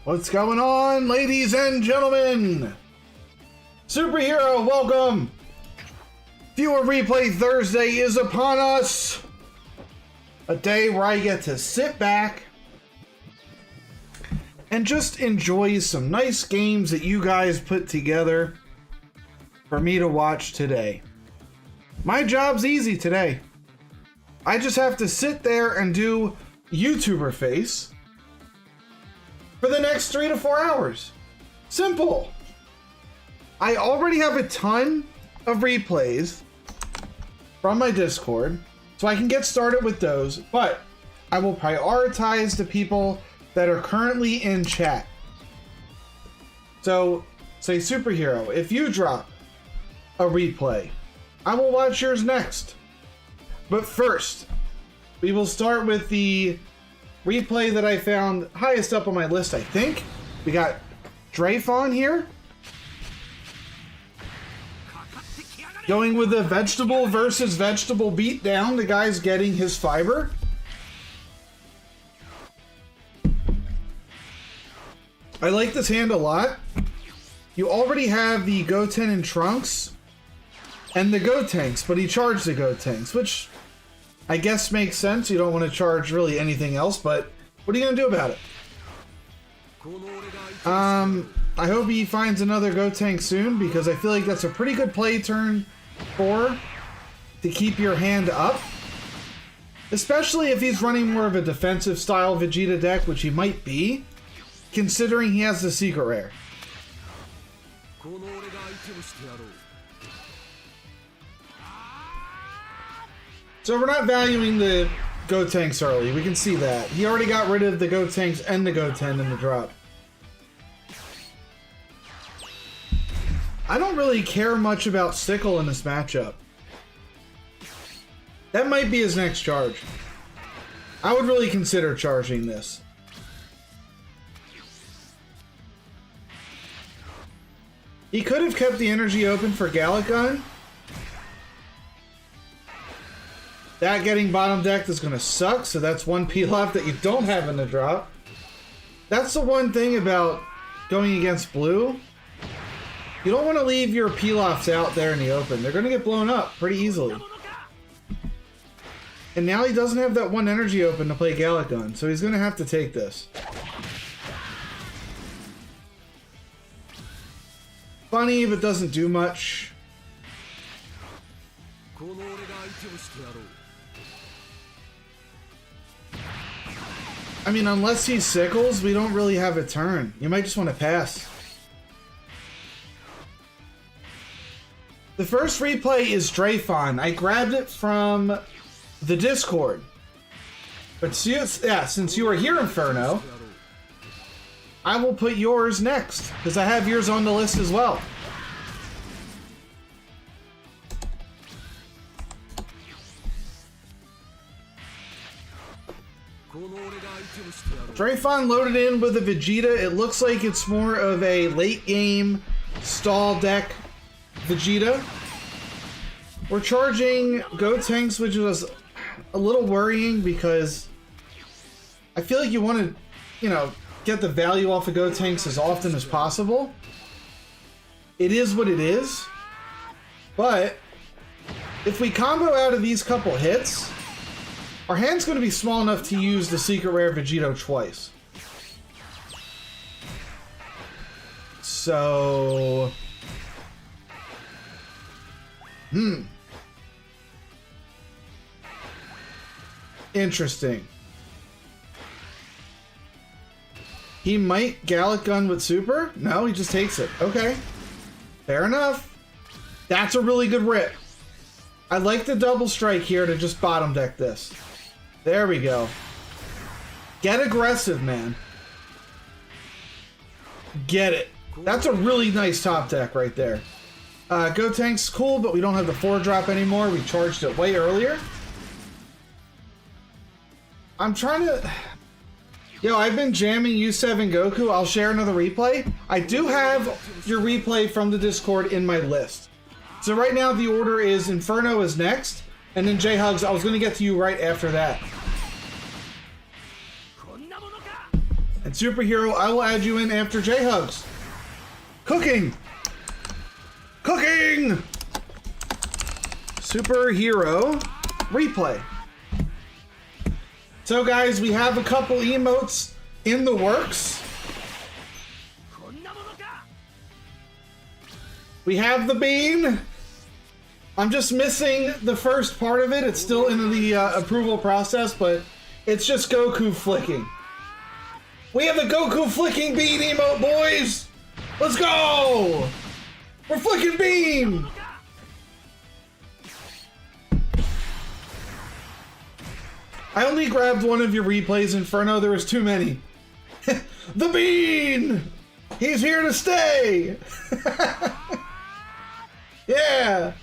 What's going on, ladies and gentlemen? Superhero, welcome! Viewer Replay Thursday is upon us. A day where I get to sit back and just enjoy some nice games that you guys put together for me to watch today. My job's easy today. I just have to sit there and do YouTuber face for the next 3 to 4 hours. Simple. I already have a ton of replays from my Discord, so I can get started with those, but I will prioritize the people that are currently in chat. So, say Superhero, if you drop a replay, I will watch yours next. But first, we will start with the replay that I found highest up on my list, I think. We got Drayfon here. Going with a vegetable versus vegetable beatdown. The guy's getting his fiber. I like this hand a lot. You already have the Goten and Trunks and the Gotenks, but he charged the Gotenks, which I guess makes sense. You don't want to charge really anything else, but what are you going to do about it? I hope he finds another Gotenk soon, because I feel like that's a pretty good play turn 4 to keep your hand up. Especially if he's running more of a defensive style Vegeta deck, which he might be, considering he has the secret rare. So we're not valuing the Gotenks early. We can see that. He already got rid of the Gotenks and the Goten in the drop. I don't really care much about Sickle in this matchup. That might be his next charge. I would really consider charging this. He could have kept the energy open for Gallic Gun. That getting bottom decked is going to suck, so that's one peel-off that you don't have in the drop. That's the one thing about going against blue. You don't want to leave your peel-offs out there in the open. They're going to get blown up pretty easily. And now he doesn't have that one energy open to play Gallic Gun, so he's going to have to take this. Funny, but doesn't do much. I mean, unless he sickles, we don't really have a turn. You might just want to pass. The first replay is Drayfon. I grabbed it from the Discord. But since you are here, Inferno, I will put yours next, because I have yours on the list as well. Drayfon loaded in with a Vegeta. It looks like it's more of a late game stall deck Vegeta. We're charging Gotenks, which was a little worrying because I feel like you want to, you know, get the value off of Gotenks as often as possible. It is what it is. But if we combo out of these couple hits, our hand's going to be small enough to use the secret rare Vegito twice. So... Interesting. He might Gallic Gun with Super? No, he just takes it. Okay. Fair enough. That's a really good rip. I like the double strike here to just bottom deck this. There we go. Get aggressive, man. Get it. That's a really nice top deck right there. Gotenk's cool, but we don't have the 4-drop anymore. We charged it way earlier. I'm trying to... Yo, I've been jamming U7 Goku. I'll share another replay. I do have your replay from the Discord in my list. So right now the order is Inferno is next, and then J-Hugs. I was going to get to you right after that. And Superhero, I will add you in after J-Hugs. Cooking! Cooking! Superhero replay. So guys, we have a couple emotes in the works. We have the bean. I'm just missing the first part of it. It's still in the approval process, but it's just Goku flicking. We have the Goku flicking bean emote, boys! Let's go! We're flicking bean! I only grabbed one of your replays, Inferno. There was too many. The bean! He's here to stay! Yeah!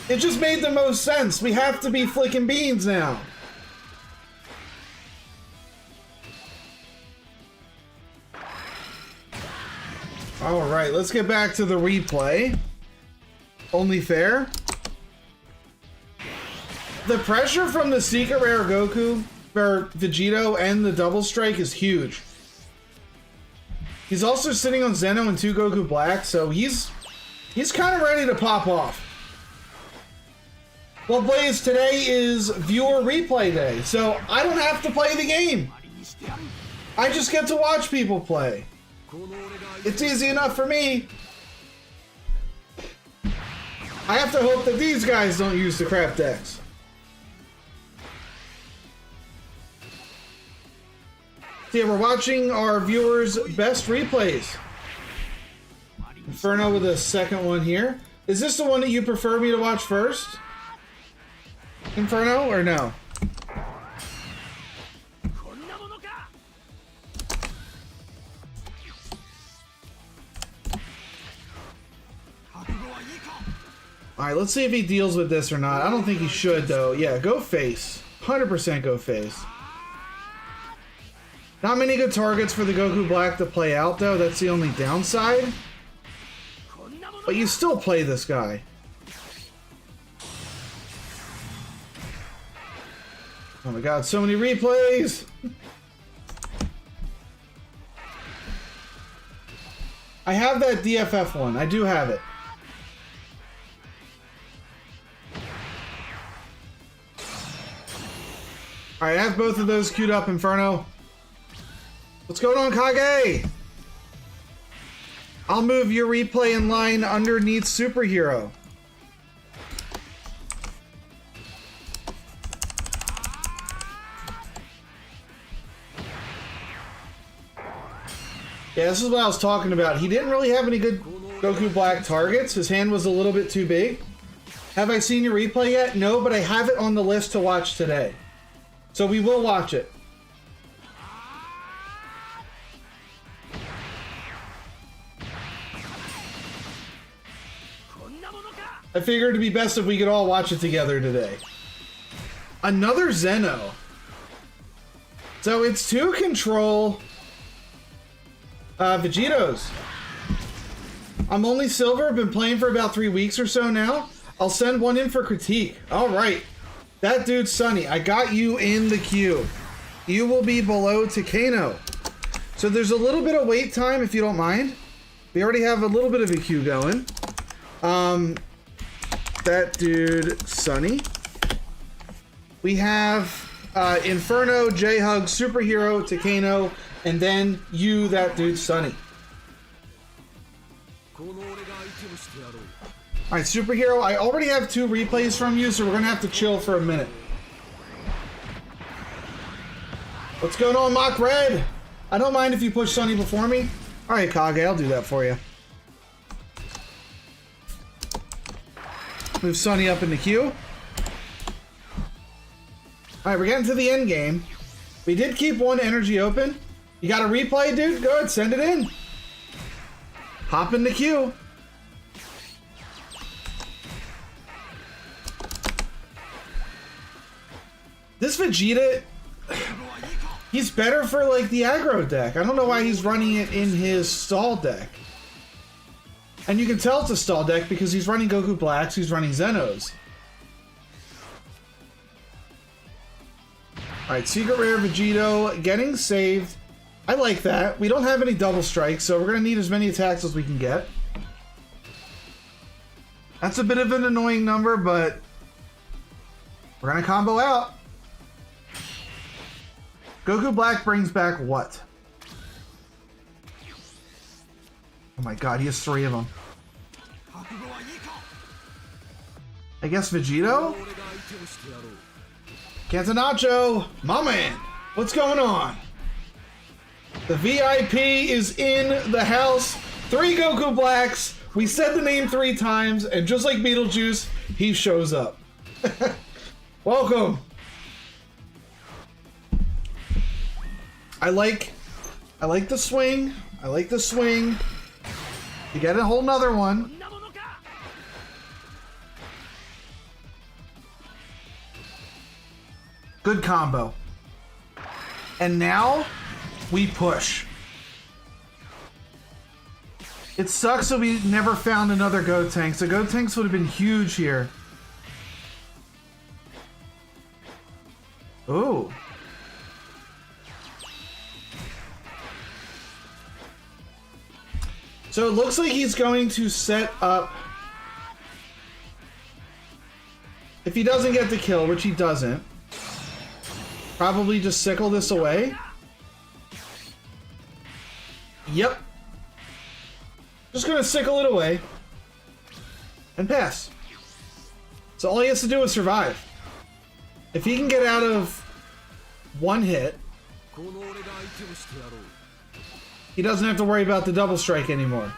It just made the most sense. We have to be flicking beans now. Alright, let's get back to the replay. Only fair. The pressure from the Secret Rare Goku, or Vegito, and the Double Strike is huge. He's also sitting on Zeno and 2 Goku Black, so he's kind of ready to pop off. Well, Blaze, today is viewer replay day, so I don't have to play the game. I just get to watch people play. It's easy enough for me. I have to hope that these guys don't use the crap decks. So yeah, we're watching our viewers' best replays. Inferno with a second one here. Is this the one that you prefer me to watch first? Inferno, or no? Alright, let's see if he deals with this or not. I don't think he should, though. Yeah, go face. 100% go face. Not many good targets for the Goku Black to play out, though. That's the only downside. But you still play this guy. Oh my god, so many replays! I have that DFF one. I do have it. Alright, I have both of those queued up, Inferno. What's going on, Kage? I'll move your replay in line underneath Superhero. Yeah, this is what I was talking about. He didn't really have any good Goku Black targets. His hand was a little bit too big. Have I seen your replay yet? No, but I have it on the list to watch today. So we will watch it. I figured it'd be best if we could all watch it together today. Another Zeno. So it's 2 control Vegitos. I'm only silver, been playing for about 3 weeks or so now. I'll send one in for critique. Alright. That dude's Sunny. I got you in the queue. You will be below Takano. So there's a little bit of wait time if you don't mind. We already have a little bit of a queue going. That dude, Sunny. We have Inferno, J-Hug, Superhero, Takano, and then you, that dude, Sunny. Alright, Superhero, I already have 2 replays from you, so we're gonna have to chill for a minute. What's going on, Mock Red? I don't mind if you push Sunny before me. Alright, Kage, I'll do that for you. Move Sunny up in the queue. Alright, we're getting to the end game. We did keep 1 energy open. You got a replay, dude? Go ahead, send it in. Hop in the queue. This Vegeta, he's better for like the aggro deck. I don't know why he's running it in his stall deck. And you can tell it's a stall deck because he's running Goku Blacks, he's running Zenos. Alright, Secret Rare Vegito getting saved. I like that. We don't have any double strikes, so we're going to need as many attacks as we can get. That's a bit of an annoying number, but we're going to combo out. Goku Black brings back what? Oh my god, he has 3 of them. I guess Vegito? Catenaccio, my man, what's going on? The VIP is in the house. 3 Goku Blacks. We said the name 3 times, and just like Beetlejuice, he shows up. Welcome. I like the swing. I like the swing. You get a whole nother one. Good combo. And now we push. It sucks that we never found another Gotenks. The Gotenks would have been huge here. Ooh. So it looks like he's going to set up... If he doesn't get the kill, which he doesn't, probably just sickle this away. Yep. Just gonna sickle it away. And pass. So all he has to do is survive. If he can get out of 1 hit, he doesn't have to worry about the double strike anymore.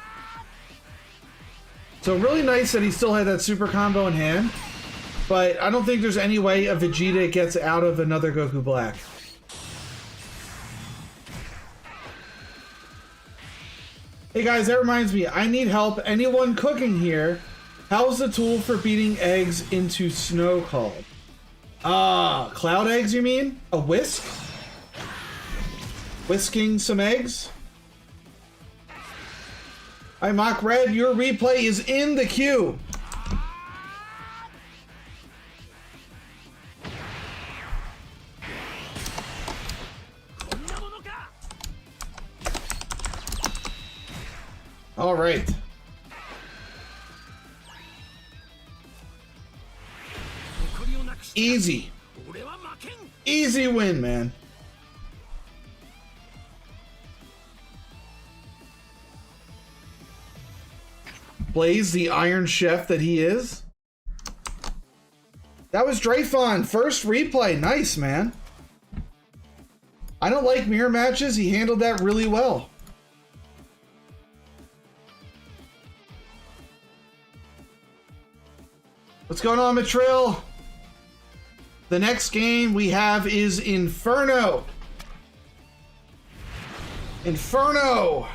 So really nice that he still had that super combo in hand. But I don't think there's any way a Vegeta gets out of another Goku Black. Hey guys, that reminds me, I need help. Anyone cooking here? How's the tool for beating eggs into snow called? Ah, cloud eggs you mean? A whisk? Whisking some eggs? Hi Mock Red, your replay is in the queue. All right. Easy. Easy win, man. Blaze, the Iron Chef that he is. That was Dreyfon. First replay. Nice, man. I don't like mirror matches. He handled that really well. What's going on, Matrill? The next game we have is Inferno. Inferno!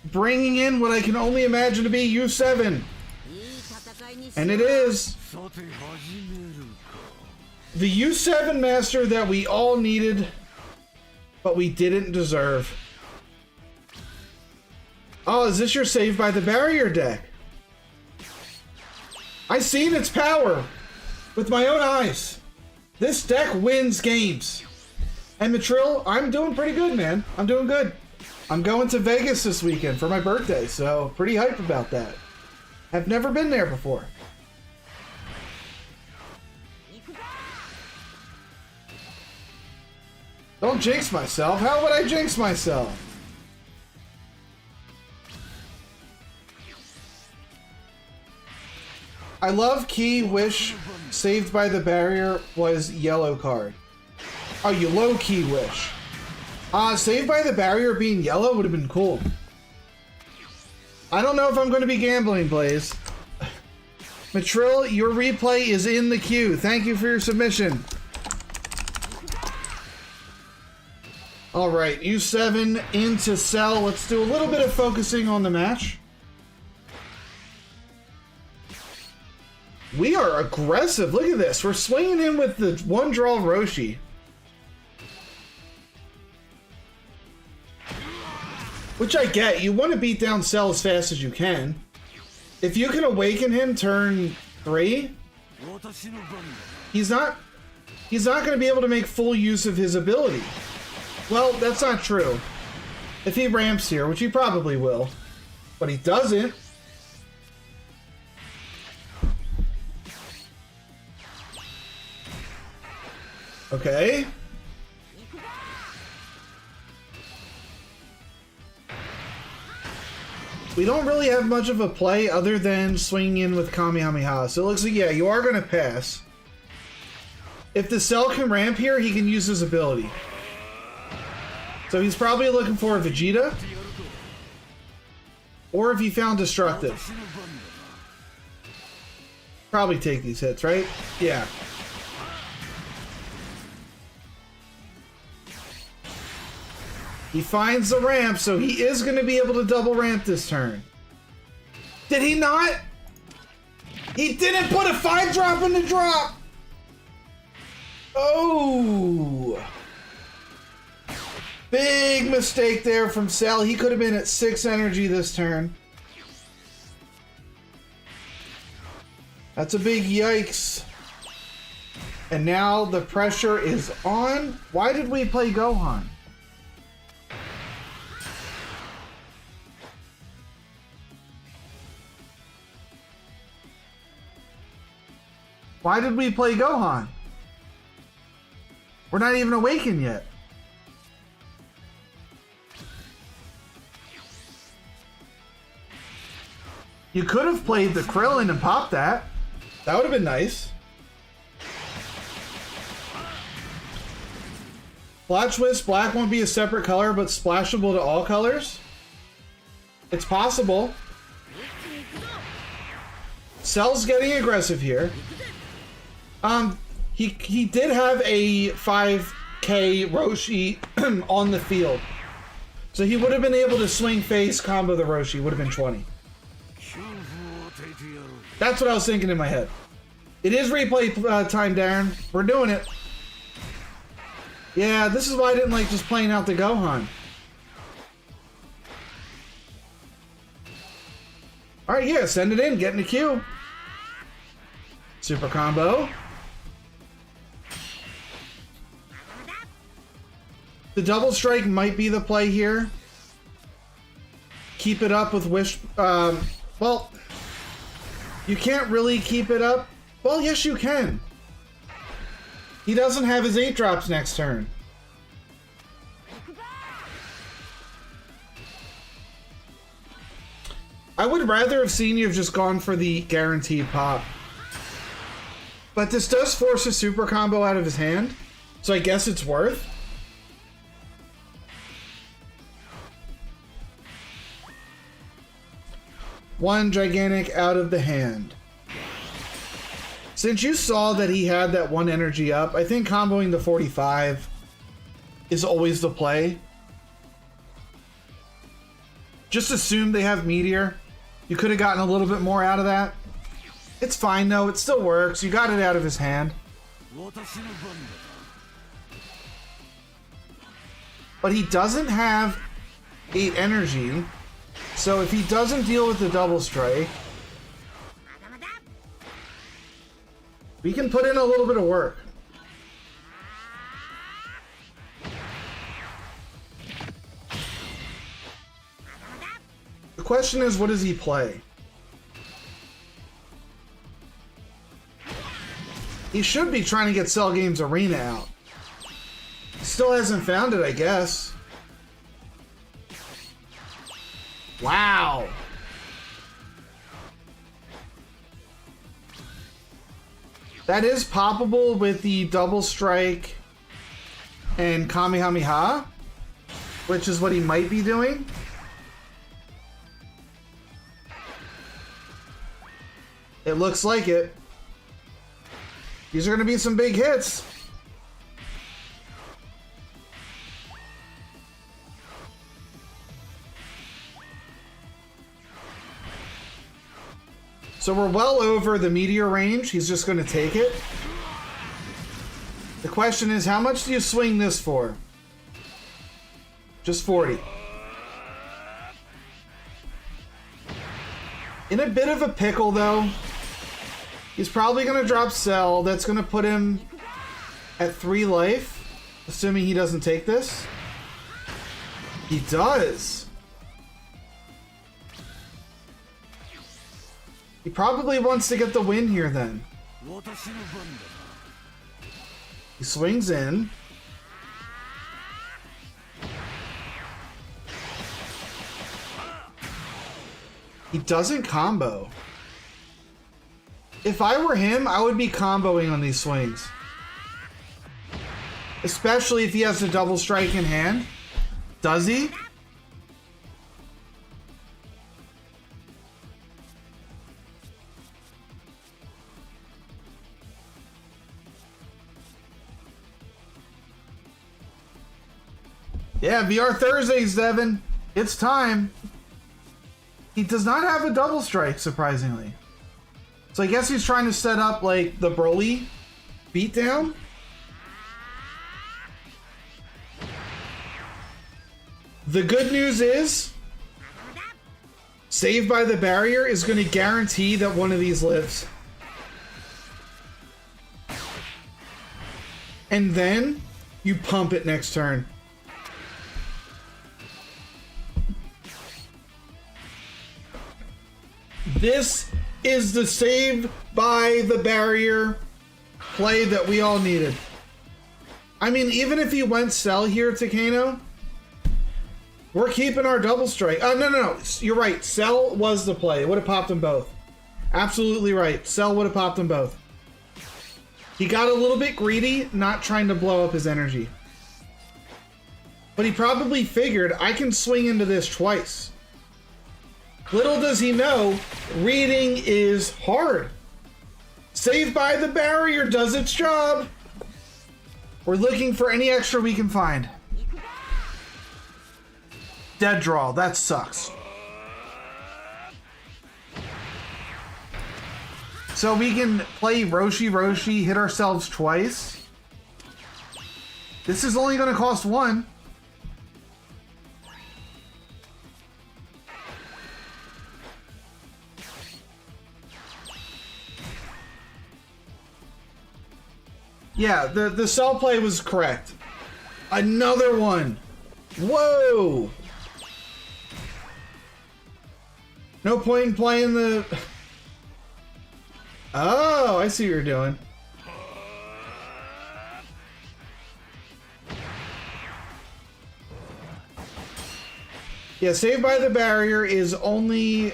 Bringing in what I can only imagine to be U7. And it is the U7 master that we all needed, but we didn't deserve. Oh, is this your Saved by the Barrier deck? I seen its power with my own eyes. This deck wins games. And Matrill, I'm doing pretty good, man. I'm doing good. I'm going to Vegas this weekend for my birthday, so pretty hype about that. I've never been there before. Don't jinx myself. How would I jinx myself? I love Key Wish Saved by the Barrier was yellow card. Oh, you low-key wish. Saved by the Barrier being yellow would have been cool. I don't know if I'm going to be gambling, Blaze. Matrill, your replay is in the queue. Thank you for your submission. Alright, U7 into Cell. Let's do a little bit of focusing on the match. We are aggressive. Look at this. We're swinging in with the one draw Roshi. Which I get. You want to beat down Cell as fast as you can. If you can awaken him turn 3, he's not he's not going to be able to make full use of his ability. Well, that's not true. If he ramps here, which he probably will, but he doesn't. Okay. We don't really have much of a play other than swinging in with Kamehameha. So it looks like, yeah, you are going to pass. If the Cell can ramp here, he can use his ability. So he's probably looking for a Vegeta. Or if he found Destructive. Probably take these hits, right? Yeah. He finds the ramp, so he is going to be able to double ramp this turn. Did he not? He didn't put a 5-drop in the drop! Oh! Big mistake there from Cell. He could have been at 6 energy this turn. That's a big yikes. And now the pressure is on. Why did we play Gohan? Why did we play Gohan? We're not even awakened yet. You could have played the Krillin and popped that. That would have been nice. Flash Wisp Black won't be a separate color, but splashable to all colors. It's possible. Cell's getting aggressive here. He did have a 5k Roshi on the field. So he would have been able to swing face combo the Roshi. Would have been 20. That's what I was thinking in my head. It is replay time, Darren. We're doing it. Yeah, this is why I didn't like just playing out the Gohan. Alright, yeah, send it in. Get in the queue. Super combo. The double strike might be the play here. Keep it up with Wish. Well, you can't really keep it up. Well, yes, you can. He doesn't have his 8 drops next turn. I would rather have seen you have just gone for the guaranteed pop. But this does force a super combo out of his hand, so I guess it's worth. One gigantic out of the hand. Since you saw that he had that 1 energy up, I think comboing the 45 is always the play. Just assume they have Meteor. You could have gotten a little bit more out of that. It's fine though, it still works. You got it out of his hand. But he doesn't have 8 energy. So if he doesn't deal with the double strike, we can put in a little bit of work. The question is, what does he play? He should be trying to get Cell Games Arena out. Still hasn't found it, I guess. Wow. That is poppable with the double strike and Kamehameha, which is what he might be doing. It looks like it. These are going to be some big hits. So we're well over the Meteor range. He's just going to take it. The question is, how much do you swing this for? Just 40. In a bit of a pickle, though. He's probably going to drop Cell. That's going to put him at 3 life, assuming he doesn't take this. He does. He probably wants to get the win here then. He swings in. He doesn't combo. If I were him, I would be comboing on these swings. Especially if he has a double strike in hand. Does he? Yeah, VR Thursdays, Devin. It's time. He does not have a double strike, surprisingly. So I guess he's trying to set up, like, the Broly beatdown. The good news is, Save by the Barrier is going to guarantee that one of these lives. And then, you pump it next turn. This is the Save by the Barrier play that we all needed. I mean, even if he went Cell here to Kano, we're keeping our double strike. No. You're right. Cell was the play. It would have popped them both. Absolutely right. Cell would have popped them both. He got a little bit greedy, not trying to blow up his energy. But he probably figured, I can swing into this twice. Little does he know, reading is hard. Save by the Barrier does its job. We're looking for any extra we can find. Dead draw, that sucks. So we can play Roshi, hit ourselves twice. This is only going to cost 1. Yeah, the Cell play was correct. Another one. Whoa! No point in playing the... Oh, I see what you're doing. Yeah, Save by the Barrier is only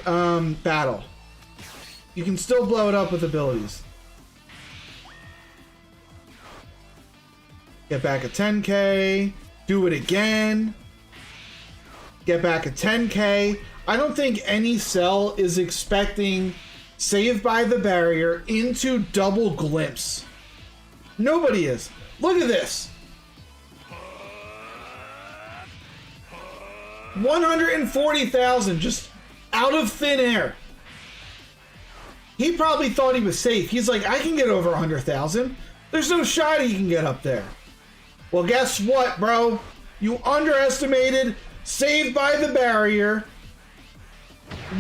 battle. You can still blow it up with abilities. Get back a 10k. Do it again. Get back a 10k. I don't think any Cell is expecting Save by the Barrier into double glimpse. Nobody is. Look at this. 140,000 just out of thin air. He probably thought he was safe. He's like, I can get over 100,000. There's no shot he can get up there. Well, guess what, bro? You underestimated Save by the Barrier.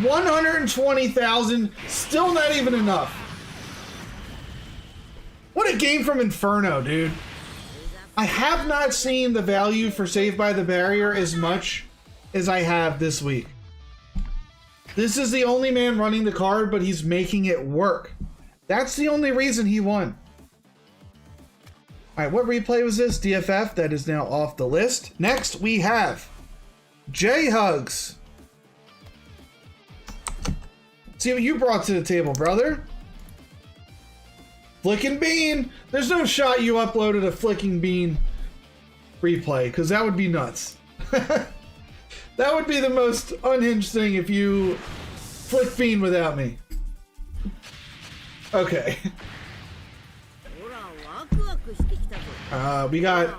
120,000, still not even enough. What a game from Inferno, dude. I have not seen the value for Save by the Barrier as much as I have this week. This is the only man running the card, but he's making it work. That's the only reason he won. All right, what replay was this? DFF, that is now off the list. Next, we have J-Hugs. See what you brought to the table, brother. Flicking Bean. There's no shot you uploaded a Flicking Bean replay, because that would be nuts. That would be the most unhinged thing if you flick Bean without me. Okay. We got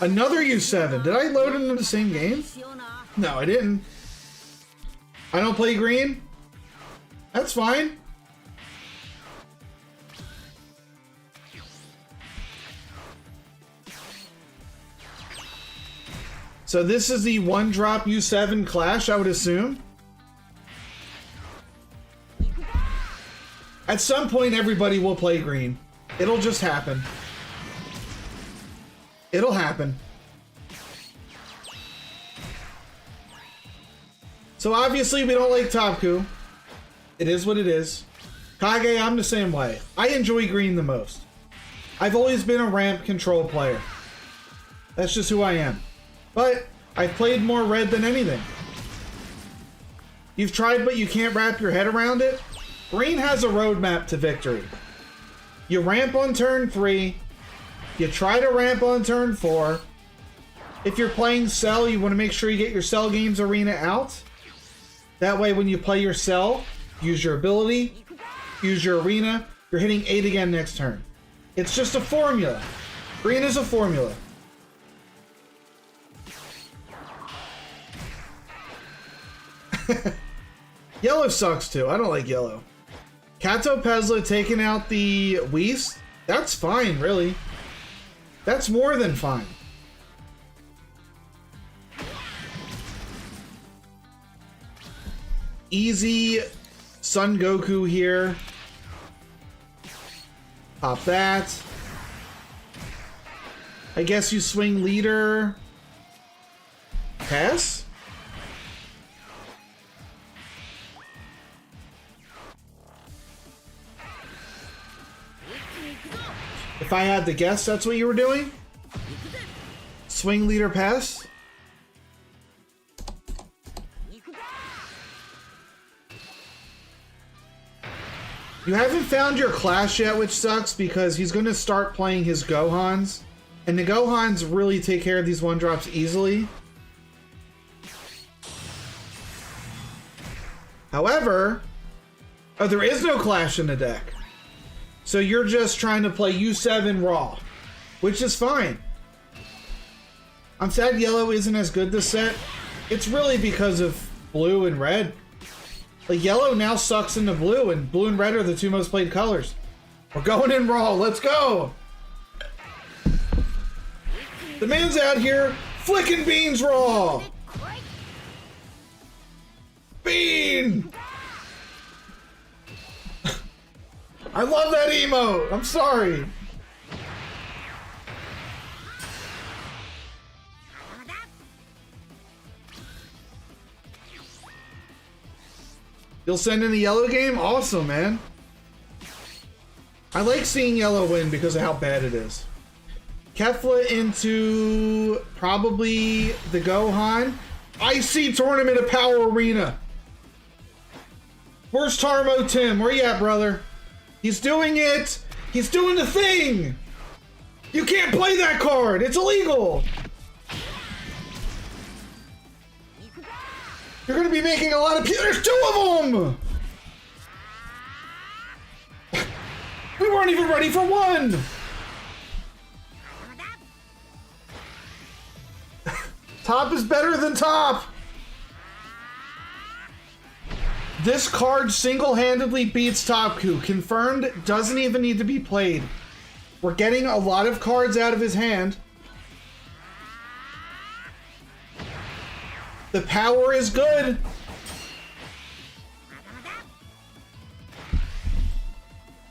another U7. Did I load into the same game? No, I didn't. I don't play green? That's fine. So this is the one-drop U7 Clash, I would assume. At some point, everybody will play green. It'll just happen. It'll happen. So obviously we don't like Topku. It is what it is. Kage, I'm the same way. I enjoy green the most. I've always been a ramp control player. That's just who I am. But I've played more red than anything. You've tried, but you can't wrap your head around it. Green has a roadmap to victory. You ramp on turn 3. You try to ramp on turn 4. If you're playing Cell, you want to make sure you get your Cell Games Arena out. That way when you play your Cell, use your ability, use your Arena, you're hitting 8 again next turn. It's just a formula. Green is a formula. Yellow sucks too. I don't like yellow. Kato Pezla taking out the Whis. That's fine, really. That's more than fine. Easy Son Goku here. Pop that. I guess you swing leader. Pass? If I had to guess, that's what you were doing? Swing leader pass? You haven't found your Clash yet, which sucks because he's going to start playing his Gohans. And the Gohans really take care of these 1-drops easily. However, there is no Clash in the deck. So you're just trying to play U7 raw, which is fine. I'm sad yellow isn't as good this set. It's really because of blue and red. Like yellow now sucks into blue, and blue and red are the 2 most played colors. We're going in raw, let's go! The man's out here flicking beans raw! Bean! I love that emote! I'm sorry! You'll send in the yellow game? Awesome, man. I like seeing yellow win because of how bad it is. Kefla into probably the Gohan. IC Tournament of Power Arena. Where's Tarmo Tim? Where you at, brother? He's doing it! He's doing the thing! You can't play that card! It's illegal! You're gonna be making a lot of people. There's 2 of them! We weren't even ready for 1! Top is better than top! This card single-handedly beats Topku. Confirmed, doesn't even need to be played. We're getting a lot of cards out of his hand. The power is good.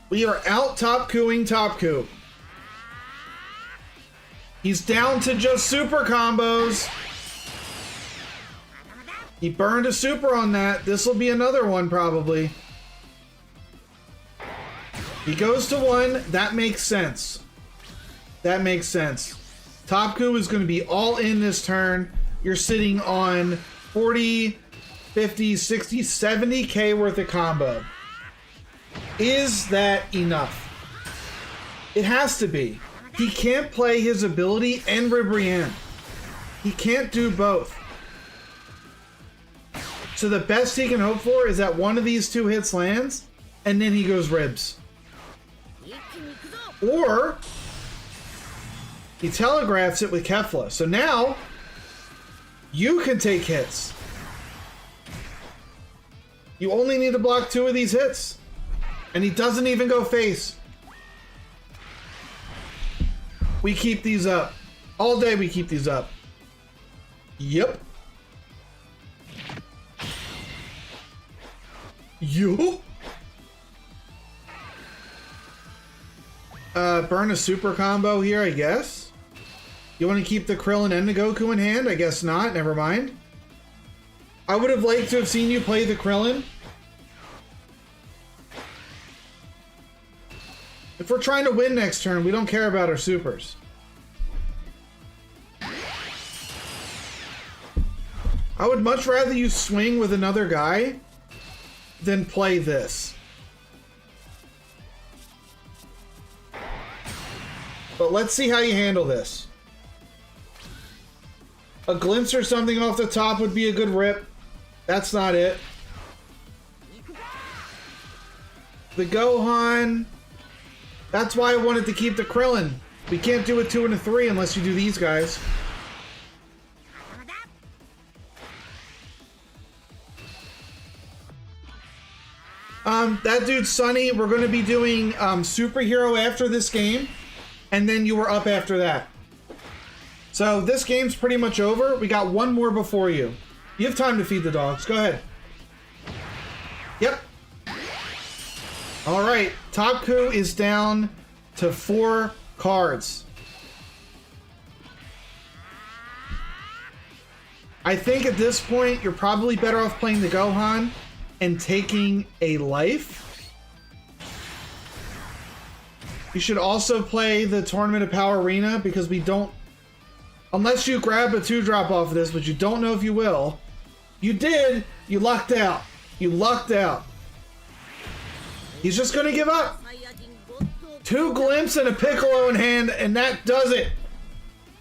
We are out Topkuing Topku. He's down to just super combos. He burned a super on that. This will be another one probably. He goes to 1. That makes sense. That makes sense. Topku is going to be all in this turn. You're sitting on 40, 50, 60, 70k worth of combo. Is that enough? It has to be. He can't play his ability and Ribrianne. He can't do both. So the best he can hope for is that one of these 2 hits lands, and then he goes ribs. Or he telegraphs it with Kefla. So now you can take hits. You only need to block 2 of these hits. And he doesn't even go face. We keep these up. All day we keep these up. Yep. You? Burn a super combo here, I guess. You want to keep the Krillin and the Goku in hand? I guess not. Never mind. I would have liked to have seen you play the Krillin. If we're trying to win next turn, we don't care about our supers. I would much rather you swing with another guy than play this. But let's see how you handle this. A glimpse or something off the top would be a good rip. That's not it. The Gohan. That's why I wanted to keep the Krillin. We can't do a 2 and a 3 unless you do these guys. That dude Sunny, we're going to be doing Superhero after this game, and then you were up after that. So this game's pretty much over. We got one more before you. You have time to feed the dogs. Go ahead. Yep. All right. Top Coup is down to 4 cards. I think at this point, you're probably better off playing the Gohan and taking a life. You should also play the Tournament of Power Arena because we don't, unless you grab a 2-drop off of this, but you don't know if you will. You did, you lucked out. You lucked out. He's just gonna give up. 2 Glimpse and a Piccolo in hand, and that does it.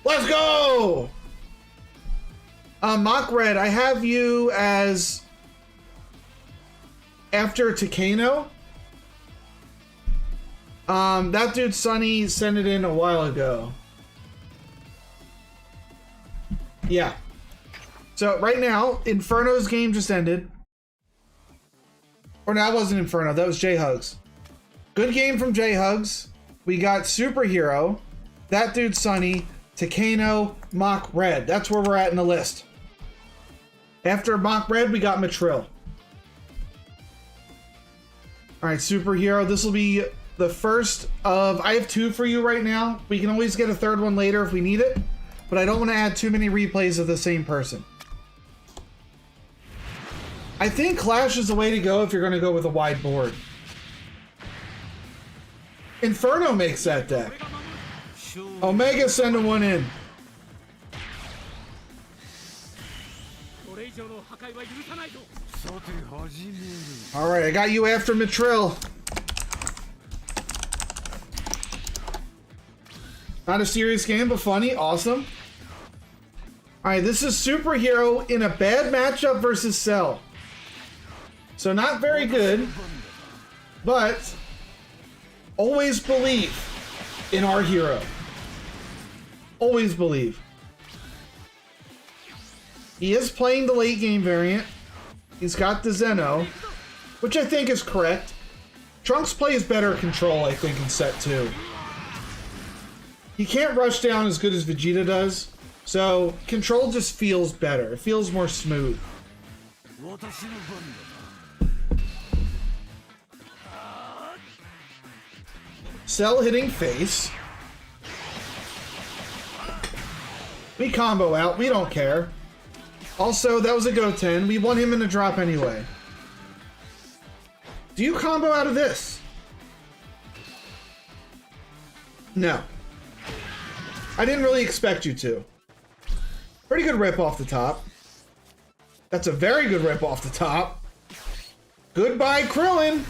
Let's go! Mach Red, I have you as after Takano. That dude Sunny sent it in a while ago. Yeah. So right now, Inferno's game just ended. Or no, that wasn't Inferno, that was J-Hugs. Good game from J-Hugs. We got Superhero, that dude Sunny, Takano, Mach Red. That's where we're at in the list. After Mach Red, we got Matrill. Alright, Superhero, this will be the first of... I have 2 for you right now. We can always get a 3rd one later if we need it, but I don't want to add too many replays of the same person. I think Clash is the way to go if you're going to go with a wide board. Inferno makes that deck. Omega sending one in. Alright, I got you after Matrill. Not a serious game, but funny. Awesome. Alright, this is Superhero in a bad matchup versus Cell. So not very good, but always believe in our hero. Always believe. He is playing the late game variant. He's got the Zeno, which I think is correct. Trunks plays better control, I think, in set 2. He can't rush down as good as Vegeta does, so control just feels better. It feels more smooth. Cell hitting face. We combo out, we don't care. Also, that was a Goten. We want him in a drop anyway. Do you combo out of this? No. I didn't really expect you to. Pretty good rip off the top. That's a very good rip off the top. Goodbye, Krillin.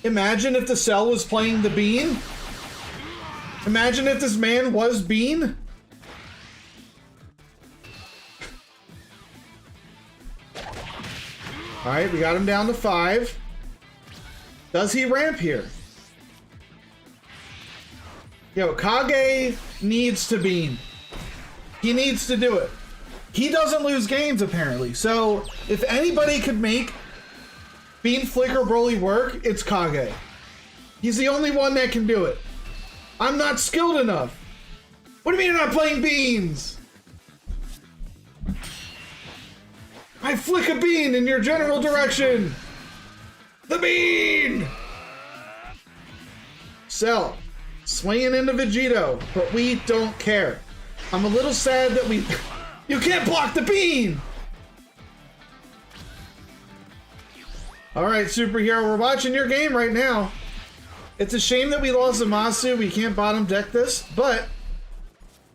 Imagine if the Cell was playing the Bean. Imagine if this man was Bean. Alright, we got him down to 5. Does he ramp here? Yo, Kage needs to Bean. He needs to do it. He doesn't lose games, apparently. So, if anybody could make Bean Flicker Broly work, it's Kage. He's the only one that can do it. I'm not skilled enough. What do you mean you're not playing beans? I flick a bean in your general direction. The bean! Cell, swinging into Vegito, but we don't care. I'm a little sad that we... You can't block the bean! Alright, Superhero, we're watching your game right now. It's a shame that we lost Zamasu. We can't bottom deck this, but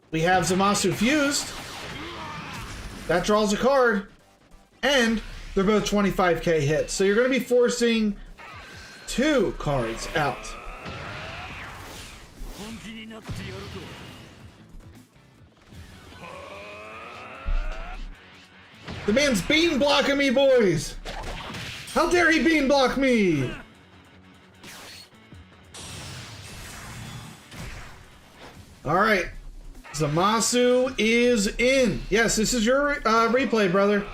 we have Zamasu fused. That draws a card. And they're both 25k hits. So you're going to be forcing 2 cards out. The man's bean blocking me, boys! How dare he bean block me! Alright. Zamasu is in. Yes, this is your replay, brother.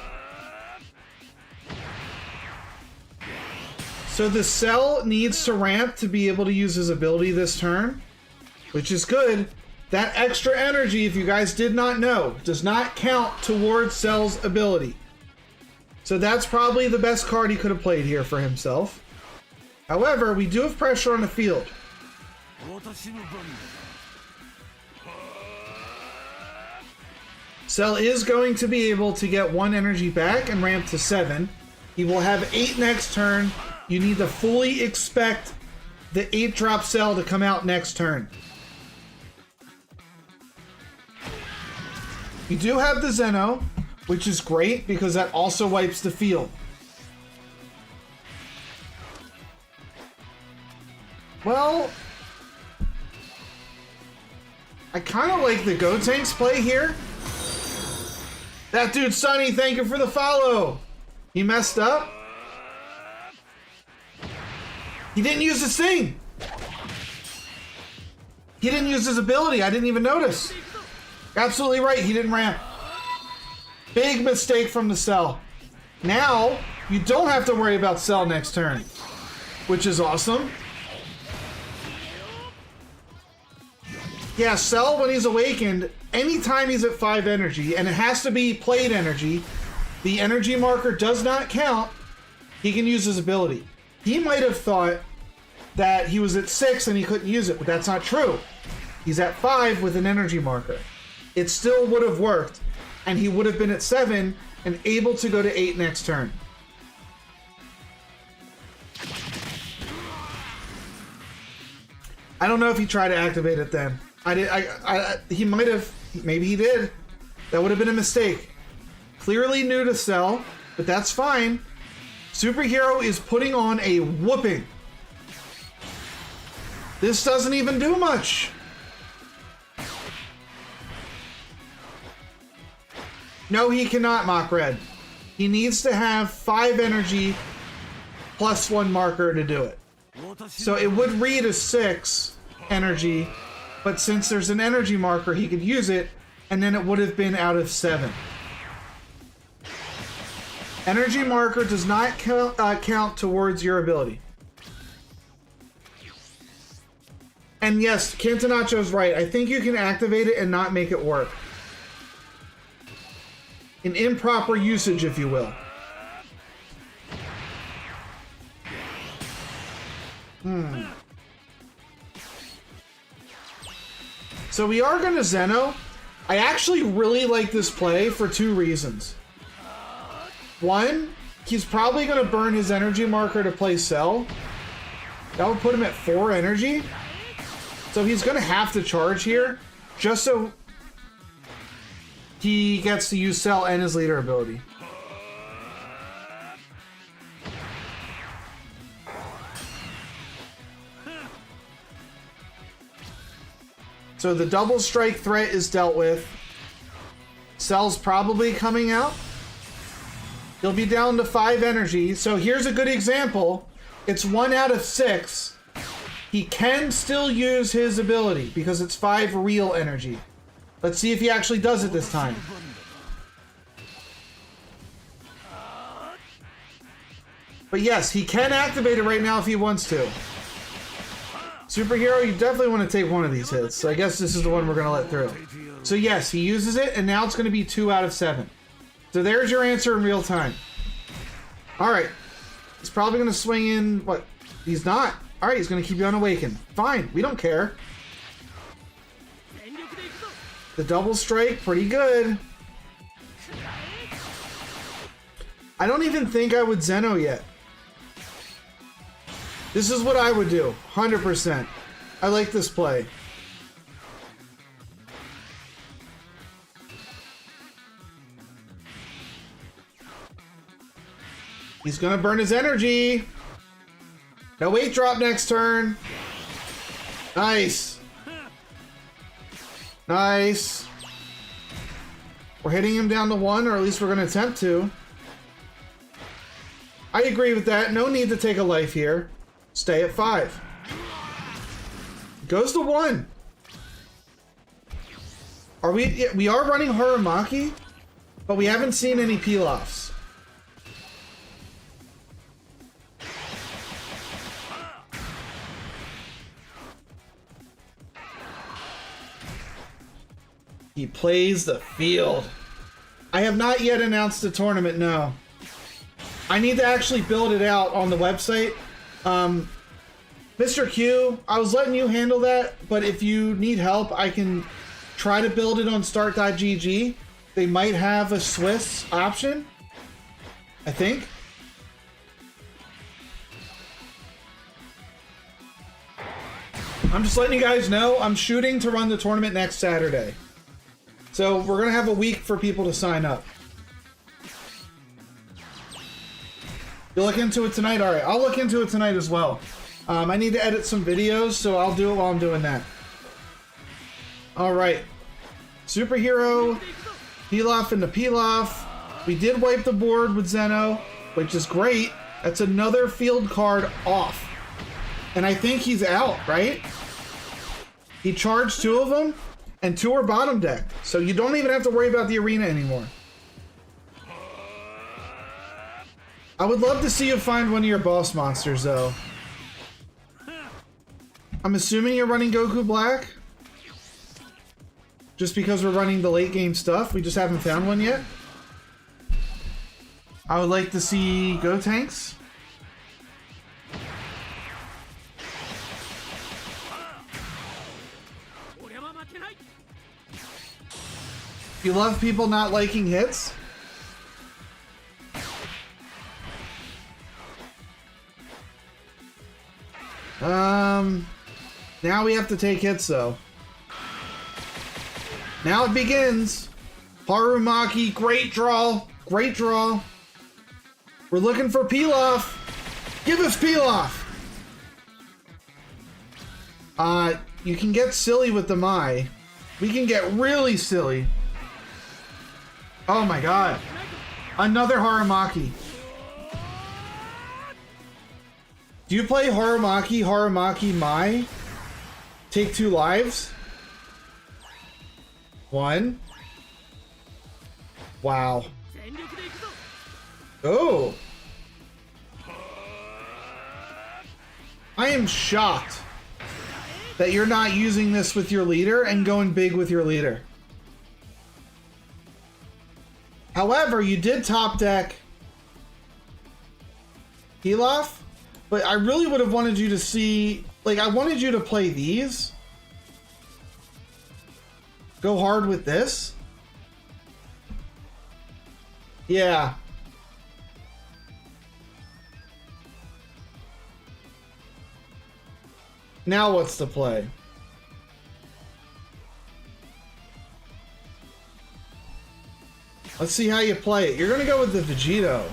So the Cell needs to ramp to be able to use his ability this turn, which is good. That extra energy, if you guys did not know, does not count towards Cell's ability. So that's probably the best card he could have played here for himself. However, we do have pressure on the field. Cell is going to be able to get 1 energy back and ramp to 7. He will have 8 next turn. You need to fully expect the 8-drop Cell to come out next turn. You do have the Zeno, which is great because that also wipes the field. Well, I kind of like the Gotenks play here. That dude, Sonny, thank you for the follow. He messed up. He didn't use his thing. He didn't use his ability. I didn't even notice. Absolutely right. He didn't ramp. Big mistake from the Cell. Now, you don't have to worry about Cell next turn, which is awesome. Yeah, Cell, when he's awakened, anytime he's at 5 energy, and it has to be played energy, the energy marker does not count. He can use his ability. He might have thought that he was at 6 and he couldn't use it, but that's not true. He's at 5 with an energy marker. It still would have worked, and he would have been at 7 and able to go to 8 next turn. I don't know if he tried to activate it then. He might have. Maybe he did. That would have been a mistake. Clearly new to Cell, but that's fine. Superhero is putting on a whooping. This doesn't even do much. No, he cannot Mach Red. He needs to have 5 energy plus 1 marker to do it. So it would read as 6 energy, but since there's an energy marker, he could use it, and then it would have been out of 7. Energy marker does not count towards your ability. And yes, Cantanacho's right. I think you can activate it and not make it work. An improper usage, if you will. So we are going to Zeno. I actually really like this play for 2 reasons. One, he's probably going to burn his energy marker to play Cell. That would put him at 4 energy. So he's going to have to charge here, just so he gets to use Cell and his leader ability. So the double strike threat is dealt with. Cell's probably coming out. He'll be down to 5 energy. So here's a good example. It's 1 out of 6. He can still use his ability because it's 5 real energy. Let's see if he actually does it this time. But yes, he can activate it right now if he wants to. Superhero, you definitely want to take one of these hits. So I guess this is the one we're going to let through. So yes, he uses it, and now it's going to be 2 out of 7. So there's your answer in real time. Alright. He's probably going to swing in... What? He's not. All right, he's going to keep you unawakened. Fine, we don't care. The double strike, pretty good. I don't even think I would Zeno yet. This is what I would do, 100%. I like this play. He's gonna burn his energy. No weight drop next turn. Nice. Nice. We're hitting him down to 1, or at least we're gonna attempt to. I agree with that. No need to take a life here. Stay at 5. Goes to 1. Are we? Yeah, we are running Haramaki, but we haven't seen any peel-offs. He plays the field. I have not yet announced the tournament, no. I need to actually build it out on the website. Mr. Q, I was letting you handle that, but if you need help, I can try to build it on start.gg. They might have a Swiss option, I think. I'm just letting you guys know I'm shooting to run the tournament next Saturday. So we're going to have a week for people to sign up. You'll look into it tonight? All right, I'll look into it tonight as well. I need to edit some videos, so I'll do it while I'm doing that. All right. Superhero, Pilaf into Pilaf. We did wipe the board with Zeno, which is great. That's another field card off. And I think he's out, right? He charged 2 of them, and 2 are bottom deck. So you don't even have to worry about the arena anymore. I would love to see you find one of your boss monsters, though. I'm assuming you're running Goku Black? Just because we're running the late game stuff? We just haven't found one yet? I would like to see Gotenks. You love people not liking hits? Now we have to take hits, though. Now it begins. Harumaki, great draw. Great draw. We're looking for Pilaf. Give us Pilaf. You can get silly with the Mai. We can get really silly. Oh my god. Another Harumaki. Do you play Harumaki, Harumaki Mai? Take 2 lives? 1. Wow. Oh. I am shocked that you're not using this with your leader and going big with your leader. However, you did top deck Pilaf, but I really would have wanted you to see, like, I wanted you to play these. Go hard with this. Yeah. Now what's the play? Let's see how you play it. You're gonna go with the Vegito.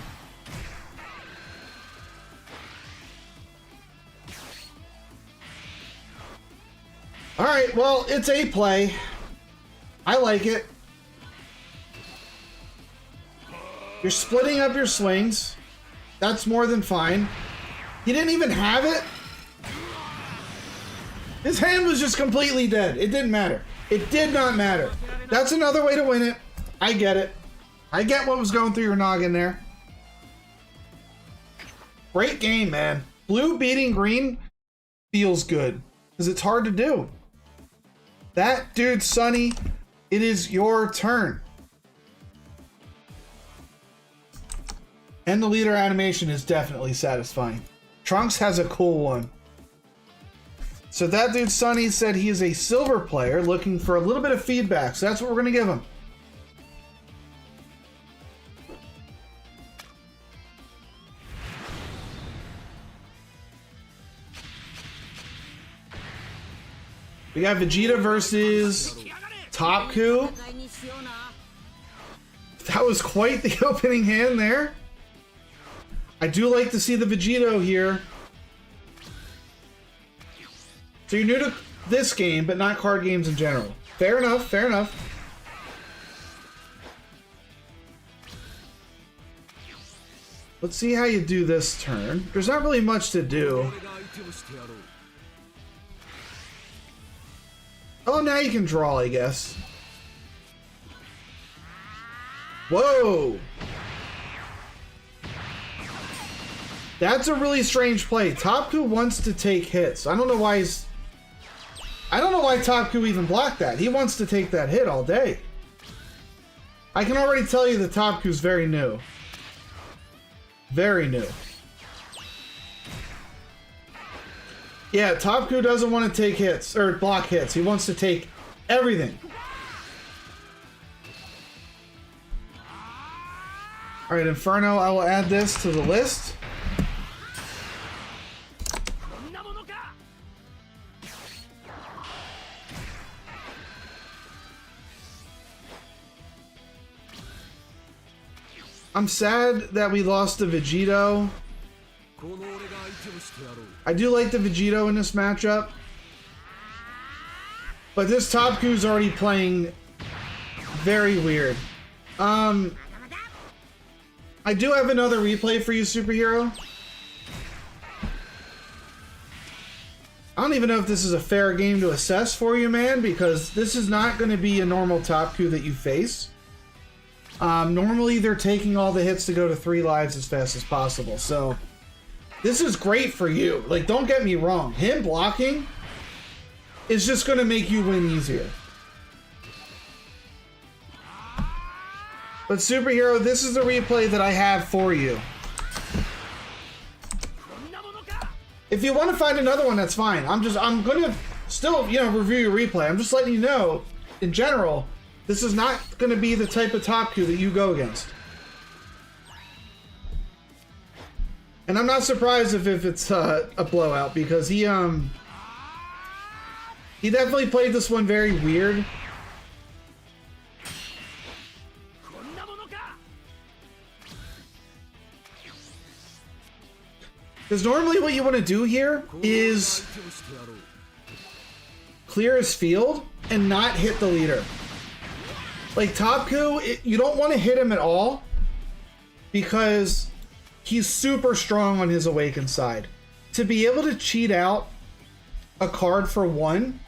Alright, well, it's a play. I like it. You're splitting up your swings. That's more than fine. He didn't even have it. His hand was just completely dead. It didn't matter. It did not matter. That's another way to win it. I get it. I get what was going through your noggin there. Great game, man. Blue beating green feels good because it's hard to do. That dude, Sonny, it is your turn. And the leader animation is definitely satisfying. Trunks has a cool one. So that dude Sonny said he is a silver player looking for a little bit of feedback. So that's what we're going to give him. We got Vegeta versus Topku. That was quite the opening hand there. I do like to see the Vegito here. So you're new to this game, but not card games in general. Fair enough, fair enough. Let's see how you do this turn. There's not really much to do. Oh, now you can draw, I guess. Whoa! That's a really strange play. Topku wants to take hits. I don't know why he's... I don't know why Topku even blocked that. He wants to take that hit all day. I can already tell you that Topku's very new. Very new. Yeah, Topku doesn't want to take hits, or block hits. He wants to take everything. Alright, Inferno, I will add this to the list. I'm sad that we lost the Vegito. I do like the Vegito in this matchup. But this Topku's already playing very weird. I do have another replay for you, Superhero. I don't even know if this is a fair game to assess for you, man, because this is not going to be a normal Topku that you face. Normally they're taking all the hits to go to 3 lives as fast as possible, so this is great for you. Like, don't get me wrong, him blocking is just going to make you win easier. But Superhero, this is the replay that I have for you. If you want to find another one, that's fine. I'm going to still, review your replay. I'm just letting you know, in general, this is not going to be the type of Topku that you go against. And I'm not surprised if it's a blowout, because he definitely played this one very weird. Because normally what you want to do here is clear his field and not hit the leader. Like Topku, you don't want to hit him at all because he's super strong on his Awakened side. To be able to cheat out a card for 1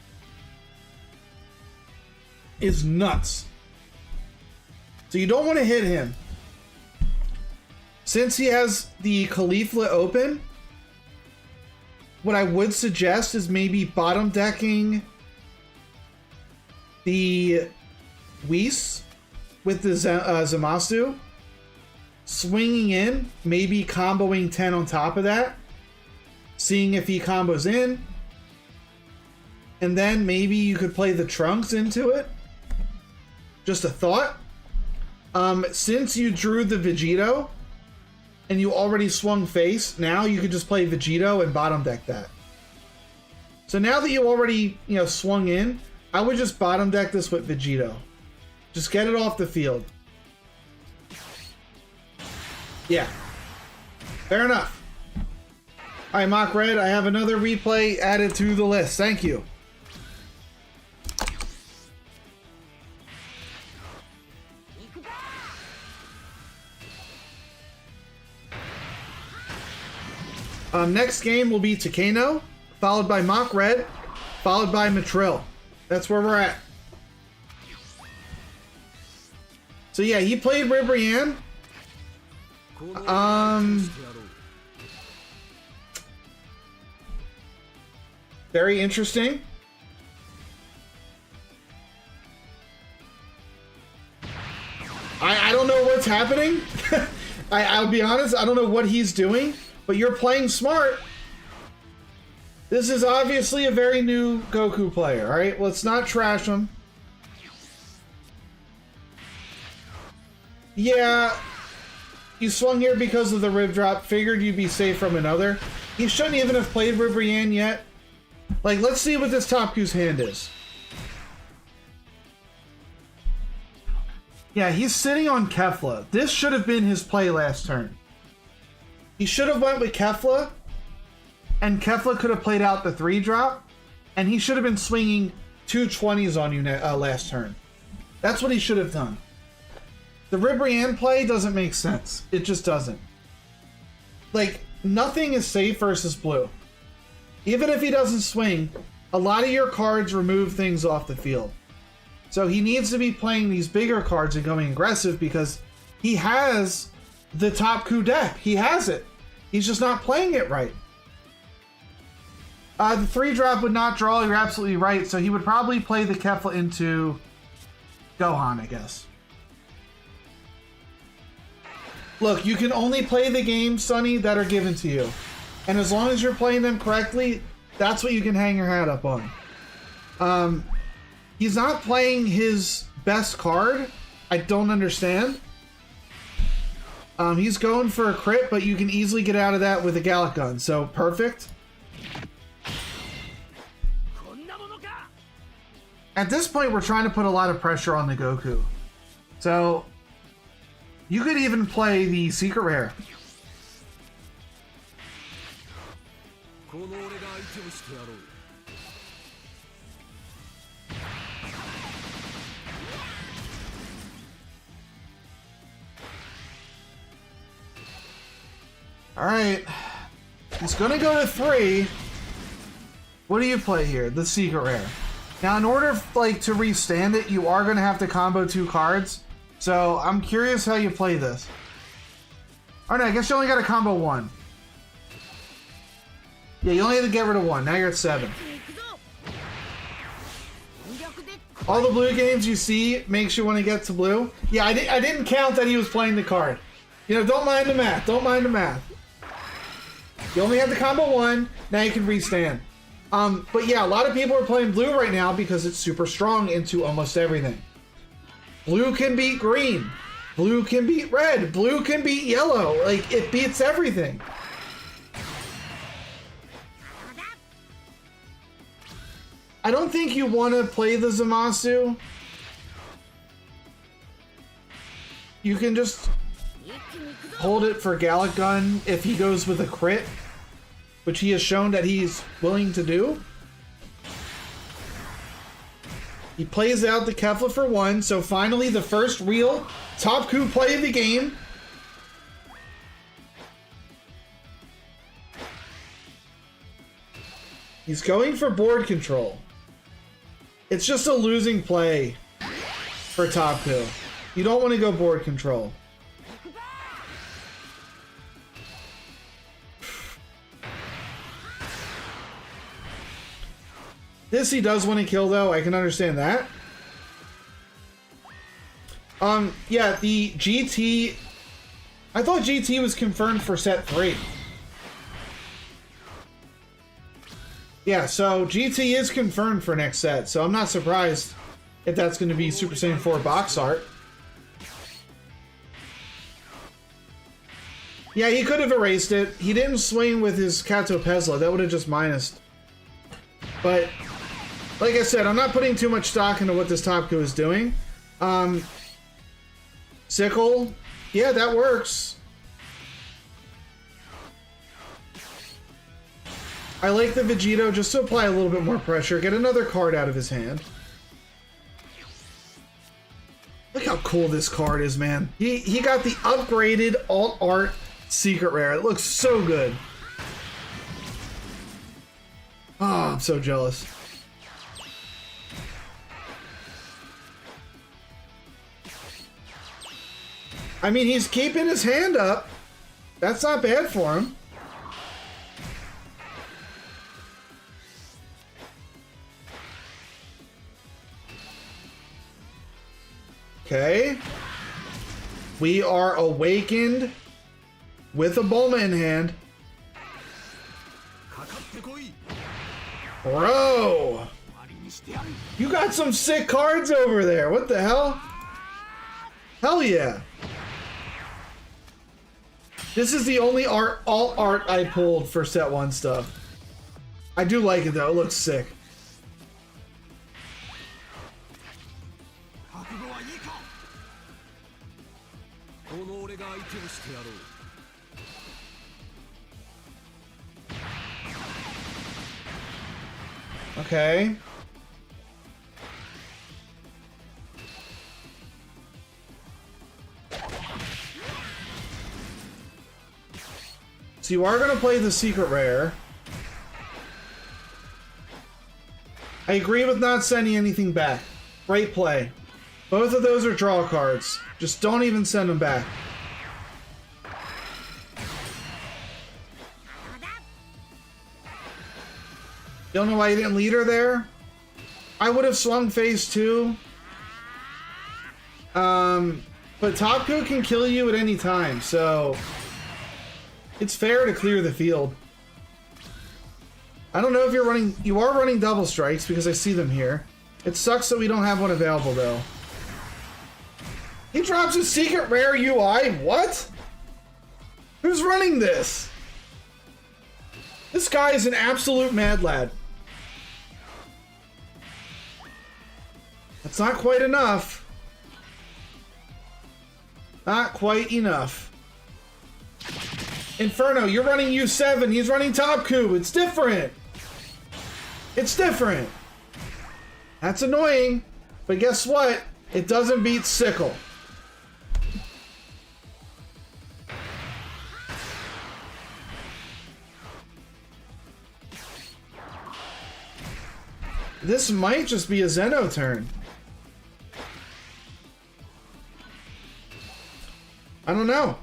is nuts. So you don't want to hit him. Since he has the Caulifla open, what I would suggest is maybe bottom decking the Whis with the Zamasu, swinging in, maybe comboing 10 on top of that, seeing if he combos in, and then maybe you could play the Trunks into it. Just a thought. Since you drew the Vegito and you already swung face, now you could just play Vegito and bottom deck that. So now that you already, swung in, I would just bottom deck this with Vegito. Just get it off the field. Yeah. Fair enough. Alright, Mock Red, I have another replay added to the list. Thank you. Next game will be Takeno, followed by Mock Red, followed by Matrill. That's where we're at. So yeah, he played Ribrianne. Very interesting. I don't know what's happening. I'll be honest, I don't know what he's doing, but you're playing smart. This is obviously a very new Goku player, all right? Let's not trash him. Yeah, you swung here because of the rib drop. Figured you'd be safe from another. He shouldn't even have played Ribrianne yet. Like, let's see what this Topku's hand is. Yeah, he's sitting on Kefla. This should have been his play last turn. He should have went with Kefla, and Kefla could have played out the 3-drop, and he should have been swinging 2 20s on you last turn. That's what he should have done. The Ribrianne play doesn't make sense. It just doesn't. Like, nothing is safe versus blue. Even if he doesn't swing, a lot of your cards remove things off the field. So he needs to be playing these bigger cards and going aggressive because he has the Topku deck. He has it. He's just not playing it right. The 3-drop would not draw. You're absolutely right. So he would probably play the Kefla into Gohan, I guess. Look, you can only play the games, Sonny, that are given to you. And as long as you're playing them correctly, that's what you can hang your hat up on. He's not playing his best card. I don't understand. He's going for a crit, but you can easily get out of that with a Gallic Gun. So, perfect. At this point, we're trying to put a lot of pressure on the Goku. So, you could even play the Secret Rare. Alright. He's gonna go to 3. What do you play here? The Secret Rare. Now, in order like to restand it, you are gonna have to combo 2 cards. So, I'm curious how you play this. Oh no, I guess you only got to combo 1. Yeah, you only had to get rid of 1. Now you're at 7. All the blue games you see makes you want to get to blue. Yeah, I didn't count that he was playing the card. You know, don't mind the math. Don't mind the math. You only have to combo 1. Now you can restand. But yeah, a lot of people are playing blue right now because it's super strong into almost everything. Blue can beat green. Blue can beat red. Blue can beat yellow. Like, it beats everything. I don't think you want to play the Zamasu. You can just hold it for Gallic Gun if he goes with a crit, which he has shown that he's willing to do. He plays out the Kefla for 1, so finally the first real Topku play of the game. He's going for board control. It's just a losing play for Topku. You don't want to go board control. This he does want to kill, though. I can understand that. Yeah, the GT... I thought GT was confirmed for set 3. Yeah, so GT is confirmed for next set, so I'm not surprised if that's going to be Super Saiyan 4 box art. Yeah, he could have erased it. He didn't swing with his Kato Pesla. That would have just minused. But... like I said, I'm not putting too much stock into what this Topku is doing. Sickle, yeah, that works. I like the Vegito just to apply a little bit more pressure. Get another card out of his hand. Look how cool this card is, man. He got the upgraded Alt Art Secret Rare. It looks so good. Oh, I'm so jealous. I mean, he's keeping his hand up. That's not bad for him. Okay. We are awakened with a Bulma in hand. Bro! You got some sick cards over there. What the hell? Hell yeah. This is the only alt art I pulled for set 1 stuff. I do like it though. It looks sick. Okay. So you are going to play the secret rare. I agree with not sending anything back. Great play. Both of those are draw cards. Just don't even send them back. Don't know why you didn't lead her there. I would have swung phase 2. But Topku can kill you at any time, so it's fair to clear the field. I don't know if you're running... You are running double strikes because I see them here. It sucks that we don't have one available, though. He drops a secret rare UI? What? Who's running this? This guy is an absolute mad lad. That's not quite enough. Not quite enough. Inferno, you're running U7. He's running Topku. It's different. It's different. That's annoying. But guess what? It doesn't beat Sickle. This might just be a Zeno turn. I don't know.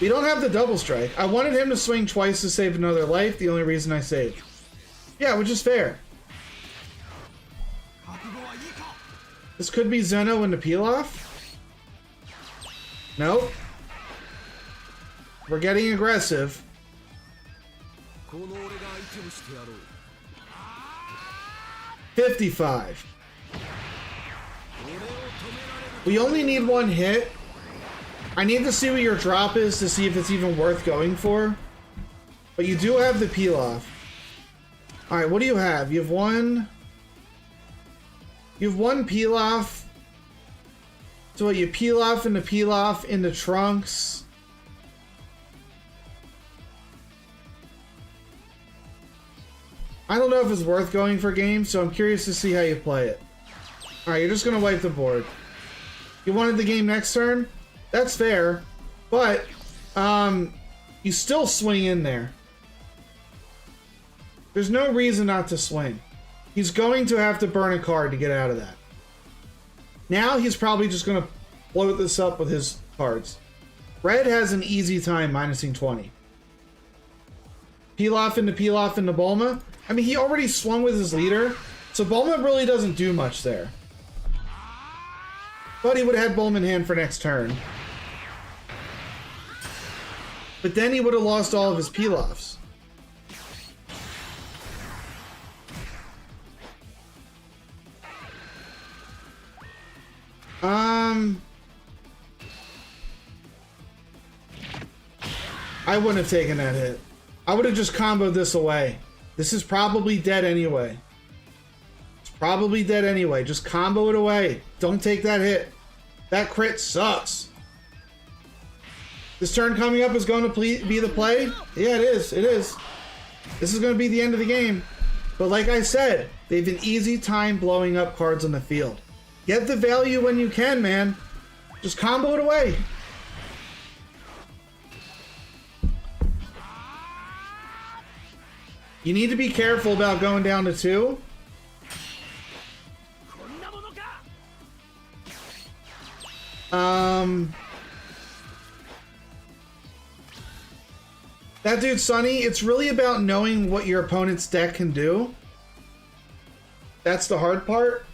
We don't have the double strike. I wanted him to swing twice to save another life, the only reason I saved. Yeah, which is fair. This could be Zeno into peel-off. Nope. We're getting aggressive. 55. We only need one hit. I need to see what your drop is to see if it's even worth going for. But you do have the peel off. Alright, what do you have? You have one... You have one peel off. So what, you peel off into Trunks. I don't know if it's worth going for games, so I'm curious to see how you play it. Alright, you're just gonna wipe the board. You wanted the game next turn? That's fair. But, you still swing in there. There's no reason not to swing. He's going to have to burn a card to get out of that. Now he's probably just gonna blow this up with his cards. Red has an easy time minusing 20. Peel off into Bulma. I mean, he already swung with his leader, so Bulma really doesn't do much there. But he would have had Bulma in hand for next turn. But then he would have lost all of his peel-offs. I wouldn't have taken that hit. I would have just comboed this away. This is probably dead anyway. It's probably dead anyway. Just combo it away. Don't take that hit. That crit sucks. This turn coming up is going to be the play? Yeah, it is. It is. This is going to be the end of the game. But like I said, they have an easy time blowing up cards on the field. Get the value when you can, man. Just combo it away. You need to be careful about going down to 2. That dude, Sonny, it's really about knowing what your opponent's deck can do. That's the hard part.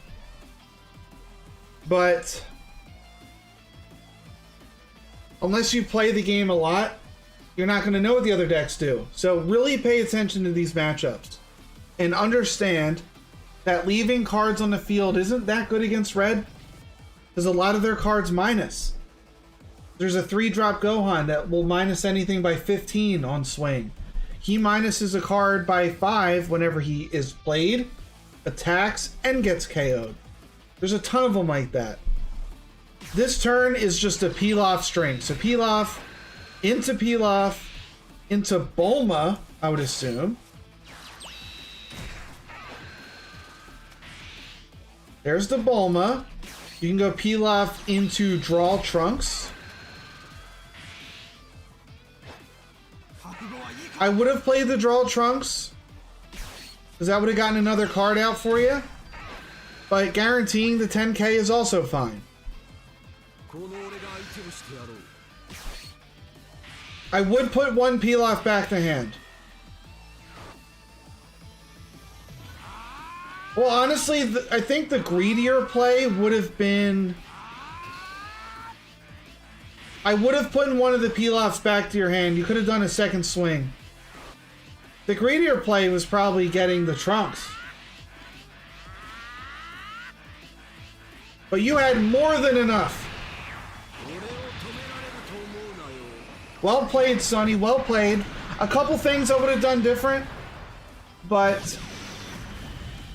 But unless you play the game a lot, you're not going to know what the other decks do. So really pay attention to these matchups and understand that leaving cards on the field isn't that good against red, because a lot of their cards minus. There's a 3-drop Gohan that will minus anything by 15 on swing. He minuses a card by 5 whenever he is played, attacks, and gets KO'd. There's a ton of them like that. This turn is just a Pilaf string. So Pilaf into Bulma, I would assume. There's the Bulma. You can go Pilaf into Draw Trunks. I would have played the Draw Trunks, because that would have gotten another card out for you. But guaranteeing the 10k is also fine. I would put one Pilaf back to hand. Well, honestly, I think the greedier play would have been... I would have put one of the Pilafs back to your hand. You could have done a second swing. The greedier play was probably getting the Trunks. But you had more than enough. Well played, Sonny. Well played. A couple things I would have done different, but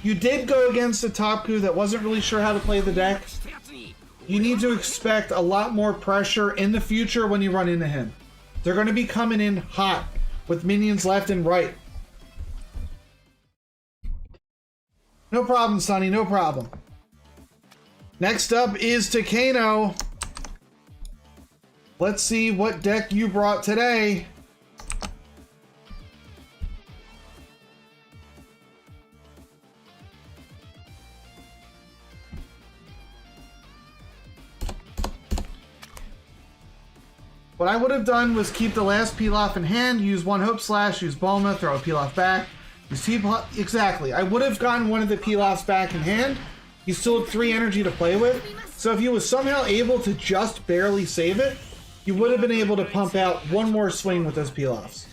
you did go against a Topku that wasn't really sure how to play the deck. You need to expect a lot more pressure in the future when you run into him. They're going to be coming in hot with minions left and right. No problem, Sonny. No problem. Next up is Takano. Let's see what deck you brought today. What I would have done was keep the last Pilaf in hand, use one Hope Slash, use Bulma, throw a Pilaf back. Use Pilaf, exactly. I would have gotten one of the Pilafs back in hand. You still had 3 energy to play with. So if you was somehow able to just barely save it, you would have been able to pump out one more swing with those Pilafs.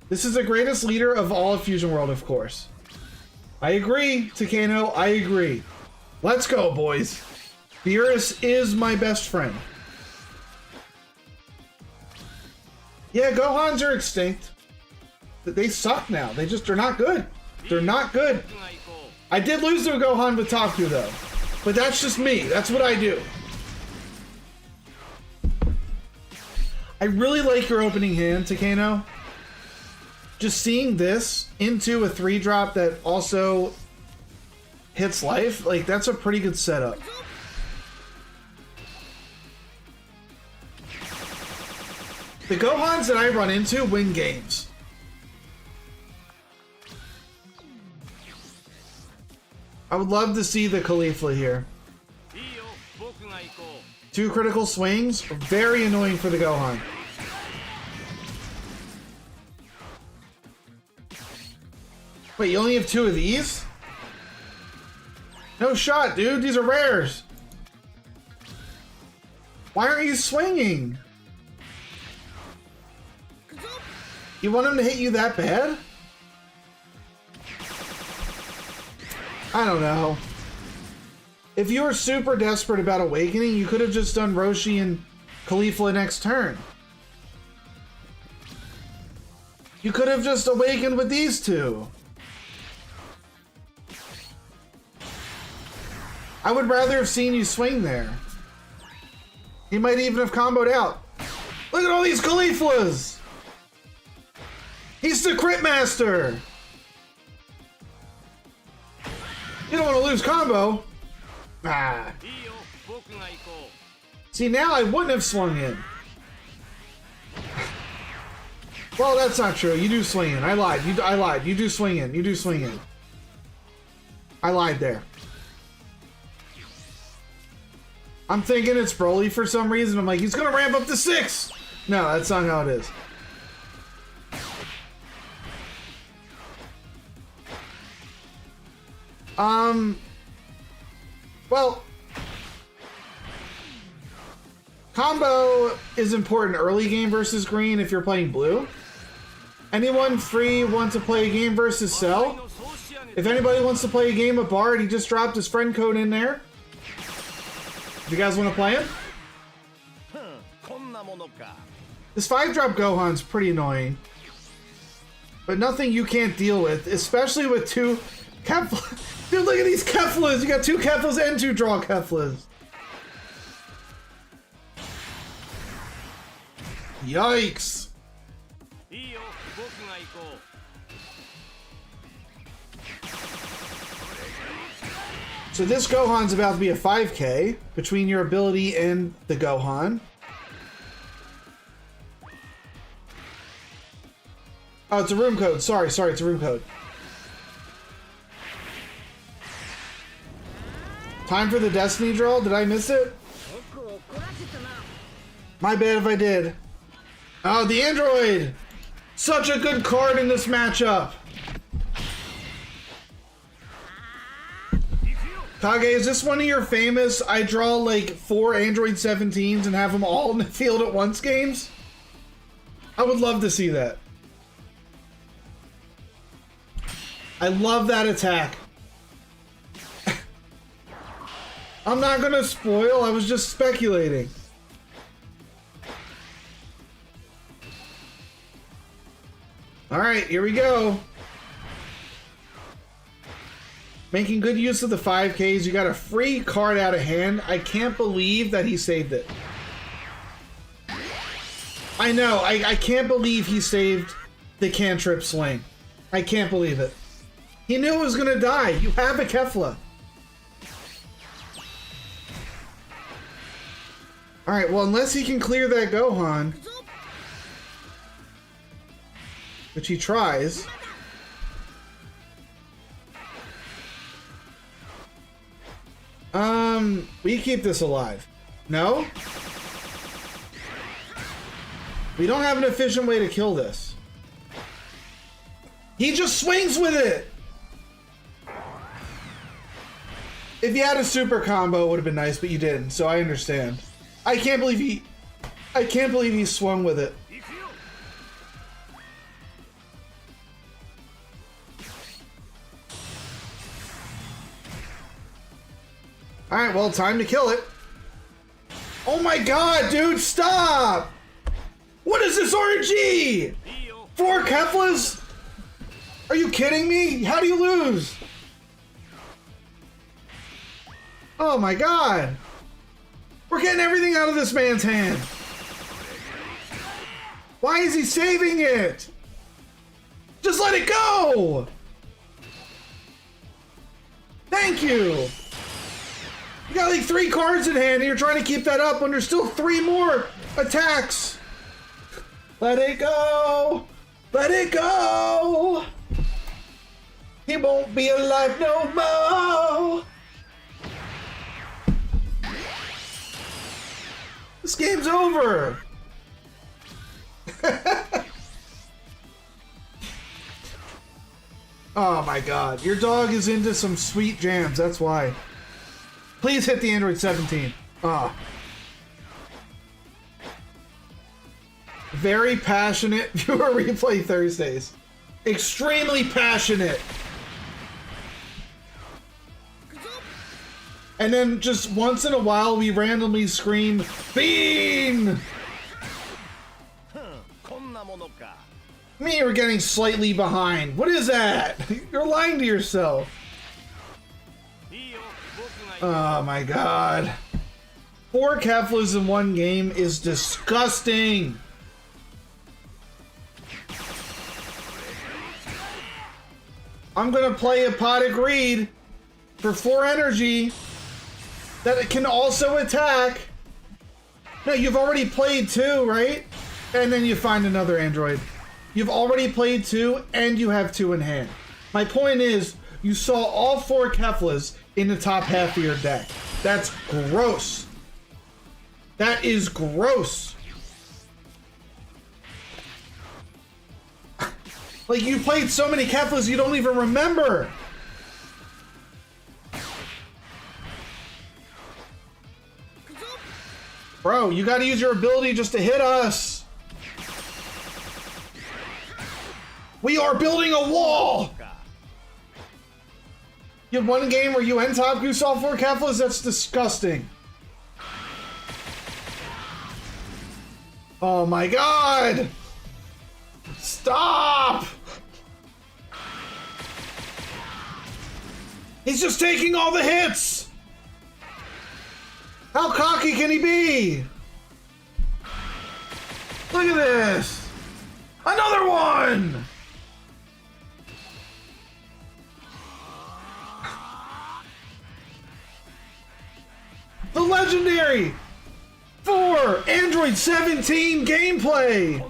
This is the greatest leader of all of Fusion World, of course. I agree, Takano, I agree. Let's go, boys. Beerus is my best friend. Yeah, Gohans are extinct. They suck now. They're not good. They're not good. I did lose to a Gohan with Taku, though. But that's just me. That's what I do. I really like your opening hand, Takano. Just seeing this into a 3-drop that also hits life, like, that's a pretty good setup. The Gohans that I run into win games. I would love to see the Caulifla here. 2 critical swings, very annoying for the Gohan. Wait, you only have 2 of these? No shot, dude. These are rares. Why aren't you swinging? You want him to hit you that bad? I don't know. If you were super desperate about Awakening, you could have just done Roshi and Caulifla next turn. You could have just Awakened with these 2. I would rather have seen you swing there. He might even have comboed out. Look at all these Cauliflas! He's the Crit Master! You don't want to lose combo. Ah. See, now I wouldn't have swung in. Well, that's not true. You do swing in. I lied. I lied. You do swing in. You do swing in. I lied there. I'm thinking it's Broly for some reason. I'm like, he's gonna ramp up to 6! No, that's not how it is. Well, Combo is important early game versus green if you're playing blue. Anyone free want to play a game versus Cell? If anybody wants to play a game of Bard, he just dropped his friend code in there. If you guys want to play him? This 5-drop Gohan's pretty annoying. But nothing you can't deal with, especially with 2 Keflas. Dude, look at these Keflas! You got 2 Keflas and 2 draw Keflas. Yikes! So this Gohan's about to be a 5K between your ability and the Gohan. Oh, it's a room code. Sorry, it's a room code. Time for the Destiny draw? Did I miss it? My bad if I did. Oh, the Android! Such a good card in this matchup! Kage, is this one of your famous I draw like 4 Android 17s and have them all in the field at once games? I would love to see that. I love that attack. I'm not gonna spoil, I was just speculating. Alright, here we go. Making good use of the 5Ks. You got a free card out of hand. I can't believe that he saved it. I know, I can't believe he saved the cantrip swing. I can't believe it. He knew it was gonna die. You have a Kefla. Alright, well, unless he can clear that Gohan, which he tries. We keep this alive. No? We don't have an efficient way to kill this. He just swings with it! If you had a super combo, it would have been nice, but you didn't, so I understand. I can't believe he swung with it. Alright, well, time to kill it. Oh my god, dude, stop! What is this RNG? 4 Keflas? Are you kidding me? How do you lose? Oh my god. We're getting everything out of this man's hand. Why is he saving it? Just let it go! Thank you! You got like 3 cards in hand and you're trying to keep that up when there's still 3 more attacks. Let it go! Let it go! He won't be alive no more! This game's over! Oh my god, your dog is into some sweet jams, that's why. Please hit the Android 17. Ah. Very passionate viewer replay Thursdays. Extremely passionate. And then just once in a while we randomly scream, Bean! Me, you're getting slightly behind. What is that? You're lying to yourself. Oh my god. 4 Keflas in one game is disgusting. I'm gonna play a pot of greed for 4 energy that it can also attack. No, you've already played 2, right? And then you find another android. You've already played 2 and you have 2 in hand. My point is, you saw all 4 Keflas in the top half of your deck. That's gross. That is gross. Like, you played so many Keflas you don't even remember. Bro, you gotta use your ability just to hit us. We are building a wall! You had one game where you and Taku saw 4 Keflas? That's disgusting. Oh my god! Stop! He's just taking all the hits! How cocky can he be? Look at this! Another one! The legendary 4 Android 17 gameplay!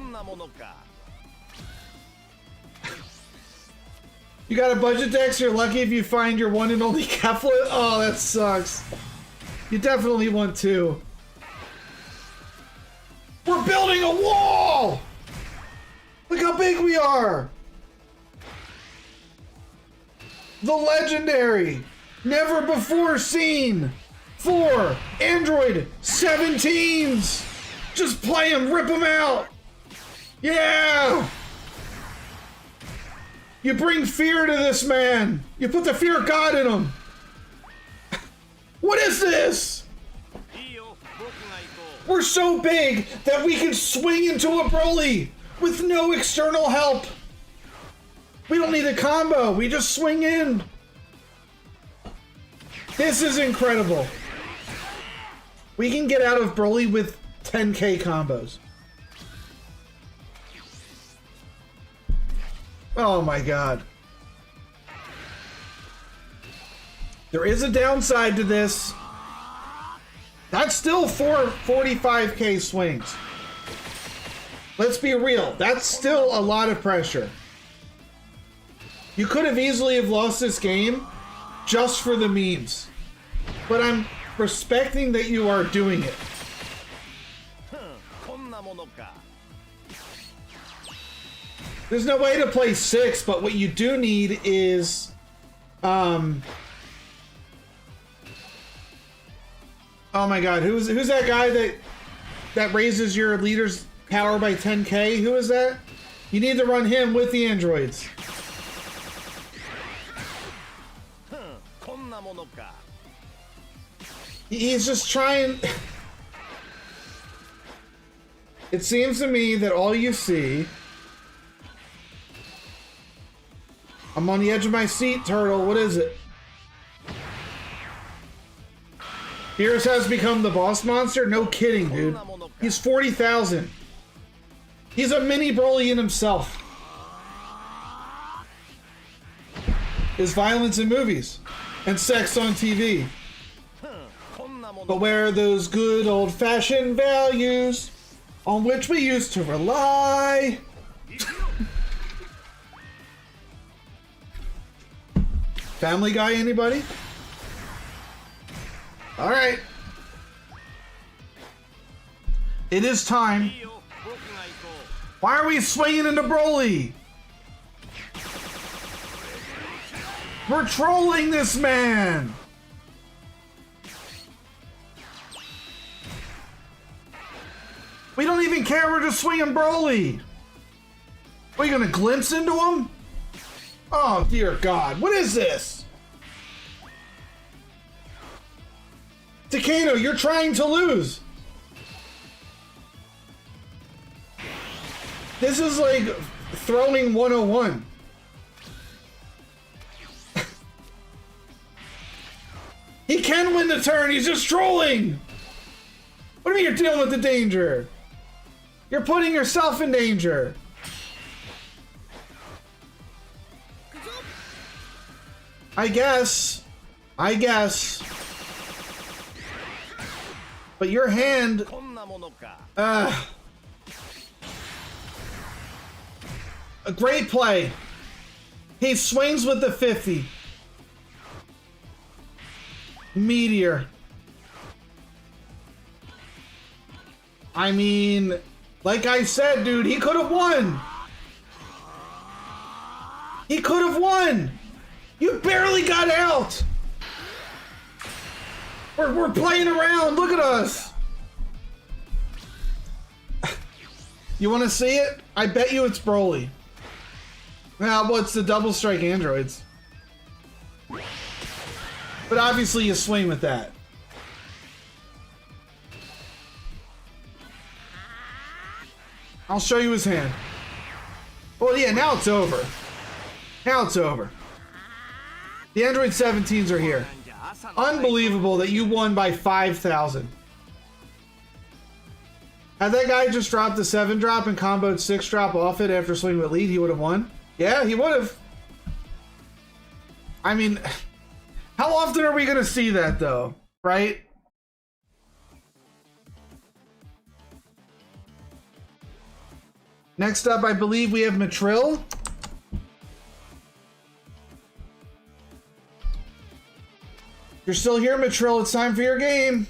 You got a budget dex, you're lucky if you find your one and only Kefla? Oh, that sucks. You definitely want to. We're building a wall! Look how big we are! The legendary, never before seen 4 Android 17s! Just play them, rip them out! Yeah! You bring fear to this man! You put the fear of God in him! What is this? We're so big that we can swing into a Broly with no external help! We don't need a combo, we just swing in! This is incredible! We can get out of Broly with 10k combos. Oh my god. There is a downside to this. That's still 45k swings. Let's be real. That's still a lot of pressure. You could have easily have lost this game just for the memes. But I'm respecting that you are doing it. There's no way to play 6, but what you do need is oh my god, who's that guy that raises your leader's power by 10k? Who is that? You need to run him with the androids. He's just trying. It seems to me that all you see. I'm on the edge of my seat, Turtle. What is it? Beerus has become the boss monster? No kidding, dude. He's 40,000. He's a mini Broly in himself. Is violence in movies and sex on TV. But where are those good old-fashioned values on which we used to rely? Family Guy, anybody? All right. It is time. Why are we swinging into Broly? We're trolling this man. We don't even care. We're just swinging Broly. Are you gonna glimpse into him? Oh, dear God. What is this? Takano, you're trying to lose. This is like throwing 101. He can win the turn. He's just trolling. What do you mean you're dealing with the danger? You're putting yourself in danger. I guess. But your hand... a great play. He swings with the 50. Meteor. I mean, like I said, dude, he could have won. He could have won. You barely got out. We're playing around. Look at us. You want to see it? I bet you it's Broly. Well, it's the double strike androids. But obviously you swing with that. I'll show you his hand. Well, yeah, now it's over. Now it's over. The Android 17s are here. Unbelievable that you won by 5,000. Had that guy just dropped the 7-drop and comboed 6-drop off it after swinging with lead, he would have won. Yeah, he would have. I mean, how often are we going to see that, though? Right? Next up, I believe we have Matrill. You're still here, Matrill. It's time for your game.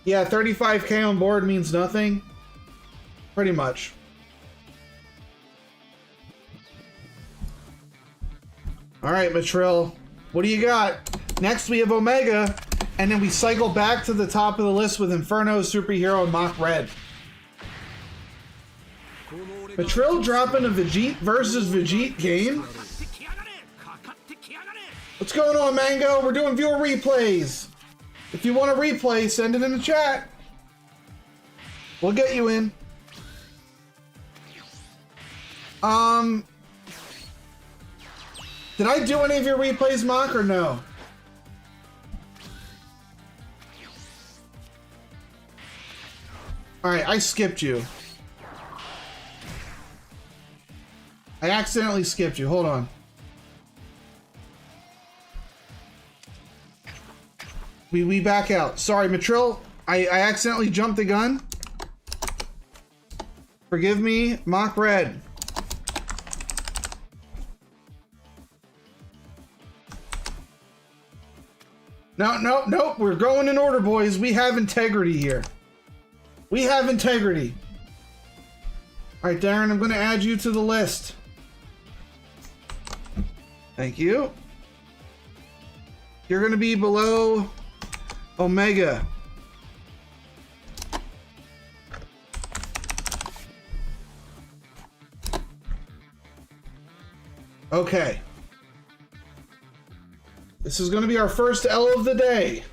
Yeah, 35K on board means nothing. Pretty much. All right, Matrill. What do you got? Next, we have Omega, and then we cycle back to the top of the list with Inferno, Superhero, and Mach Red. Matrill dropping a Vegeta versus Vegeta game? What's going on, Mango? We're doing viewer replays. If you want a replay, send it in the chat. We'll get you in. Did I do any of your replays, Mach, or no? Alright, I skipped you. I accidentally skipped you. Hold on. We back out. Sorry, Matrill. I accidentally jumped the gun. Forgive me, Mach Red. No. We're going in order, boys. We have integrity here. We have integrity. All right, Darren, I'm going to add you to the list. Thank you. You're going to be below Omega. Okay. This is going to be our first L of the day.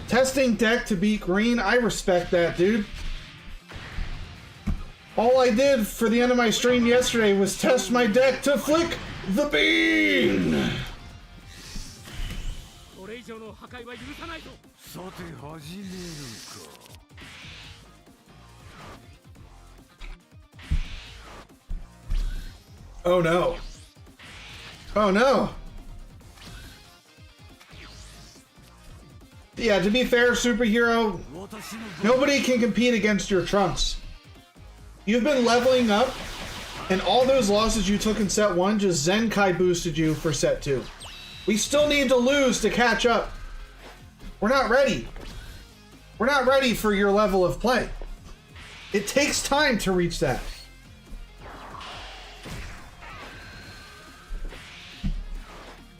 Testing deck to beat green. I respect that, dude. All I did for the end of my stream yesterday was test my deck to flick the bean. Oh no. Oh no. Yeah, to be fair, Superhero, nobody can compete against your Trunks. You've been leveling up, and all those losses you took in set 1 just Zenkai boosted you for set 2. We still need to lose to catch up. We're not ready. We're not ready for your level of play. It takes time to reach that.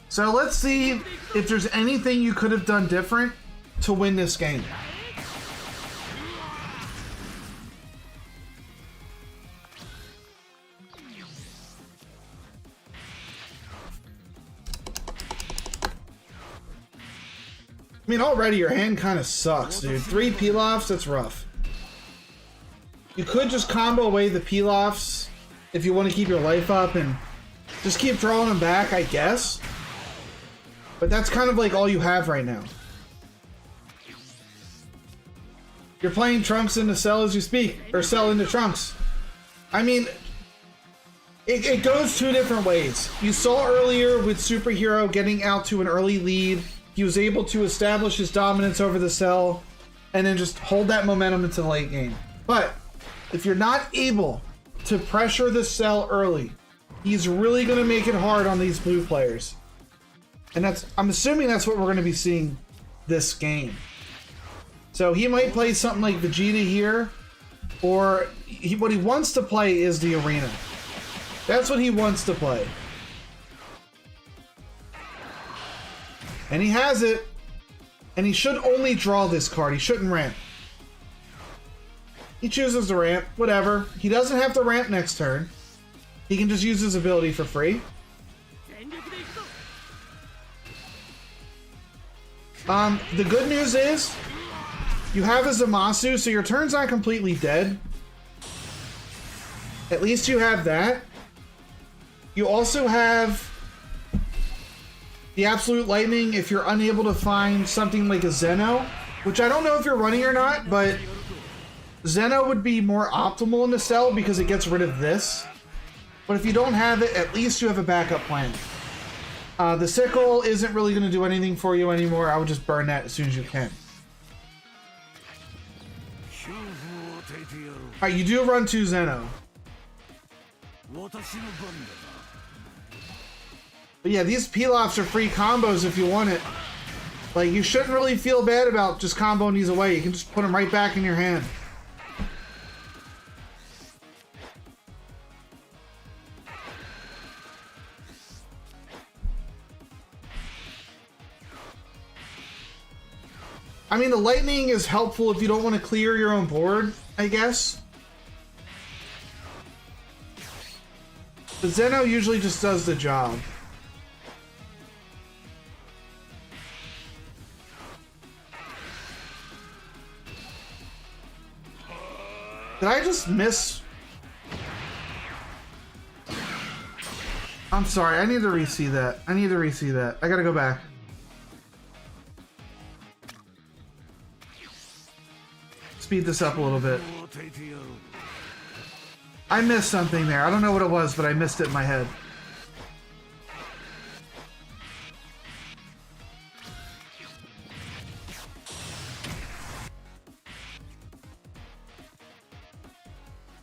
So let's see if there's anything you could have done different to win this game. I mean, already your hand kind of sucks, dude. 3 Pilafs, that's rough. You could just combo away the Pilafs if you want to keep your life up and just keep drawing them back, I guess. But that's kind of like all you have right now. You're playing Trunks into Cell as you speak, or Cell into Trunks. I mean, it goes 2 different ways. You saw earlier with Superhero getting out to an early lead. He was able to establish his dominance over the Cell and then just hold that momentum into the late game. But if you're not able to pressure the Cell early, he's really going to make it hard on these blue players. And I'm assuming that's what we're going to be seeing this game. So he might play something like Vegeta here, or what he wants to play is the arena. That's what he wants to play. And he has it. And he should only draw this card. He shouldn't ramp. He chooses to ramp. Whatever. He doesn't have to ramp next turn. He can just use his ability for free. The good news is you have a Zamasu, so your turn's not completely dead. At least you have that. You also have the Absolute Lightning if you're unable to find something like a Zeno, which I don't know if you're running or not, but Zeno would be more optimal in the cell because it gets rid of this. But if you don't have it, at least you have a backup plan. The Sickle isn't really going to do anything for you anymore. I would just burn that as soon as you can. Alright, you do run 2 Zeno. But yeah, these Pilafs are free combos if you want it. Like, you shouldn't really feel bad about just comboing these away. You can just put them right back in your hand. I mean, the lightning is helpful if you don't want to clear your own board, I guess. The Zeno usually just does the job. Did I just miss? I'm sorry, I need to re-see that. I need to re-see that. I gotta go back. Speed this up a little bit. I missed something there. I don't know what it was, but I missed it in my head.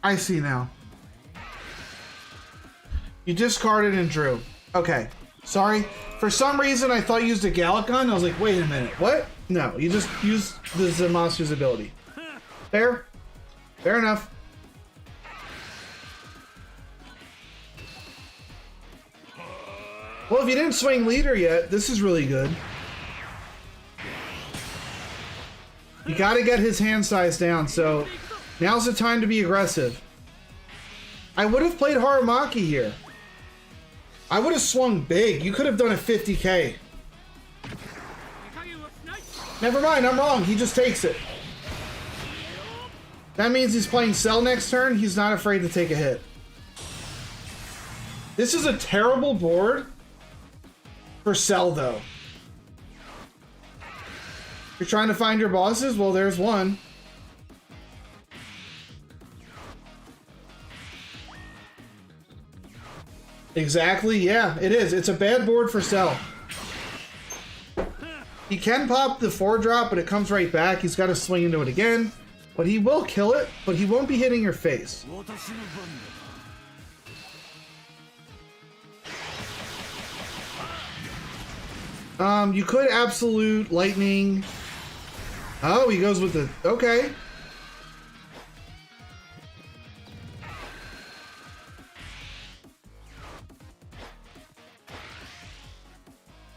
I see now. You discarded and drew. Okay. Sorry. For some reason, I thought you used a Gallic gun. I was like, wait a minute. What? No, you just used the Zamasu's ability. Fair. Fair enough. Well, if you didn't swing leader yet, this is really good. You gotta get his hand size down, so now's the time to be aggressive. I would have played Haramaki here. I would have swung big. You could have done a 50k. Never mind, I'm wrong. He just takes it. That means he's playing Cell next turn. He's not afraid to take a hit. This is a terrible board for Cell, though. You're trying to find your bosses? Well, there's one. Exactly, yeah, it is. It's a bad board for Cell. He can pop the 4-drop, but it comes right back. He's got to swing into it again. But he will kill it, but he won't be hitting your face. You could Absolute Lightning. Oh, he goes with the... Okay.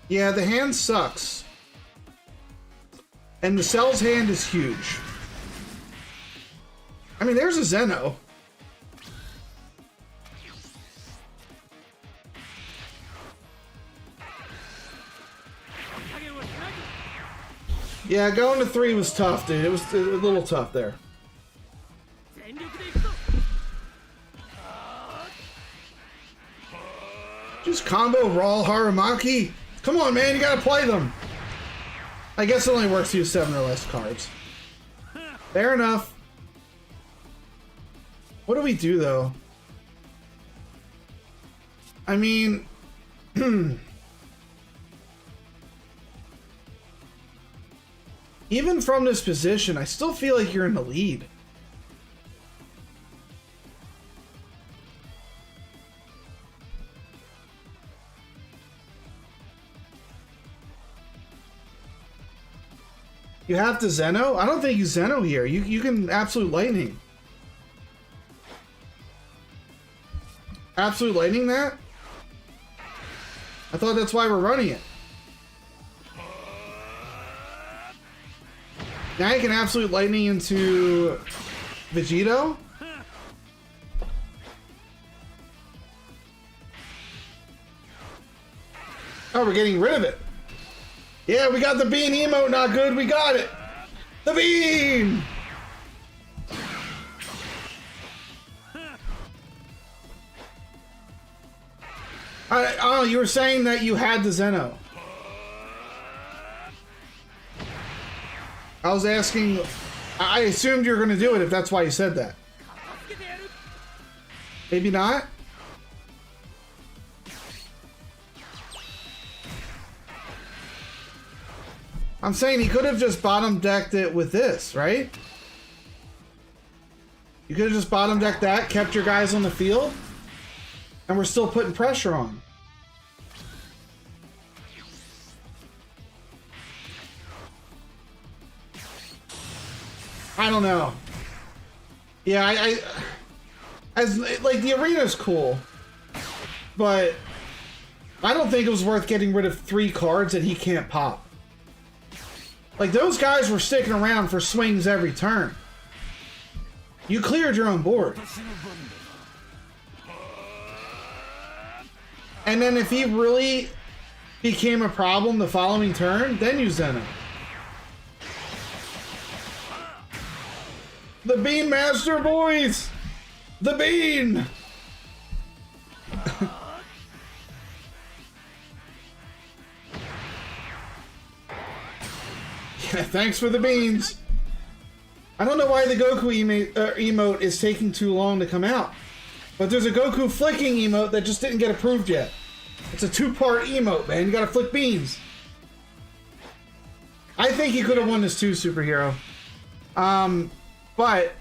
Yeah, the hand sucks. And the Cell's hand is huge. I mean, there's a Zeno. Yeah, going to 3 was tough, dude. It was a little tough there. Just combo Raw Haramaki. Come on, man, you gotta play them. I guess it only works to use 7 or less cards. Fair enough. What do we do, though? I mean... Even from this position, I still feel like you're in the lead. You have to Zeno? I don't think you Zeno here. You can Absolute Lightning. Absolute Lightning that? I thought that's why we're running it. Now you can absolute lightning into Vegito. Oh, we're getting rid of it. Yeah, we got the bean emote, not good. We got it. The bean! Oh, you were saying that you had the Zeno. I was asking, I assumed you were going to do it if that's why you said that. Maybe not? I'm saying he could have just bottom decked it with this, right? You could have just bottom decked that, kept your guys on the field, and we're still putting pressure on. I don't know. Yeah, as like the arena's cool, but I don't think it was worth getting rid of 3 cards that he can't pop. Like, those guys were sticking around for swings every turn. You cleared your own board. And then if he really became a problem the following turn, then you Zen him. The Bean Master, boys! The Bean! Yeah, thanks for the beans. I don't know why the Goku emote is taking too long to come out. But there's a Goku flicking emote that just didn't get approved yet. It's a 2-part emote, man. You gotta flick beans. I think he could have won this too, Superhero. But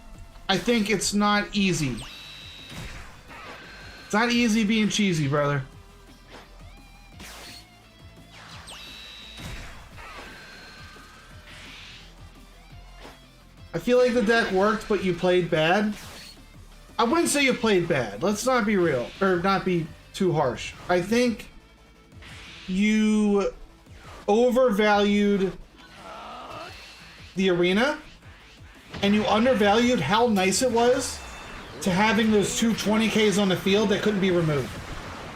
I think it's not easy. It's not easy being cheesy, brother. I feel like the deck worked, but you played bad. I wouldn't say you played bad. Let's not be real, or not be too harsh. I think you overvalued the arena, and you undervalued how nice it was to having those 2 20Ks on the field that couldn't be removed,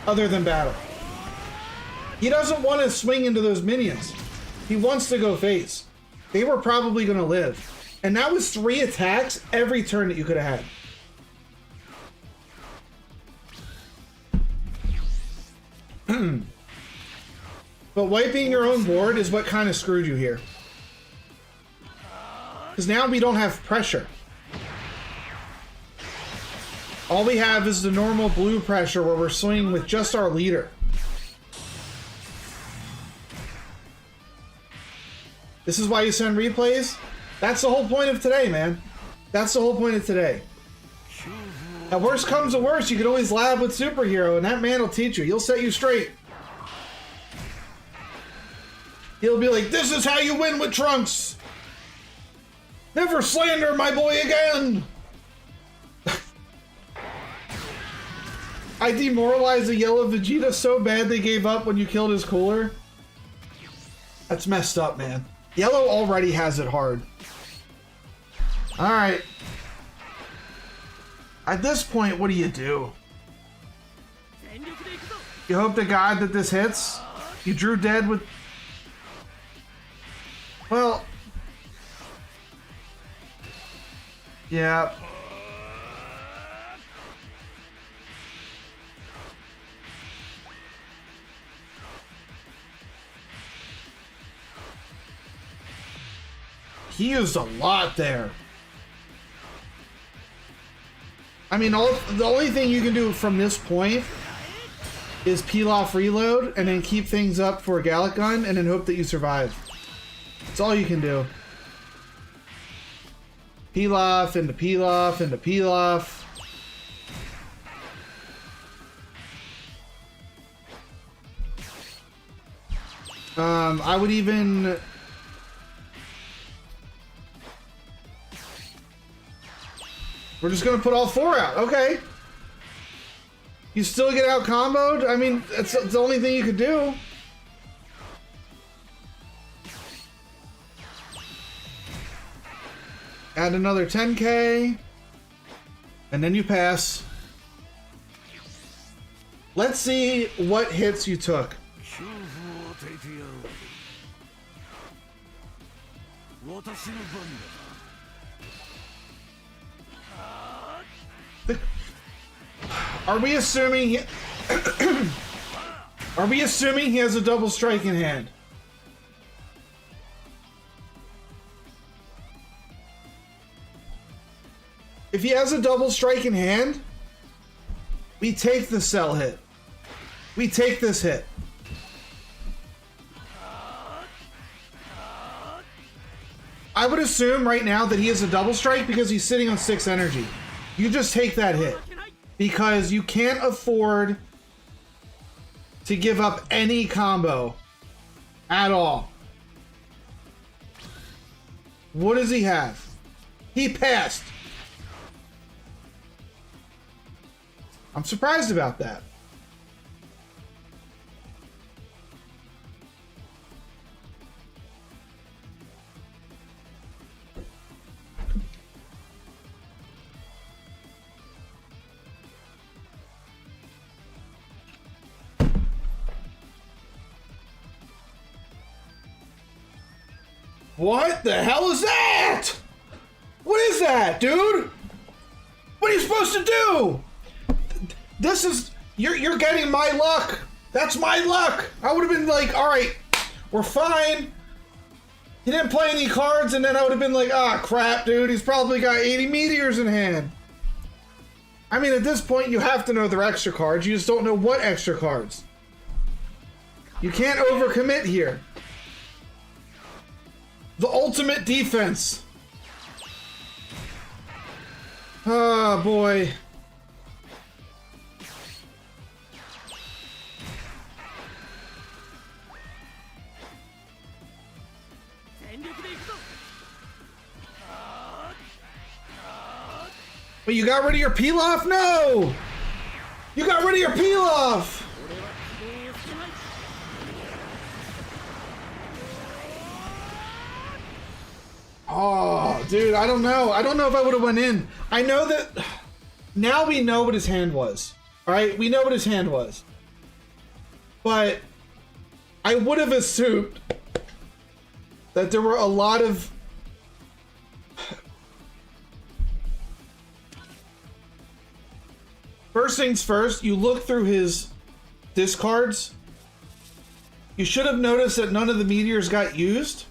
other than battle. He doesn't want to swing into those minions. He wants to go face. They were probably going to live. And that was 3 attacks every turn that you could have had. But wiping your own board is what kind of screwed you here. Because now we don't have pressure. All we have is the normal blue pressure where we're swinging with just our leader. This is why you send replays? That's the whole point of today, man. That's the whole point of today. Now, worst comes to worst, you can always lab with Superhero, and that man will teach you. He'll set you straight. He'll be like, this is how you win with Trunks. Never slander my boy again. I demoralized the yellow Vegeta so bad they gave up when you killed his cooler. That's messed up, man. Yellow already has it hard. Alright. At this point, what do? You hope to God that this hits? You drew dead with... Well... Yeah. He used a lot there. I mean, the only thing you can do from this point is peel off reload and then keep things up for a Gallic Gun and then hope that you survive. That's all you can do. Peel off into peel off into peel off. I would even... We're just gonna put all 4 out. Okay. You still get out comboed? I mean, it's the only thing you could do. Add another 10k. And then you pass. Let's see what hits you took. Are we assuming he Are we assuming he has a double strike in hand? If he has a double strike in hand, we take the cell hit. We take this hit. I would assume right now that he has a double strike because he's sitting on 6 energy. You just take that hit because you can't afford to give up any combo at all. What does he have? He passed. I'm surprised about that. What the hell is that? What is that, dude? What are you supposed to do? This is, you're getting my luck. That's my luck. I would have been like, all right, we're fine. He didn't play any cards, and then I would have been like, ah, crap, dude. He's probably got 80 meteors in hand. I mean, at this point, you have to know they're extra cards. You just don't know what extra cards. You can't overcommit here. The ultimate defense. Oh, boy. But you got rid of your peel-off? No! You got rid of your peel-off! Oh, dude, I don't know. I don't know if I would have went in. I know that... Now we know what his hand was. Alright? We know what his hand was. But... I would have assumed... that there were a lot of... First things first, you look through his discards. You should have noticed that none of the meteors got used.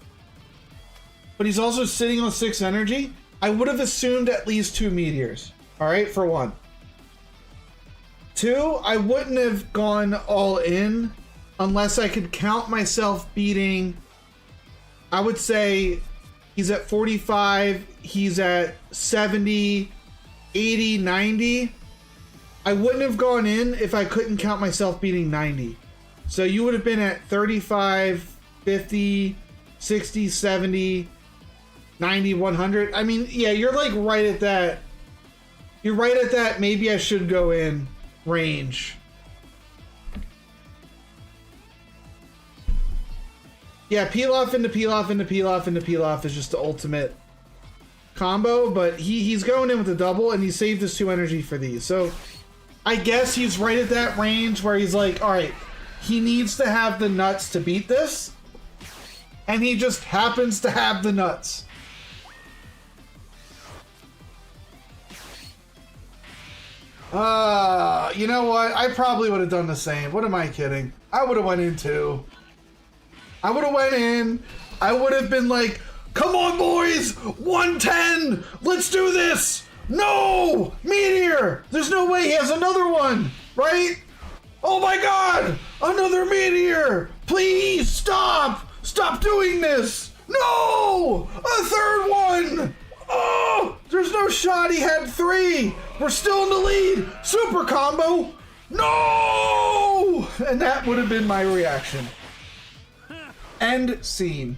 But he's also sitting on 6 energy. I would have assumed at least 2 meteors. Alright, for 1. 2, I wouldn't have gone all in unless I could count myself beating... I would say he's at 45, he's at 70, 80, 90. I wouldn't have gone in if I couldn't count myself beating 90. So you would have been at 35, 50, 60, 70, 90, 100. I mean, yeah, you're like right at that. You're right at that. Maybe I should go in range. Yeah, peel off into peel off into peel off into peel off is just the ultimate combo. But he's going in with a double and he saved his 2 energy for these. So I guess he's right at that range where he's like, all right, he needs to have the nuts to beat this. And he just happens to have the nuts. You know what? I probably would have done the same. What am I kidding? I would have went in too. I would have went in. I would have been like, come on, boys. 110. Let's do this. No! Meteor! There's no way he has another one, right? Oh my god! Another meteor! Please stop! Stop doing this! No! A third one! Oh! There's no shot he had 3! We're still in the lead! Super combo! No! And that would have been my reaction. End scene.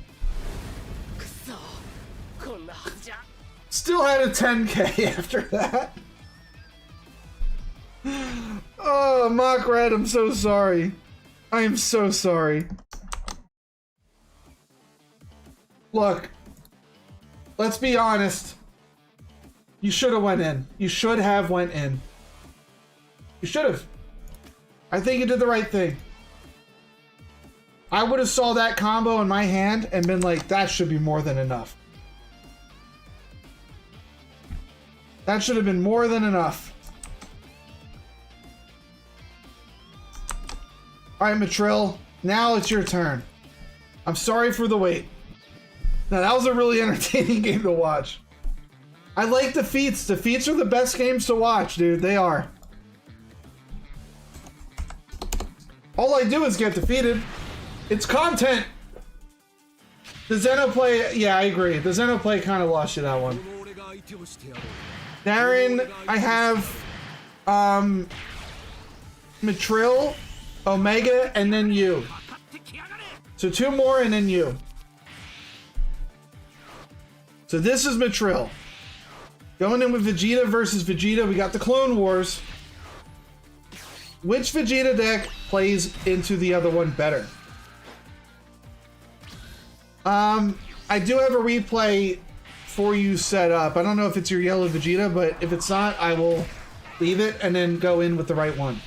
Still had a 10k after that. Oh, Mock Red, I'm so sorry. I am so sorry. Look, let's be honest. You should have went in. You should have went in. You should have. I think you did the right thing. I would have saw that combo in my hand and been like, that should be more than enough. That should have been more than enough. Alright, Matrill. Now it's your turn. I'm sorry for the wait. Now, that was a really entertaining game to watch. I like defeats. Defeats are the best games to watch, dude. They are. All I do is get defeated. It's content. The Xenoplay, yeah, I agree. The Xenoplay kind of lost you that one. Darren, I have Matrill, Omega, and then you. So 2 more and then you. So this is Matrill. Going in with Vegeta versus Vegeta. We got the Clone Wars. Which Vegeta deck plays into the other one better? I do have a replay for you set up. I don't know if it's your yellow Vegeta, but if it's not, I will leave it and then go in with the right one.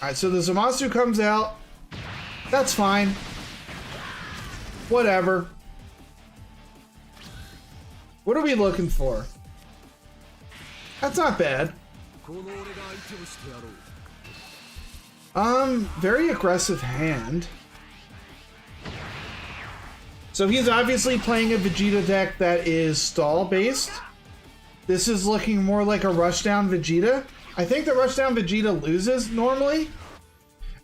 Alright, so the Zamasu comes out. That's fine. Whatever. What are we looking for? That's not bad. Very aggressive hand. So he's obviously playing a Vegeta deck that is stall based. This is looking more like a rushdown Vegeta. I think the rushdown Vegeta loses normally.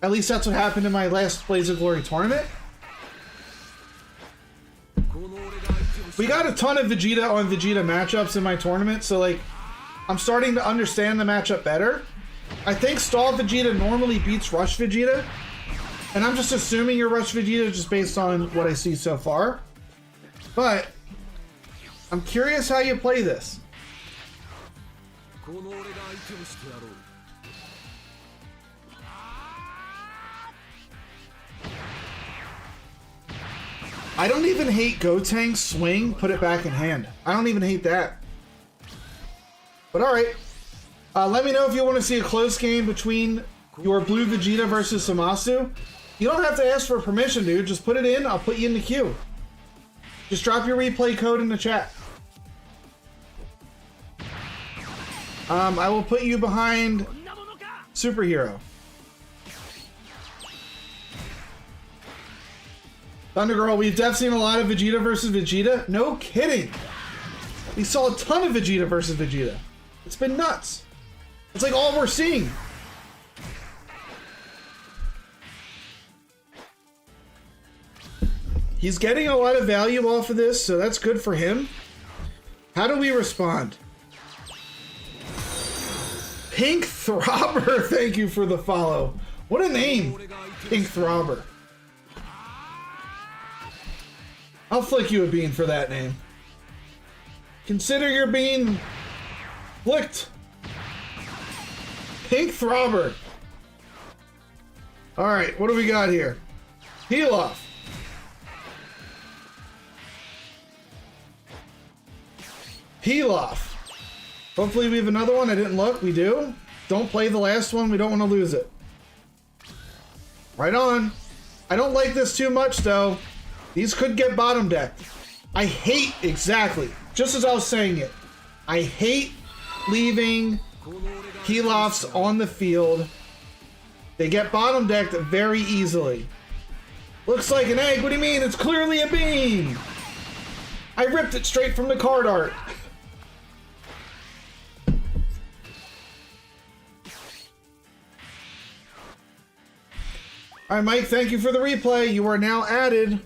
At least that's what happened in my last Blaze of Glory tournament. We got a ton of Vegeta on Vegeta matchups in my tournament, so like I'm starting to understand the matchup better. I think stall Vegeta normally beats rush Vegeta, and I'm just assuming you're rush Vegeta just based on what I see so far. But I'm curious how you play this. I don't even hate Gotenks swing, put it back in hand. I don't even hate that. But alright. Let me know if you want to see a close game between your blue Vegeta versus Zamasu. You don't have to ask for permission, dude. Just put it in. I'll put you in the queue. Just drop your replay code in the chat. I will put you behind Superhero. Thunder Girl, we've definitely seen a lot of Vegeta versus Vegeta. No kidding. We saw a ton of Vegeta versus Vegeta. It's been nuts. It's like all we're seeing. He's getting a lot of value off of this, so that's good for him. How do we respond? Pink Throbber, thank you for the follow. What a name, Pink Throbber. I'll flick you a bean for that name. Consider your bean flicked. Pink Throbber. Alright, what do we got here? Peel off. Peel off. Hopefully we have another one. I didn't look. We do. Don't play the last one. We don't want to lose it. Right on. I don't like this too much, though. These could get bottom decked. I hate, exactly, just as I was saying it, I hate leaving Pilafs on the field. They get bottom decked very easily. Looks like an egg. What do you mean? It's clearly a bean. I ripped it straight from the card art. All right, Mike, thank you for the replay. You are now added.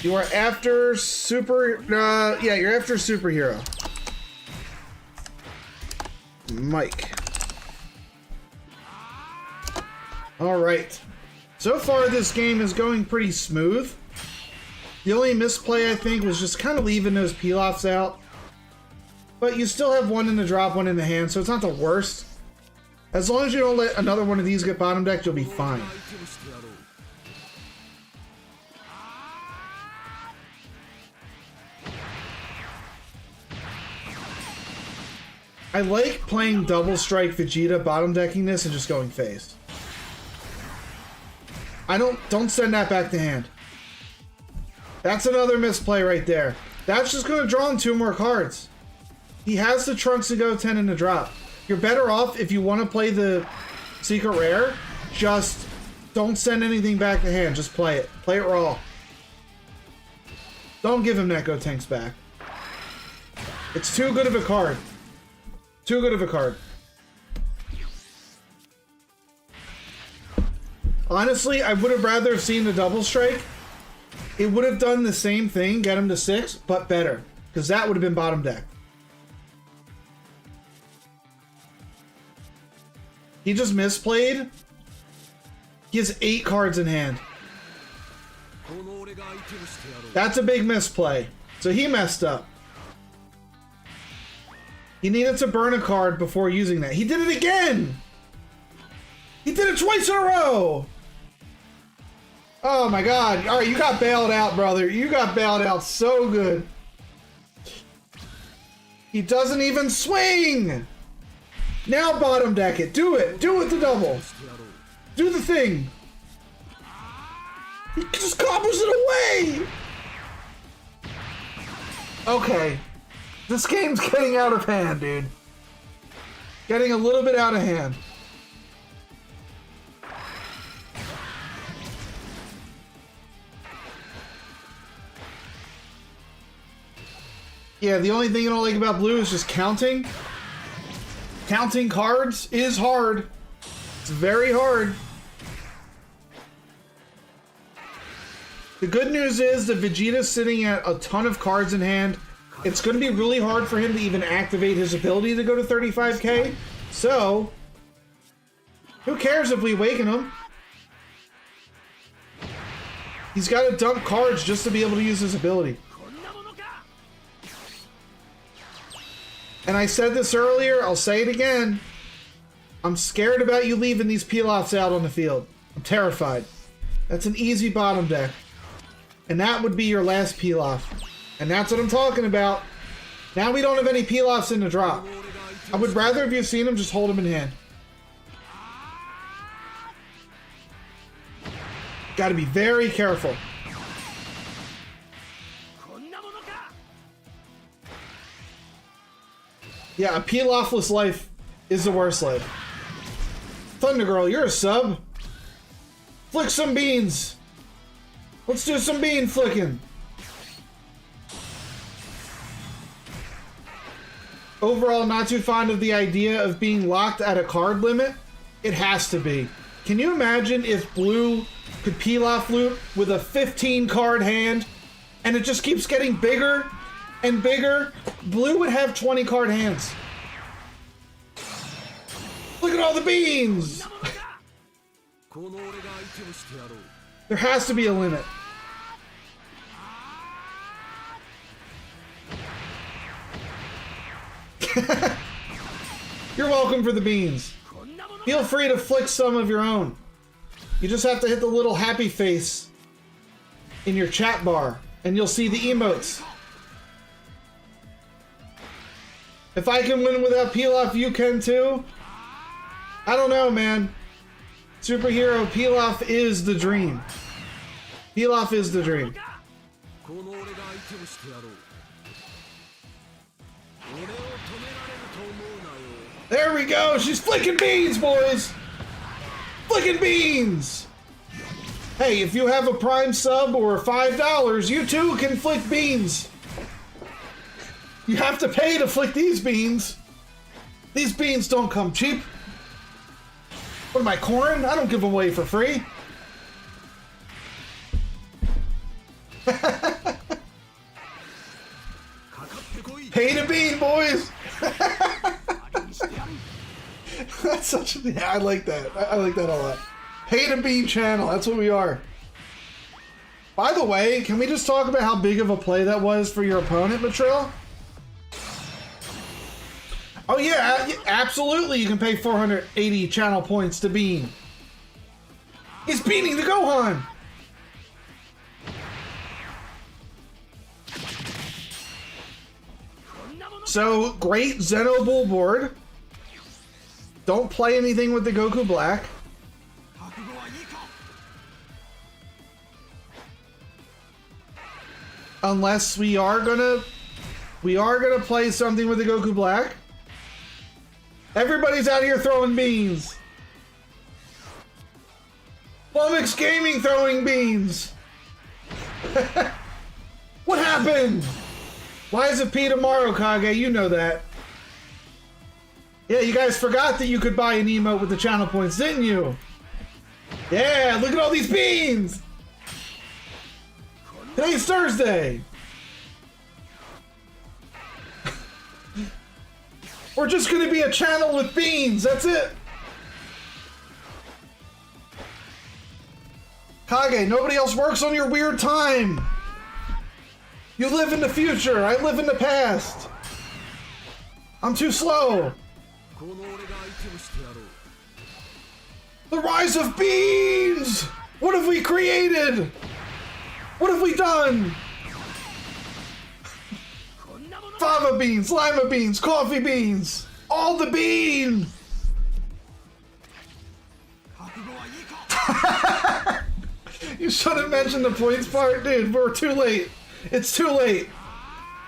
You are after super, yeah, you're after Superhero. Mike. All right. So far, this game is going pretty smooth. The only misplay, I think, was just kind of leaving those peel-offs out. But you still have one in the drop, one in the hand, so it's not the worst. As long as you don't let another one of these get bottom decked, you'll be fine. I like playing double strike Vegeta, bottom decking this and just going face. Don't send that back to hand. That's another misplay right there. That's just going to draw him 2 more cards. He has the Trunks to go 10 in the drop. You're better off if you want to play the secret rare, just don't send anything back to hand. Just play it. Play it raw. Don't give him that Gotenks back. It's too good of a card. Too good of a card. Honestly, I would have rather have seen the double strike. It would have done the same thing, get him to 6, but better. Because that would have been bottom deck. He just misplayed. He has 8 cards in hand. That's a big misplay. So he messed up. He needed to burn a card before using that. He did it again! He did it twice in a row! Oh my god. Alright, you got bailed out, brother. You got bailed out so good. He doesn't even swing! Now bottom deck it. Do it. Do it the double. Do the thing. He just combos it away! Okay. This game's getting out of hand, dude. Getting a little bit out of hand. Yeah, the only thing you don't like about blue is just counting. Counting cards is hard. It's very hard. The good news is that Vegeta's sitting at a ton of cards in hand. It's going to be really hard for him to even activate his ability to go to 35k. So, who cares if we awaken him? He's got to dump cards just to be able to use his ability. And I said this earlier, I'll say it again. I'm scared about you leaving these peel-offs out on the field. I'm terrified. That's an easy bottom deck. And that would be your last peel-off. And that's what I'm talking about. Now we don't have any peel-offs in the drop. I would rather, if you've seen them, just hold them in hand. Gotta be very careful. Yeah, a peel-offless life is the worst life. Thunder Girl, you're a sub. Flick some beans. Let's do some bean flicking. Overall, not too fond of the idea of being locked at a card limit. It has to be. Can you imagine if blue could peel off loot with a 15 card hand and it just keeps getting bigger and bigger? Blue would have 20 card hands. Look at all the beans! There has to be a limit. You're welcome for the beans. Feel free to flick some of your own. You just have to hit the little happy face in your chat bar and you'll see the emotes. If I can win without peel-off, you can too. I don't know, man. Superhero peel-off is the dream. Peel-off is the dream. There we go. She's flicking beans, boys. Flicking beans. Hey, if you have a Prime sub or $5, you too can flick beans. You have to pay to flick these beans. These beans don't come cheap. What am I, corn? I don't give them away for free. Pay to bean, boys. That's such a, yeah, I like that. I like that a lot. Pay to bean channel. That's what we are. By the way, can we just talk about how big of a play that was for your opponent, Matril? Oh yeah, absolutely. You can pay 480 channel points to bean. He's beaning the Gohan. So, great Xenobull board. Don't play anything with the Goku Black. Unless we are gonna play something with the Goku Black. Everybody's out here throwing beans. Flummox Gaming throwing beans. What happened? Why is it P tomorrow, Kage? You know that. Yeah, you guys forgot that you could buy an emote with the channel points, didn't you? Yeah, look at all these beans! Today's Thursday! We're just gonna be a channel with beans, that's it! Kage, nobody else works on your weird time! You live in the future, I live in the past! I'm too slow! The rise of beans! What have we created? What have we done? Fava beans, lima beans, coffee beans, all the beans! You should have mentioned the points part, dude. We're too late. It's too late.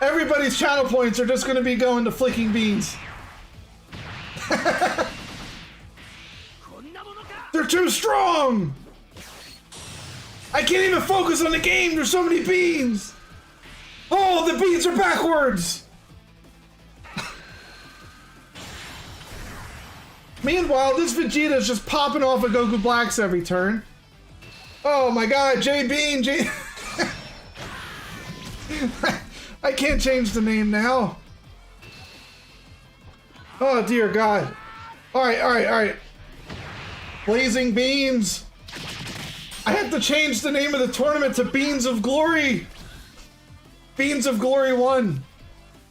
Everybody's channel points are just going to be going to flicking beans. They're too strong! I can't even focus on the game, there's so many beans! Oh, the beans are backwards! Meanwhile, this Vegeta is just popping off of Goku Blacks every turn. Oh my god, J-Bean, I can't change the name now. Oh dear god. Alright. Blazing Beans. I have to change the name of the tournament to Beans of Glory. Beans of Glory 1.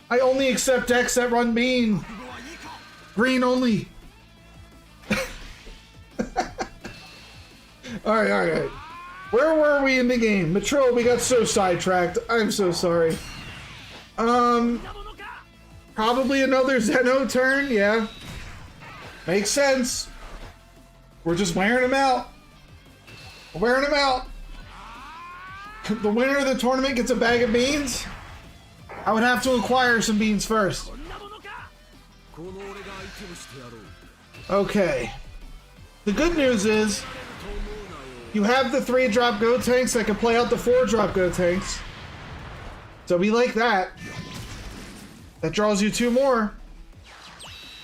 I only accept decks that run Bean. Green only. Alright. Where were we in the game? Matro, we got so sidetracked. I'm so sorry. Probably another Zeno turn, yeah. Makes sense. We're just wearing them out. We're wearing them out. The winner of the tournament gets a bag of beans. I would have to acquire some beans first. Okay. The good news is you have the 3-drop Go Tanks that can play out the 4-drop Go Tanks. So we like that. That draws you 2 more.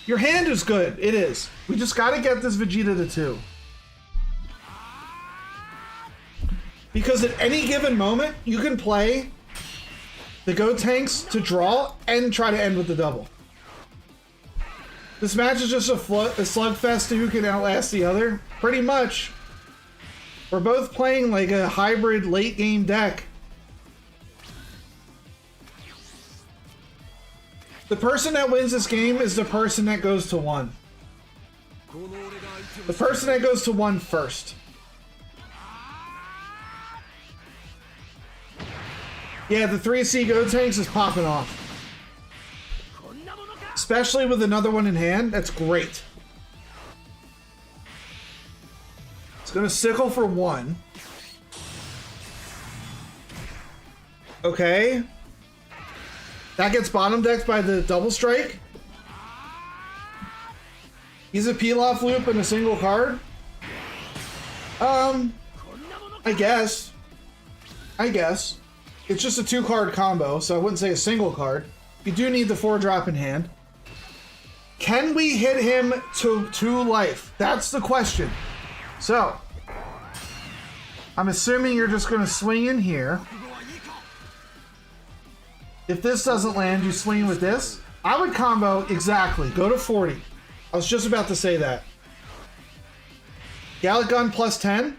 Your hand is good. It is. We just got to get this Vegeta to 2. Because at any given moment, you can play the Go Tanks to draw and try to end with the double. This match is just a slugfest to who can outlast the other. Pretty much. We're both playing like a hybrid late game deck. The person that wins this game is the person that goes to 1. The person that goes to 1 first. Yeah, the 3C Go Tanks is popping off. Especially with another one in hand, that's great. It's gonna sickle for 1. Okay. That gets bottom decked by the double strike. He's a Pilaf loop and a single card. I guess. It's just a 2-card combo, so I wouldn't say a single card. You do need the 4-drop in hand. Can we hit him to 2 life? That's the question. So, I'm assuming you're just going to swing in here. If this doesn't land, you swing with this. I would combo exactly. Go to 40. I was just about to say that. Gallic Gun plus 10.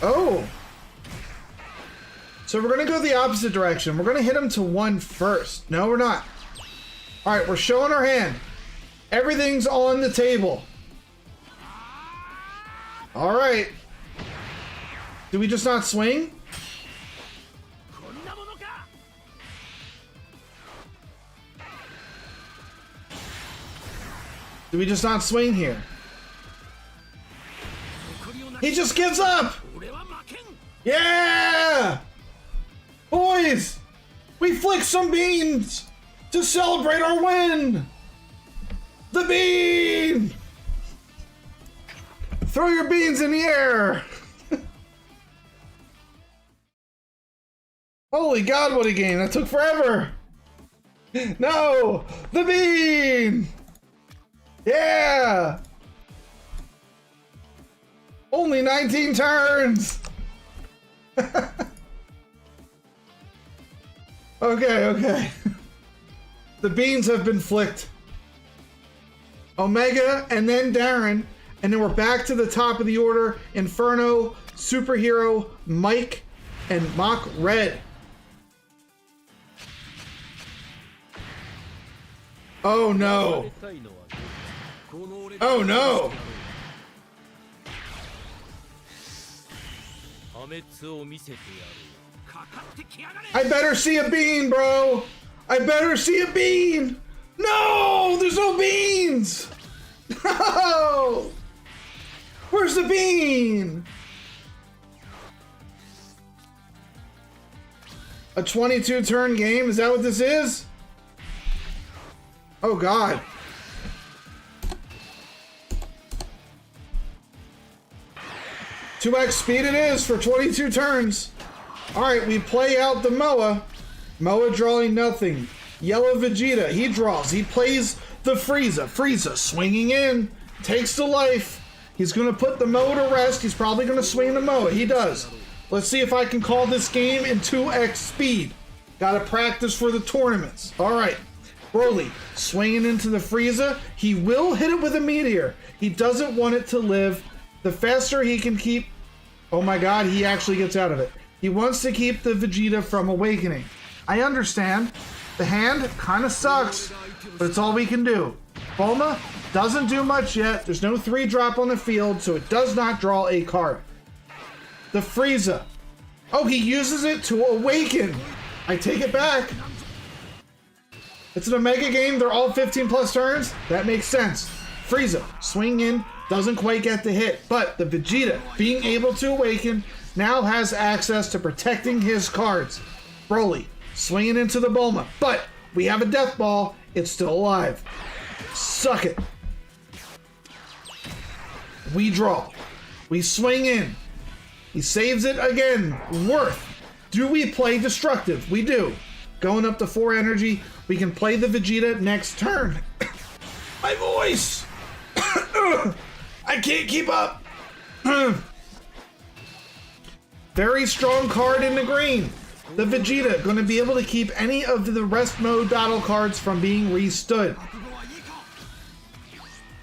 Oh. So we're going to go the opposite direction. We're going to hit him to 1 first. No, we're not. All right, we're showing our hand. Everything's on the table. All right. Do we just not swing? Do we just not swing here? He just gives up! Yeah! Boys! We flicked some beans to celebrate our win! The bean! Throw your beans in the air! Holy God, what a game! That took forever! No! The bean! Yeah! Only 19 turns! Okay. The beans have been flicked. Omega and then Darren, and then we're back to the top of the order. Inferno, Superhero, Mike, and Mach Red. Oh no. Oh no. I better see a bean, bro. I better see a bean. No, there's no beans. No. Where's the bean? A 22 turn game? Is that what this is? Oh God. $2x speed it is for 22 turns. All right, we play out the Moa. Moa drawing nothing. Yellow Vegeta, he draws. He plays the Frieza. Frieza swinging in, takes the life. He's gonna put the Moa to rest. He's probably gonna swing the Moa. He does. Let's see if I can call this game in 2x speed. Gotta practice for the tournaments. All right, Broly swinging into the Frieza. He will hit it with a meteor. He doesn't want it to live. The faster he can keep... Oh my God, he actually gets out of it. He wants to keep the Vegeta from awakening. I understand. The hand kind of sucks, but it's all we can do. Bulma doesn't do much yet. There's no 3-drop on the field, so it does not draw a card. The Frieza. Oh, he uses it to awaken. I take it back. It's an Omega game. They're all 15 plus turns. That makes sense. Frieza, swing in, doesn't quite get the hit, but the Vegeta, being able to awaken, now has access to protecting his cards. Broly, swinging into the Bulma, but we have a Death Ball. It's still alive. Suck it. We draw. We swing in. He saves it again. Worth. Do we play Destructive? We do. Going up to 4 energy. We can play the Vegeta next turn. My voice! I can't keep up. Very strong card in the green. The Vegeta going to be able to keep any of the rest mode battle cards from being restood.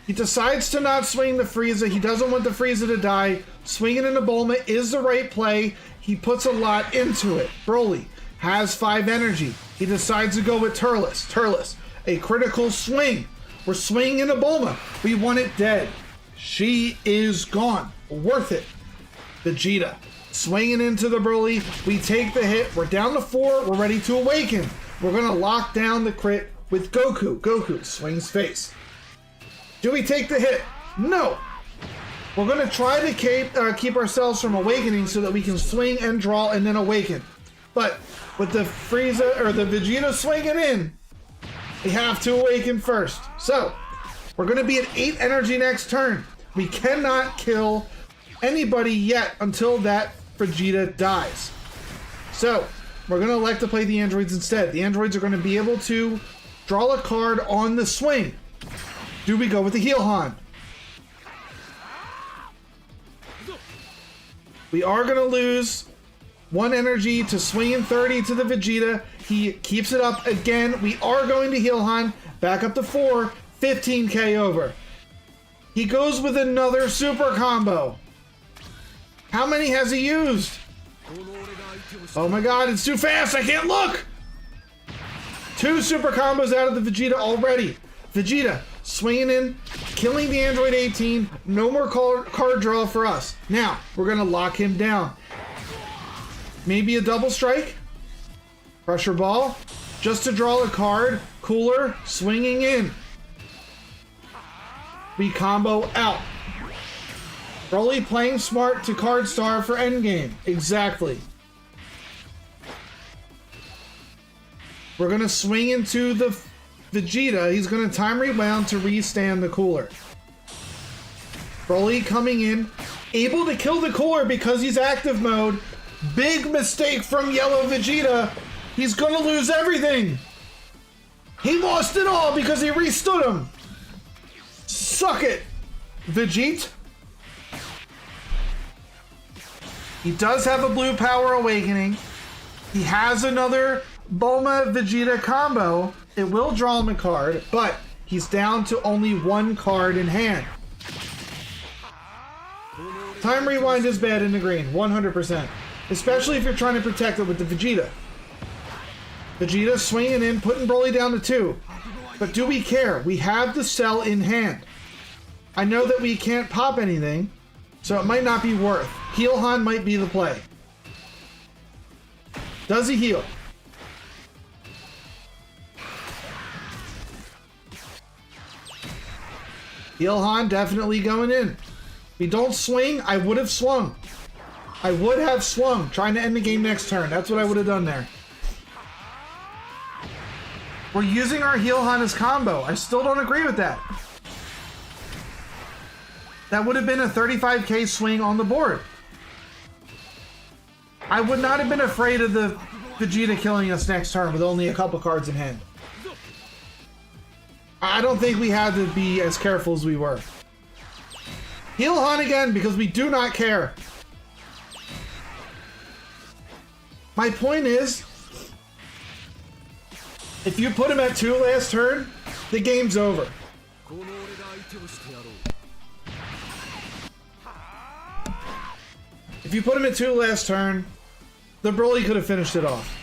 He decides to not swing the Frieza. He doesn't want the Frieza to die. Swinging into Bulma is the right play. He puts a lot into it. Broly has 5 energy. He decides to go with Turles. Turles, a critical swing. We're swinging into Bulma. We want it dead. She is gone. Worth it. Vegeta swinging into the Broly. We take the hit. We're down to 4. We're ready to awaken. We're going to lock down the crit with Goku. Goku swings face. Do we take the hit? No. We're going to try to keep ourselves from awakening so that we can swing and draw and then awaken. But with the Frieza or the Vegeta swinging in, we have to awaken first. So we're going to be at 8 energy next turn. We cannot kill anybody yet until that Vegeta dies. So we're going to elect to play the androids instead. The androids are going to be able to draw a card on the swing. Do we go with the Heel Han? We are going to lose 1 energy to swing in 30 to the Vegeta. He keeps it up again. We are going to Heel Han. Back up to 4. 15k over. He goes with another super combo. How many has he used? Oh my God, it's too fast. I can't look. 2 super combos out of the Vegeta already. Vegeta swinging in, killing the Android 18. No more card draw for us. Now, we're going to lock him down. Maybe a double strike. Pressure ball. Just to draw a card. Cooler. Swinging in. We combo out. Broly playing smart to card star for endgame. Exactly. We're going to swing into the Vegeta. He's going to time rewound to restand the cooler. Broly coming in. Able to kill the cooler because he's active mode. Big mistake from Yellow Vegeta. He's going to lose everything. He lost it all because he restood him. Suck it, Vegeta. He does have a blue power awakening. He has another Bulma Vegeta combo. It will draw him a card, but he's down to only one card in hand. Time rewind is bad in the green, 100%. Especially if you're trying to protect it with the Vegeta. Vegeta swinging in, putting Broly down to 2. But do we care? We have the cell in hand. I know that we can't pop anything, so it might not be worth. Heal Han might be the play. Does he heal? Heal Han definitely going in. If we don't swing, I would have swung. I would have swung, trying to end the game next turn. That's what I would have done there. We're using our Heal Han as combo. I still don't agree with that. That would have been a 35k swing on the board. I would not have been afraid of the Vegeta killing us next turn with only a couple cards in hand. I don't think we had to be as careful as we were. Heal Han again because we do not care. My point is, if you put him at 2 last turn, the game's over. If you put him at 2 last turn, the Broly could have finished it off.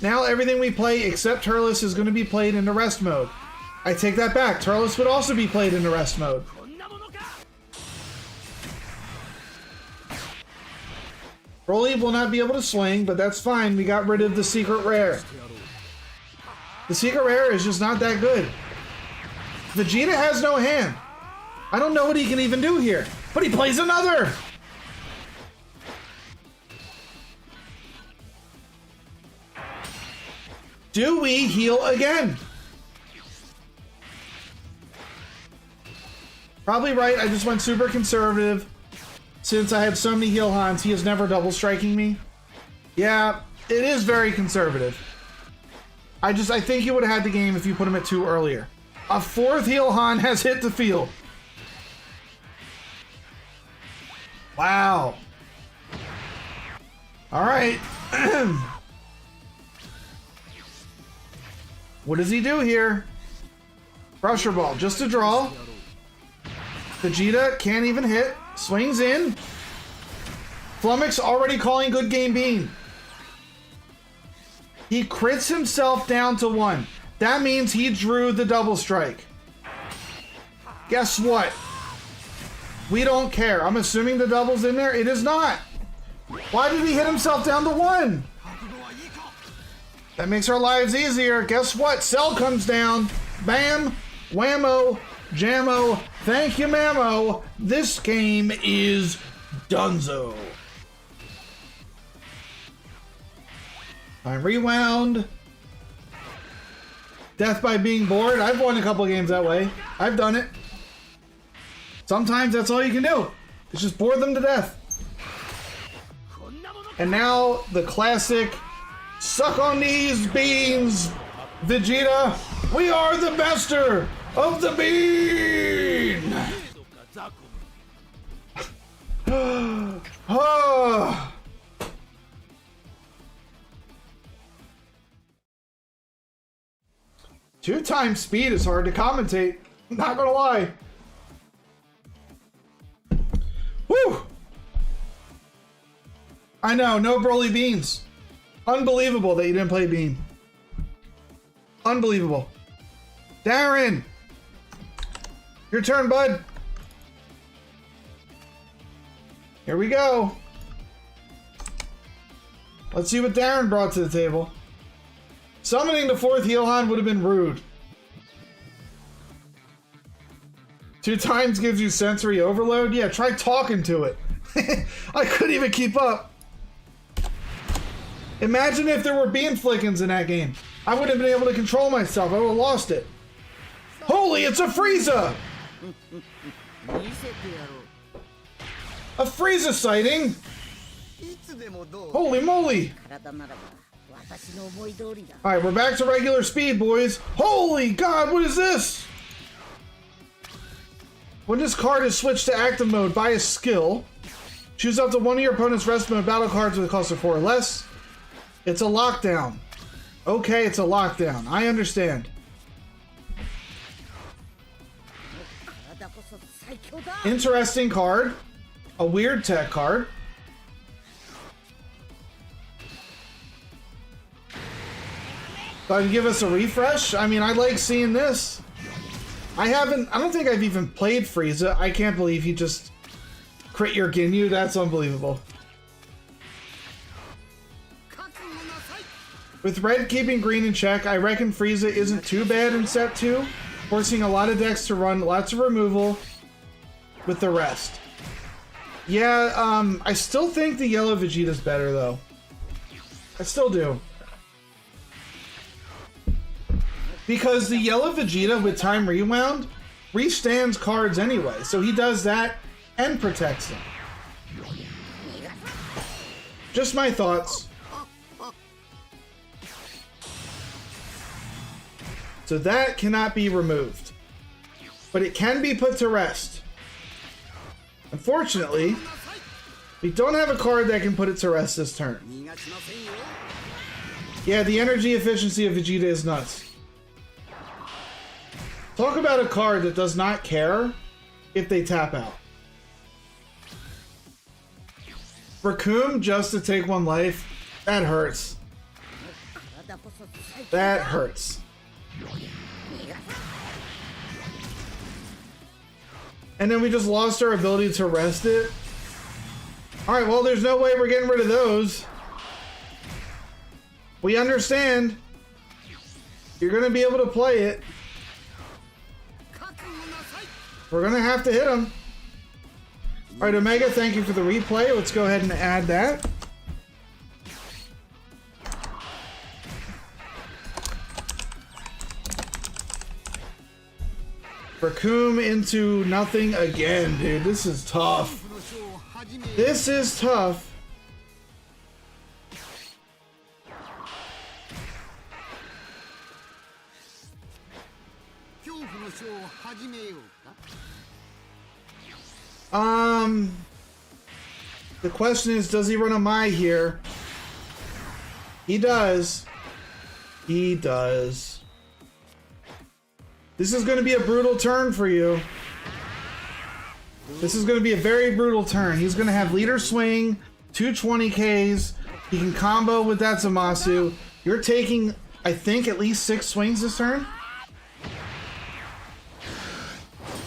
Now everything we play except Turles is going to be played in the rest mode. I take that back. Turles would also be played in the rest mode. Broly will not be able to swing, but that's fine. We got rid of the secret rare. The secret rare is just not that good. Vegeta has no hand. I don't know what he can even do here, but he plays another. Do we heal again? Probably right. I just went super conservative. Since I have so many Heal Hans, he is never double striking me. Yeah, it is very conservative. I think you would have had the game if you put him at 2 earlier. A 4th Heal Han has hit the field. Wow. All right. What does he do here? Pressure ball, just a draw. Vegeta can't even hit. Swings in. Flummox already calling good game Bean. He crits himself down to 1. That means he drew the double strike. Guess what? We don't care. I'm assuming the double's in there. It is not. Why did he hit himself down to 1? That makes our lives easier. Guess what? Cell comes down. Bam. Whammo. Jammo. Thank you, Mammo. This game is donezo. Time rewound. Death by being bored. I've won a couple games that way. I've done it. Sometimes that's all you can do. It's just bore them to death. And now the classic suck on these beans, Vegeta. We are the master of the bean. Oh. Two-time speed is hard to commentate. Not gonna lie. Woo! I know, no Broly beans. Unbelievable that you didn't play Bean. Unbelievable. Darren! Your turn, bud. Here we go. Let's see what Darren brought to the table. Summoning the 4th Healhan would have been rude. 2 times gives you sensory overload? Yeah, try talking to it. I couldn't even keep up. Imagine if there were bean flickings in that game. I wouldn't have been able to control myself. I would have lost it. Holy, it's a Frieza! A Frieza sighting! Holy moly! Alright, we're back to regular speed, boys. Holy God, what is this? When this card is switched to active mode by a skill, choose up to one of your opponent's rest mode battle cards with a cost of 4 or less. It's a lockdown. Okay, it's a lockdown. I understand. Interesting card. A weird tech card. Thought you'd give us a refresh? I mean, I like seeing this. I don't think I've even played Frieza. I can't believe he just crit your Ginyu. That's unbelievable. With red keeping green in check, I reckon Frieza isn't too bad in set 2, forcing a lot of decks to run lots of removal with the rest. Yeah, I still think the yellow Vegeta's better though. I still do. Because the yellow Vegeta with Time Rewound restands cards anyway, so he does that and protects them. Just my thoughts. So that cannot be removed. But it can be put to rest. Unfortunately, we don't have a card that can put it to rest this turn. Yeah, the energy efficiency of Vegeta is nuts. Talk about a card that does not care if they tap out. Raccoon just to take 1 life, that hurts. That hurts. And then we just lost our ability to rest it. Alright, well, there's no way we're getting rid of those. We understand. You're going to be able to play it. We're going to have to hit them. Alright, Omega, thank you for the replay. Let's go ahead and add that. Raccoon into nothing again, dude. This is tough. This is tough. The question is, does he run a Mai here? He does. He does. This is going to be a brutal turn for you. This is going to be a very brutal turn. He's going to have leader swing, 220Ks. He can combo with that Zamasu. You're taking, I think, at least 6 swings this turn.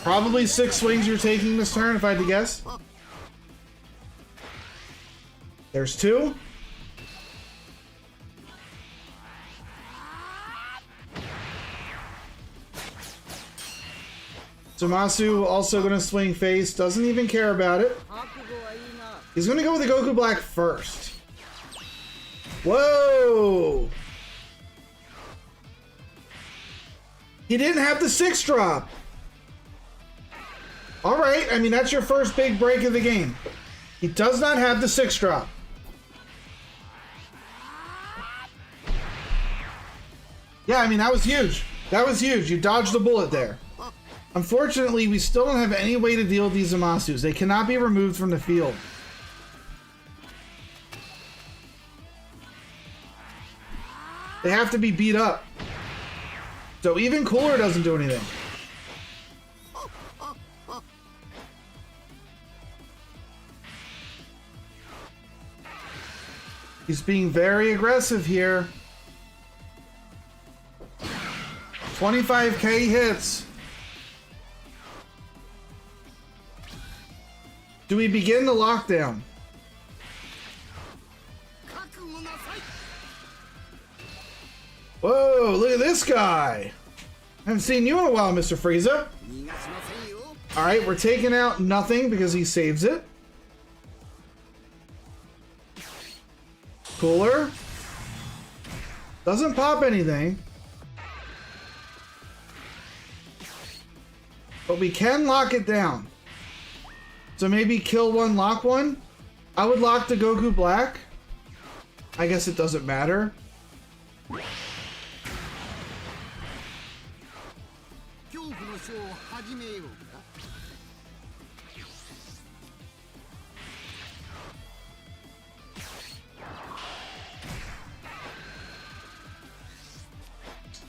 Probably 6 swings you're taking this turn, if I had to guess. There's 2. Zamasu also going to swing face. Doesn't even care about it. He's going to go with the Goku Black first. Whoa! He didn't have the 6-drop. Alright, I mean, that's your first big break of the game. He does not have the 6-drop. Yeah, I mean, that was huge. That was huge. You dodged the bullet there. Unfortunately, we still don't have any way to deal with these Zamasus. They cannot be removed from the field. They have to be beat up. So even Cooler doesn't do anything. He's being very aggressive here. 25k hits. Do we begin the lockdown? Whoa, look at this guy. Haven't seen you in a while, Mr. Frieza. Alright, we're taking out nothing because he saves it. Cooler. Doesn't pop anything. But we can lock it down. So maybe kill one, lock one. I would lock the Goku Black. I guess it doesn't matter.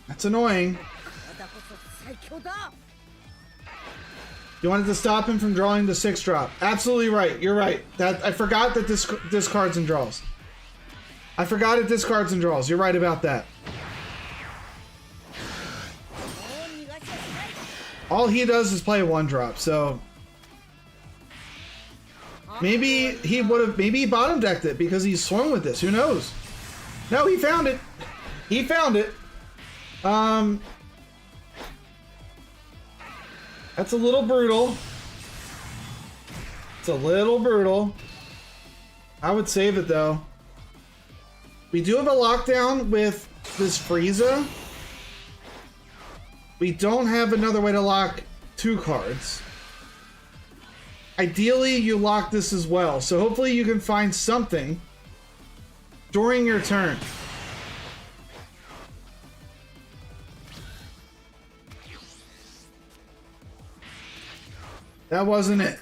That's annoying. You wanted to stop him from drawing the 6-drop. Absolutely right. You're right. That I forgot that this discards and draws. I forgot it discards and draws. You're right about that. All he does is play a 1-drop, so maybe he would have, maybe he bottom decked it because he swung with this. Who knows? No, he found it. He found it. That's a little brutal. It's a little brutal. I would save it though. We do have a lockdown with this Frieza. We don't have another way to lock 2 cards. Ideally, you lock this as well. So hopefully you can find something during your turn. That wasn't it.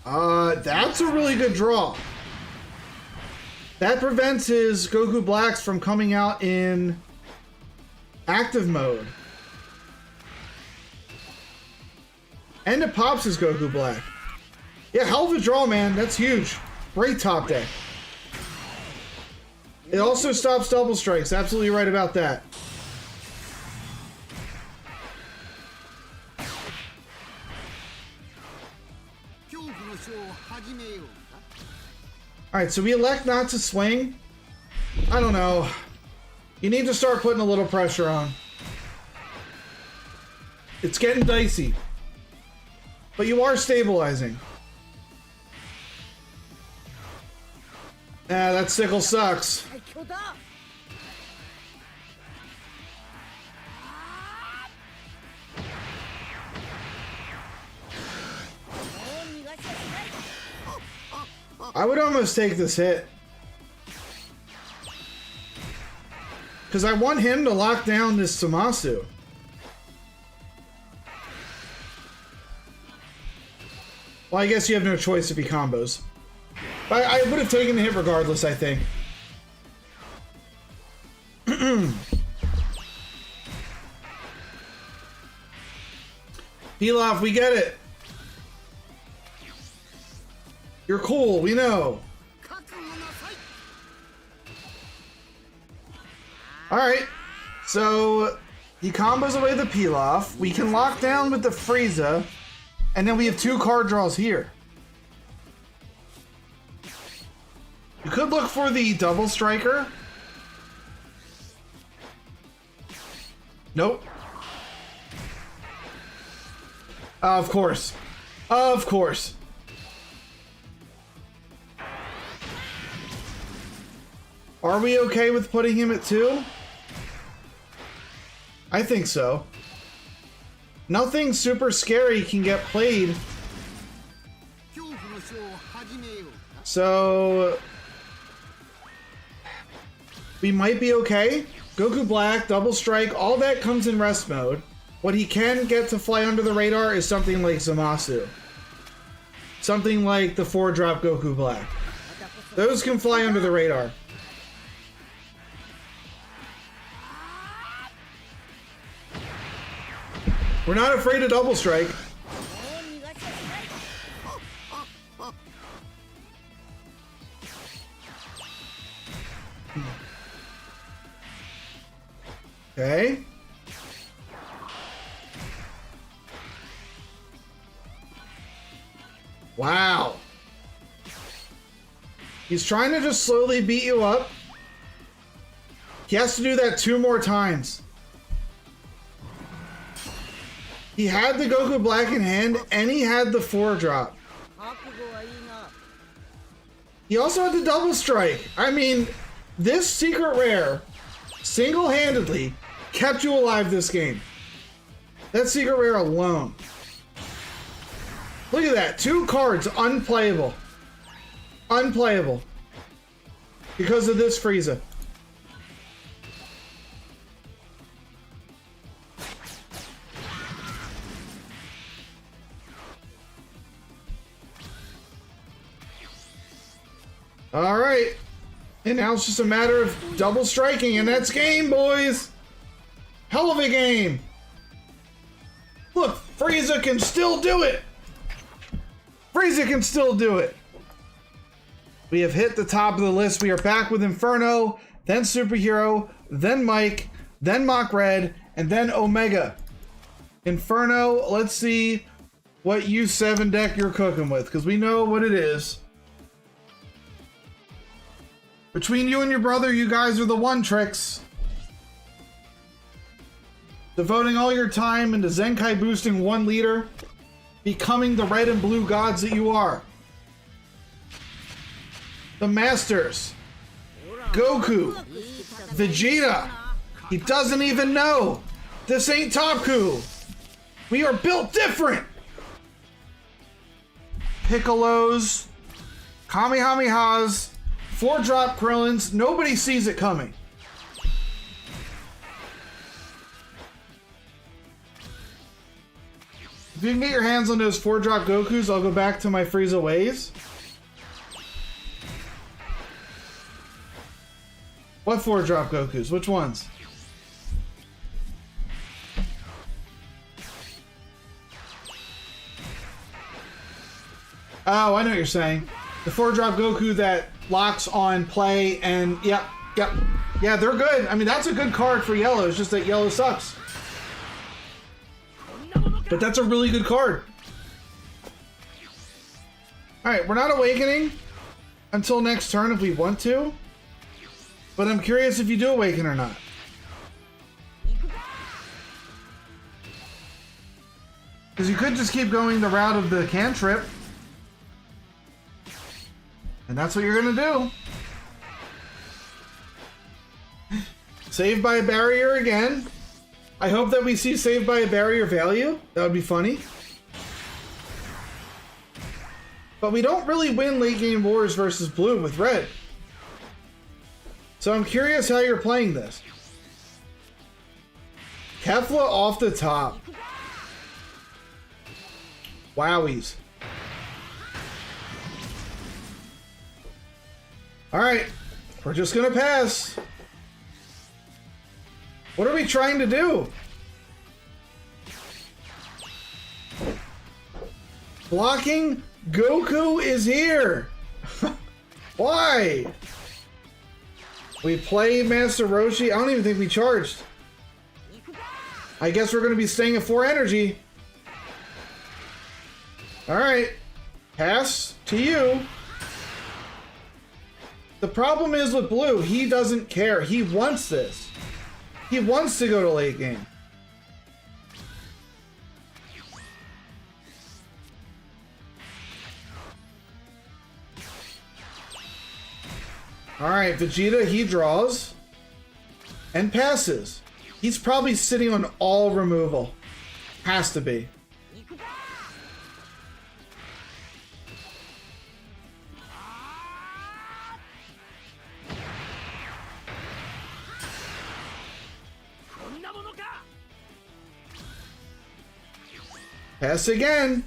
That's a really good draw. That prevents his Goku Blacks from coming out in active mode. And it pops his Goku Black. Yeah, hell of a draw, man. That's huge. Great top deck. It also stops double strikes. Absolutely right about that. Alright, so we elect not to swing. I don't know. You need to start putting a little pressure on. It's getting dicey. But you are stabilizing. Ah, that sickle sucks. I would almost take this hit. Because I want him to lock down this Samasu. Well, I guess you have no choice if he combos. But I would have taken the hit regardless, I think. Pilaf, we get it. You're cool, we know. Alright, so he combos away the Pilaf. We can lock down with the Frieza, and then we have 2 card draws here. You could look for the double striker. Nope. Of course. Of course. Are we okay with putting him at 2? I think so. Nothing super scary can get played. So we might be okay. Goku Black, double strike, all that comes in rest mode. What he can get to fly under the radar is something like Zamasu. Something like the 4-drop Goku Black. Those can fly under the radar. We're not afraid of double strike. Okay. Wow. He's trying to just slowly beat you up. He has to do that 2 more times. He had the Goku Black in hand, and he had the 4-drop. He also had the double strike. I mean, this secret rare single-handedly kept you alive this game. That secret rare alone. Look at that. 2 cards unplayable. Unplayable. Because of this Frieza. All right. And now it's just a matter of double striking, and that's game, boys. Hell of a game. Look, Frieza can still do it. Frieza can still do it. We have hit the top of the list. We are back with Inferno, then Superhero, then Mike, then Mach Red, and then Omega. Inferno, let's see what U7 deck you're cooking with, because we know what it is. Between you and your brother, you guys are the one tricks. Devoting all your time into Zenkai boosting 1 leader, becoming the red and blue gods that you are. The Masters. Goku. Vegeta. He doesn't even know. This ain't Topku. We are built different. Piccolos. Kamehamehas. 4-drop Krillins. Nobody sees it coming. If you can get your hands on those 4-drop Gokus, I'll go back to my Frieza ways. What 4-drop Gokus? Which ones? Oh, I know what you're saying. The 4-drop Goku that locks on play and yep. Yeah, they're good. I mean, that's a good card for yellow. It's just that yellow sucks. But that's a really good card. Alright, we're not awakening until next turn if we want to. But I'm curious if you do awaken or not. Because you could just keep going the route of the cantrip. And that's what you're going to do. Saved by a barrier again. I hope that we see Saved by a Barrier value. That would be funny. But we don't really win late game wars versus blue with red. So I'm curious how you're playing this. Kefla off the top. Wowies. Alright, we're just gonna pass. What are we trying to do? Blocking Goku is here. Why? We play Master Roshi. I don't even think we charged. I guess we're going to be staying at 4 energy. Alright. Pass to you. The problem is with blue, he doesn't care. He wants this. He wants to go to late game. Alright, Vegeta, he draws and passes. He's probably sitting on all removal. Has to be. Pass again.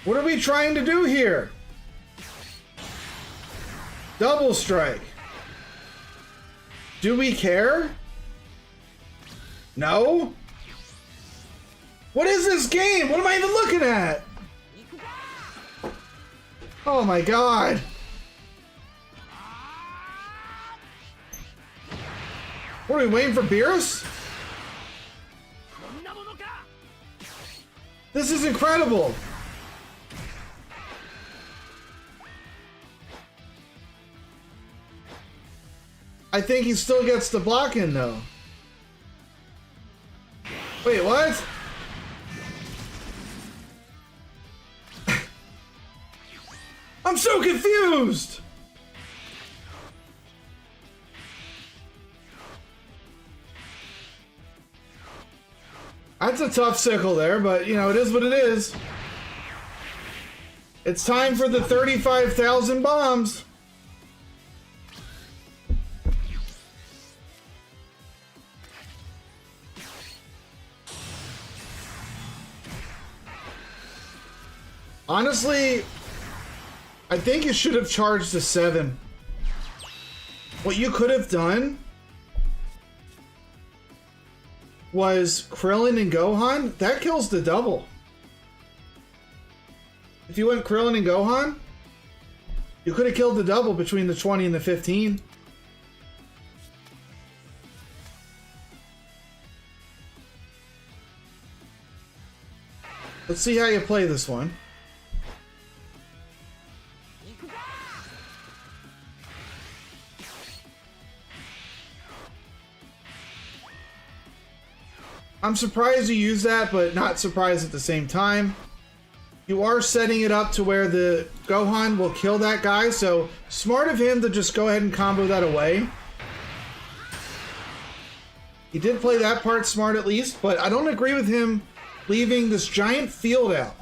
What are we trying to do here? Double strike. Do we care? No? What is this game? What am I even looking at? Oh my god. What are we waiting for, Beerus? This is incredible. I think he still gets the block in though. Wait, what? I'm so confused. That's a tough sickle there, but you know, it is what it is. It's time for the 35,000 bombs. Honestly, I think you should have charged the 7. What you could have done was Krillin and Gohan. That kills the double. If you went Krillin and Gohan, you could have killed the double between the 20 and the 15. Let's see how you play this one. I'm surprised you use that, but not surprised at the same time. You are setting it up to where the Gohan will kill that guy, so smart of him to just go ahead and combo that away. He did play that part smart at least, but I don't agree with him leaving this giant field out.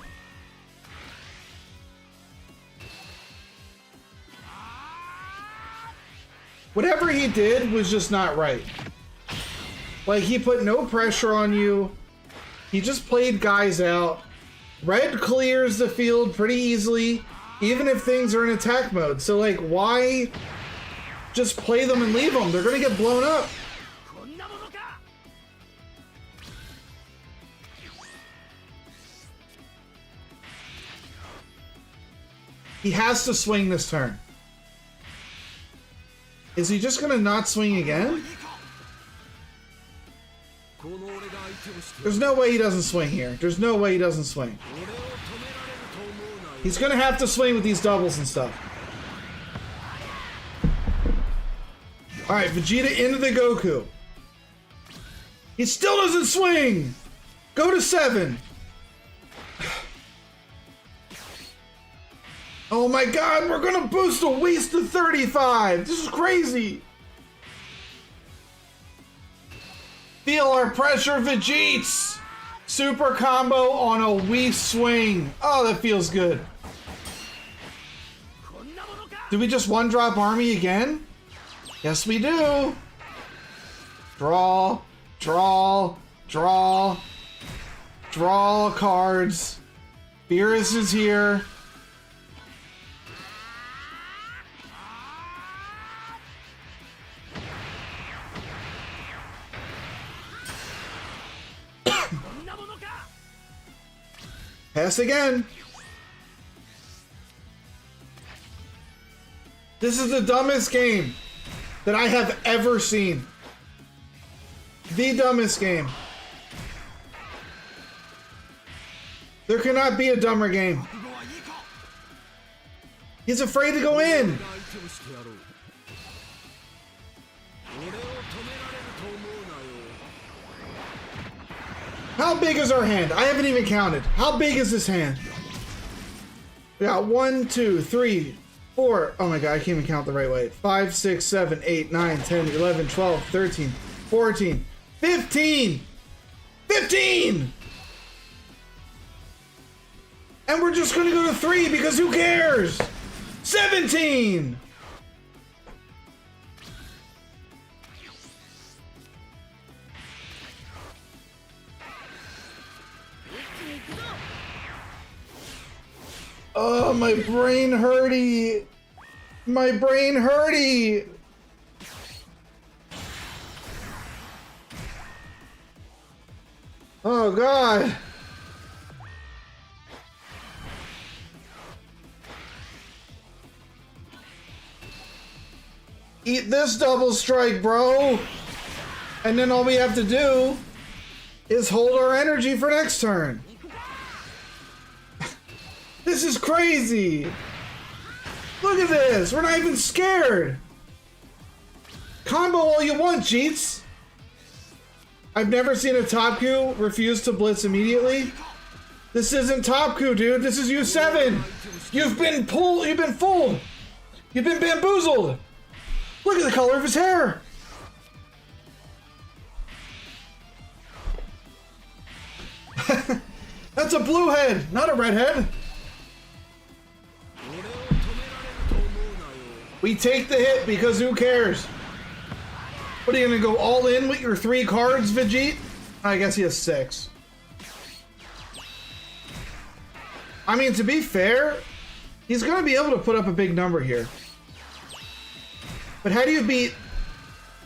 Whatever he did was just not right. Like, he put no pressure on you. He just played guys out. Red clears the field pretty easily, even if things are in attack mode. So, like, why just play them and leave them? They're gonna get blown up. He has to swing this turn. Is he just gonna not swing again? There's no way he doesn't swing here. There's no way he doesn't swing. He's gonna have to swing with these doubles and stuff. Alright, Vegeta into the Goku. He still doesn't swing! Go to 7. Oh my god, we're gonna boost a waste to 35! This is crazy! Feel our pressure, Vegeta! Super combo on a Wii swing. Oh, that feels good. Do we just one-drop Army again? Yes, we do. Draw, draw, draw. Draw cards. Beerus is here. Pass again. This is the dumbest game that I have ever seen. The dumbest game. There cannot be a dumber game. He's afraid to go in. How big is our hand? I haven't even counted. How big is this hand? We got 1, 2, 3, 4. Oh my god, I can't even count the right way. 5, 6, 7, 8, 9, 10, 11, 12, 13, 14, 15! 15! And we're just gonna go to 3 because who cares? 17! Oh, my brain hurty. My brain hurty. Oh, God. Eat this double strike, bro. And then all we have to do is hold our energy for next turn. This is crazy. Look at this. We're not even scared. Combo all you want, cheats. I've never seen a top Q refuse to blitz immediately. This isn't top Q, dude. This is U7. You've been pulled. You've been fooled. You've been bamboozled. Look at the color of his hair. That's a blue head, not a red head. We take the hit because who cares? What are you gonna go all in with your 3 cards, Vegeta? I guess he has 6. I mean, to be fair, he's gonna be able to put up a big number here. But how do you beat?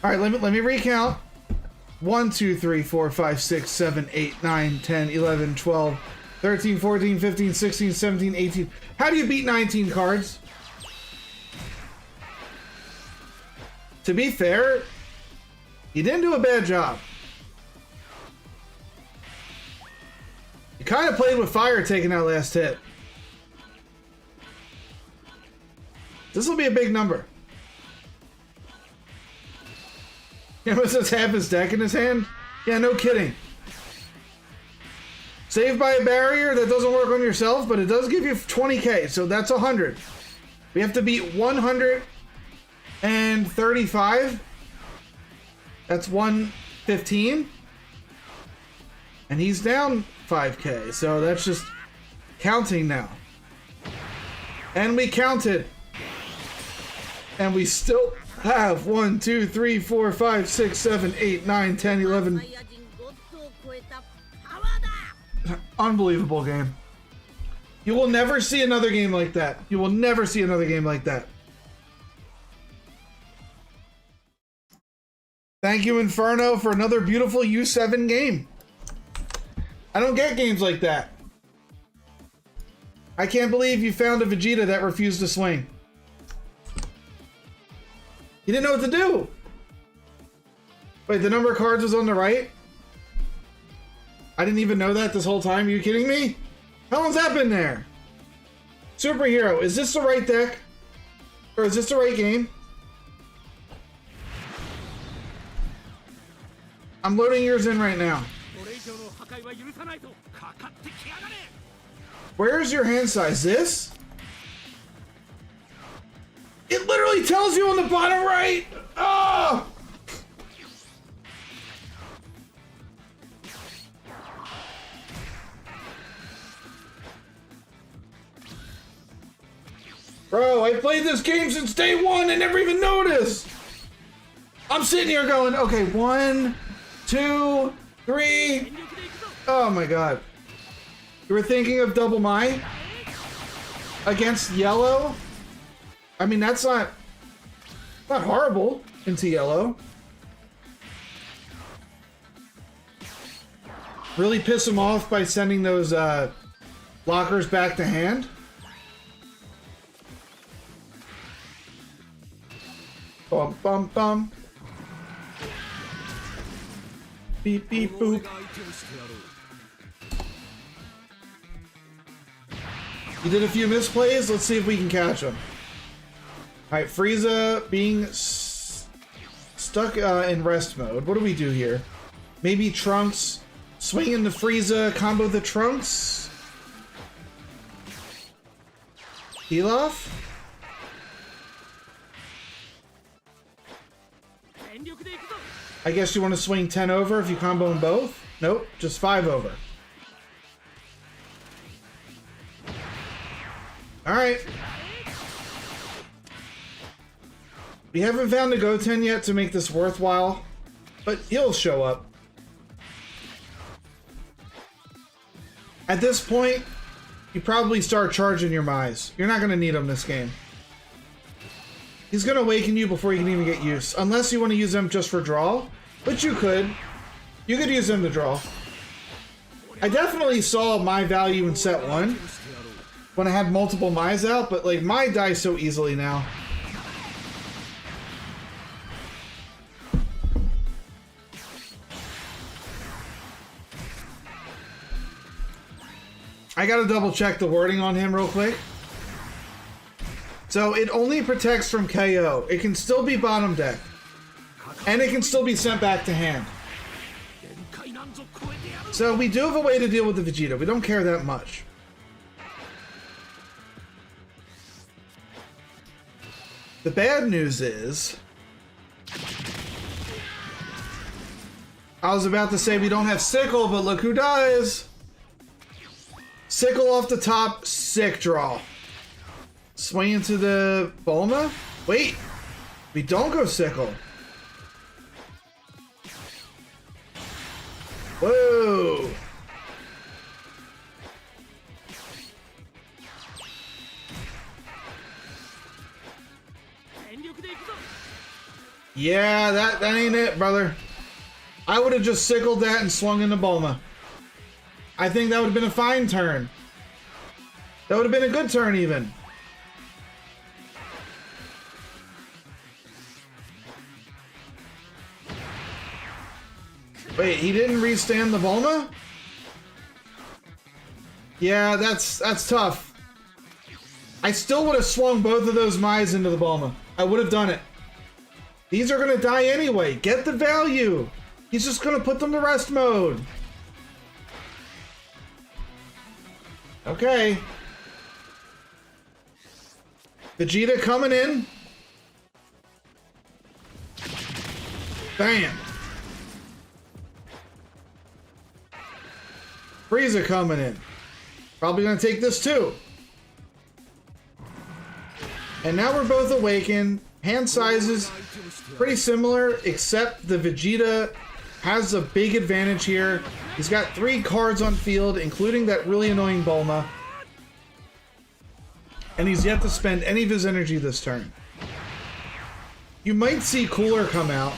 All right, let me recount. 1, 2, 3, 4, 5, 6, 7, 8, 9, 10, 11, 12, 13, 14, 15, 16, 17, 18. How do you beat 19 cards? To be fair, you didn't do a bad job. You kind of played with fire taking that last hit. This will be a big number. He almost has half his deck in his hand? Yeah, no kidding. Saved by a barrier, that doesn't work on yourself, but it does give you 20k, so that's 100. We have to beat 135. That's 115. And he's down 5k, so that's just counting now. And we counted. And we still have 1, 2, 3, 4, 5, 6, 7, 8, 9, 10, 11. Unbelievable game. You will never see another game like that. You will never see another game like that. Thank you, Inferno, for another beautiful U7 game. I don't get games like that. I can't believe you found a Vegeta that refused to swing. You didn't know what to do. Wait, the number of cards was on the right? I didn't even know that this whole time. Are you kidding me? How long's that been there? Superhero, is this the right deck? Or is this the right game? I'm loading yours in right now. Where's your hand size? This? It literally tells you on the bottom right. Oh! Bro, I played this game since day one and never even noticed. I'm sitting here going, okay, 1, 2, 3. Oh my god. You were thinking of double my against yellow? I mean, that's not horrible into yellow. Really piss him off by sending those blockers back to hand. Bum bum bum. Beep beep boop. You did a few misplays. Let's see if we can catch them. All right, Frieza being stuck in rest mode. What do we do here? Maybe Trunks swing into Frieza, combo the Trunks. Heal off. I guess you want to swing 10 over if you combo them both? Nope, just 5 over. Alright. We haven't found a Goten yet to make this worthwhile, but he'll show up. At this point, you probably start charging your Mize. You're not going to need him this game. He's going to awaken you before you can even get use. Unless you want to use them just for draw, which you could. You could use them to draw. I definitely saw my value in set 1 when I had multiple Mize out, but like my die so easily now. I gotta double check the wording on him real quick. So it only protects from KO. It can still be bottom deck. And it can still be sent back to hand. So we do have a way to deal with the Vegeta. We don't care that much. The bad news is... I was about to say we don't have Sickle, but look who does! Sickle off the top, sick draw. Swing into the Bulma? Wait! We don't go Sickle. Whoa! Yeah, that ain't it, brother. I would have just sickled that and swung into Bulma. I think that would have been a fine turn. That would have been a good turn, even. Wait, he didn't restand the Bulma? Yeah, that's tough. I still would have swung both of those Mais into the Bulma. I would have done it. These are gonna die anyway. Get the value. He's just gonna put them to rest mode. Okay. Vegeta coming in. Bam. Frieza coming in. Probably gonna take this too. And now we're both awakened. Hand sizes pretty similar, except the Vegeta has a big advantage here. He's got 3 cards on field, including that really annoying Bulma. And he's yet to spend any of his energy this turn. You might see Cooler come out.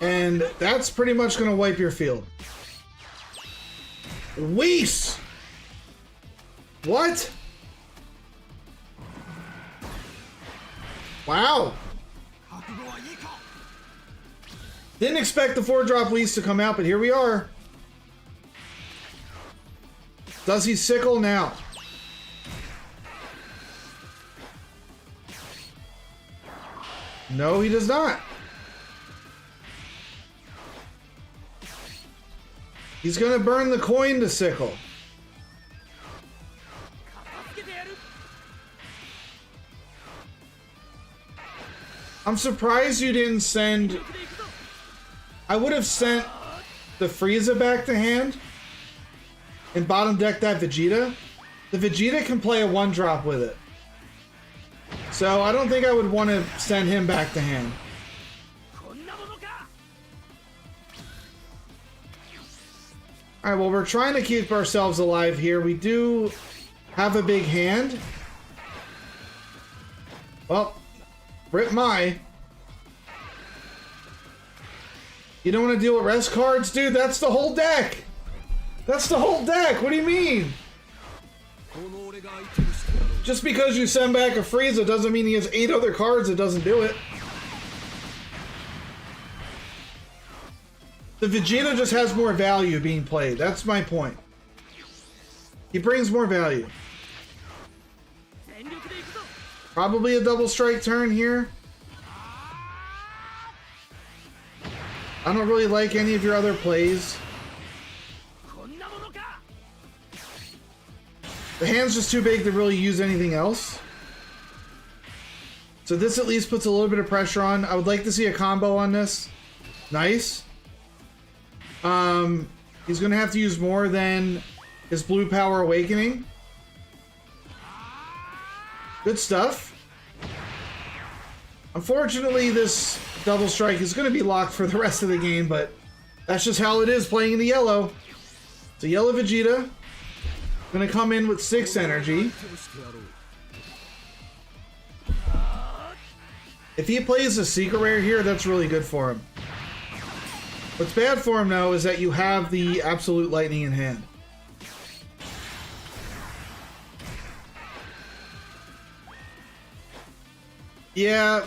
And that's pretty much going to wipe your field. Whis! What? Wow. Didn't expect the 4-drop Whis to come out, but here we are. Does he sickle now? No, he does not. He's gonna burn the coin to sickle. I'm surprised you didn't send... I would have sent the Frieza back to hand and bottom deck that Vegeta. The Vegeta can play a 1-drop with it. So I don't think I would want to send him back to hand. Alright, well, we're trying to keep ourselves alive here. We do have a big hand. Well, rip my. You don't want to deal with rest cards? Dude, that's the whole deck! That's the whole deck! What do you mean? Just because you send back a Frieza doesn't mean he has 8 other cards that doesn't do it. The Vegeta just has more value being played. That's my point. He brings more value. Probably a double strike turn here. I don't really like any of your other plays. The hand's just too big to really use anything else. So this at least puts a little bit of pressure on. I would like to see a combo on this. Nice. He's gonna have to use more than his Blue Power Awakening. Good stuff. Unfortunately, this double strike is gonna be locked for the rest of the game, but that's just how it is playing in the yellow. So yellow Vegeta gonna come in with 6 energy. If he plays a secret rare here, that's really good for him. What's bad for him, though, is that you have the Absolute Lightning in hand. Yeah,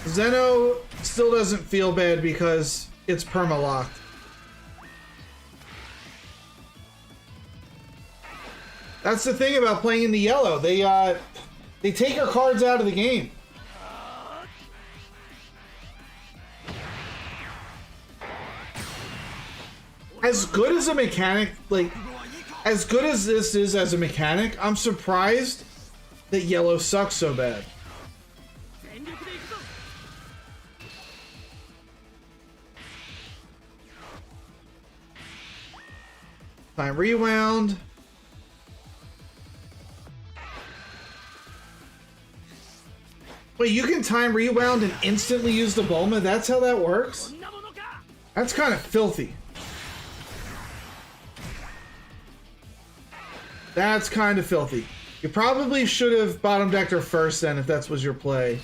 Zeno still doesn't feel bad because it's perma-locked. That's the thing about playing in the yellow. They take your cards out of the game. As good as a mechanic, like, as good as this is as a mechanic, I'm surprised that yellow sucks so bad. Time rewound. Wait, you can time rewound and instantly use the Bulma? That's how that works? That's kind of filthy. That's kind of filthy. You probably should have bottom decked her first then if that was your play.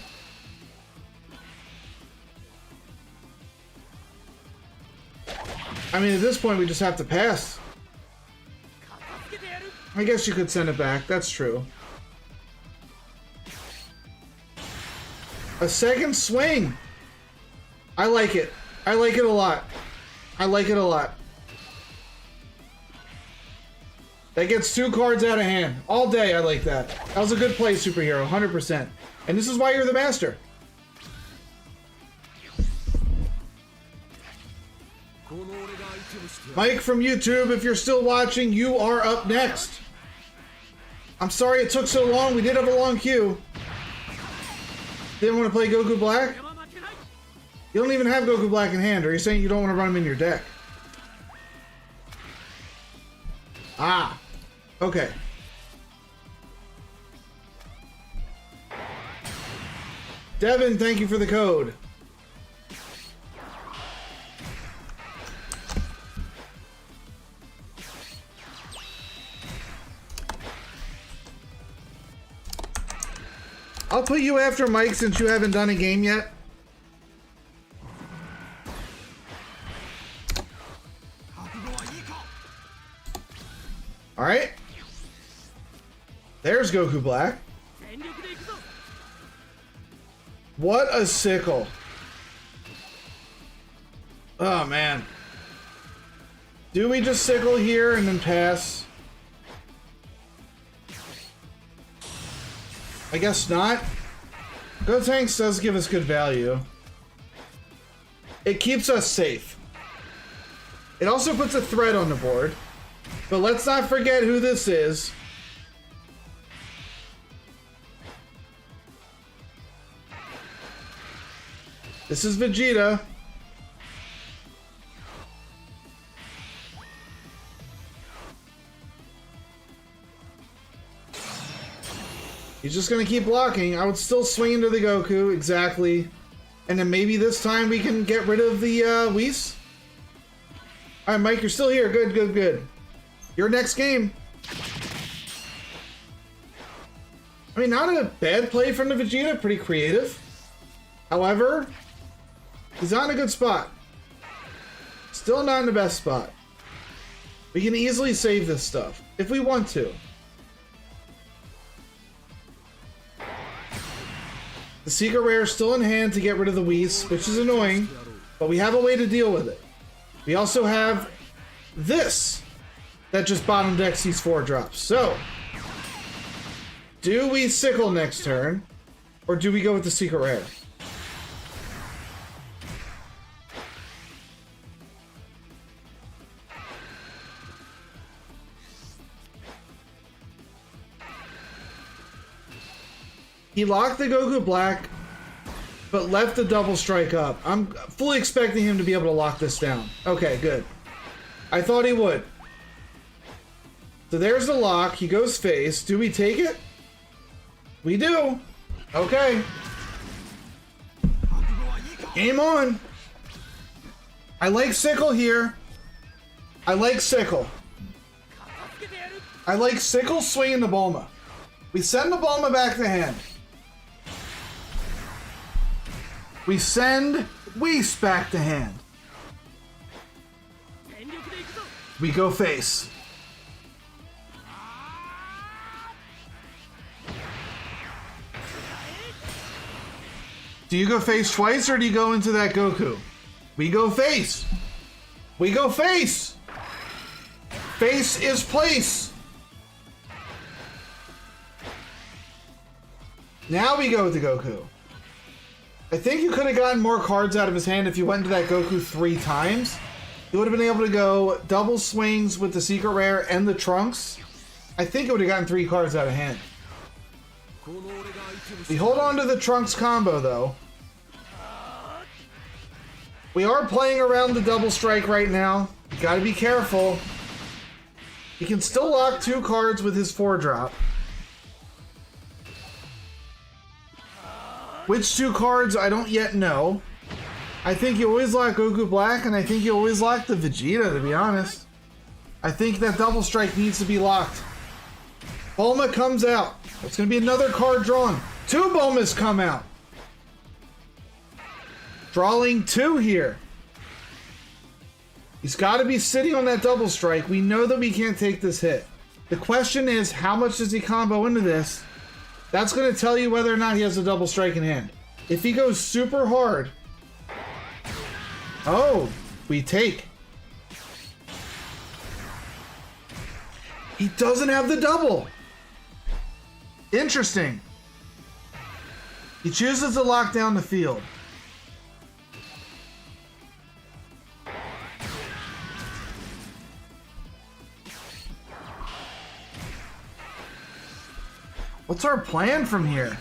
I mean, at this point we just have to pass. I guess you could send it back. That's true. A second swing. I like it. I like it a lot. I like it a lot. That gets 2 cards out of hand. All day, I like that. That was a good play, Superhero. 100%. And this is why you're the master. Mike from YouTube, if you're still watching, you are up next. I'm sorry it took so long. We did have a long queue. Didn't want to play Goku Black? You don't even have Goku Black in hand. Or are you saying you don't want to run him in your deck? Ah. Okay. Devin, thank you for the code. I'll put you after Mike since you haven't done a game yet. All right. There's Goku Black. What a sickle. Oh, man. Do we just sickle here and then pass? I guess not. Gotenks does give us good value. It keeps us safe. It also puts a threat on the board. But let's not forget who this is. This is Vegeta. He's just gonna keep blocking. I would still swing into the Goku, exactly. And then maybe this time we can get rid of the Whis. Alright, Mike, you're still here. Good, good, good. Your next game. I mean, not a bad play from the Vegeta. Pretty creative. However, he's not in a good spot. Still not in the best spot. We can easily save this stuff if we want to. The secret rare is still in hand to get rid of the Whis, which is annoying, but we have a way to deal with it. We also have this that just bottom decks these 4 drops. So, do we sickle next turn, or do we go with the secret rare? He locked the Goku Black, but left the double strike up. I'm fully expecting him to be able to lock this down. Okay, good. I thought he would. So there's the lock. He goes face. Do we take it? We do. Okay. Game on. I like sickle here. I like sickle. I like sickle swinging the Bulma. We send the Bulma back to hand. We send Whis back to hand. We go face. Do you go face twice or do you go into that Goku? We go face. We go face. Face is place. Now we go with the Goku. I think you could have gotten more cards out of his hand if you went into that Goku 3 times. You would have been able to go double swings with the secret rare and the Trunks. I think it would have gotten 3 cards out of hand. We hold on to the Trunks combo though. We are playing around the double strike right now. You gotta be careful. He can still lock 2 cards with his 4-drop. Which 2 cards, I don't yet know. I think you always lock Goku Black, and I think you always lock the Vegeta, to be honest. I think that double strike needs to be locked. Bulma comes out. It's going to be another card drawn. 2 Bulmas come out. Drawing 2 here. He's got to be sitting on that double strike. We know that we can't take this hit. The question is, how much does he combo into this? That's going to tell you whether or not he has a double strike in hand. If he goes super hard... Oh, we take. He doesn't have the double. Interesting. He chooses to lock down the field. What's our plan from here?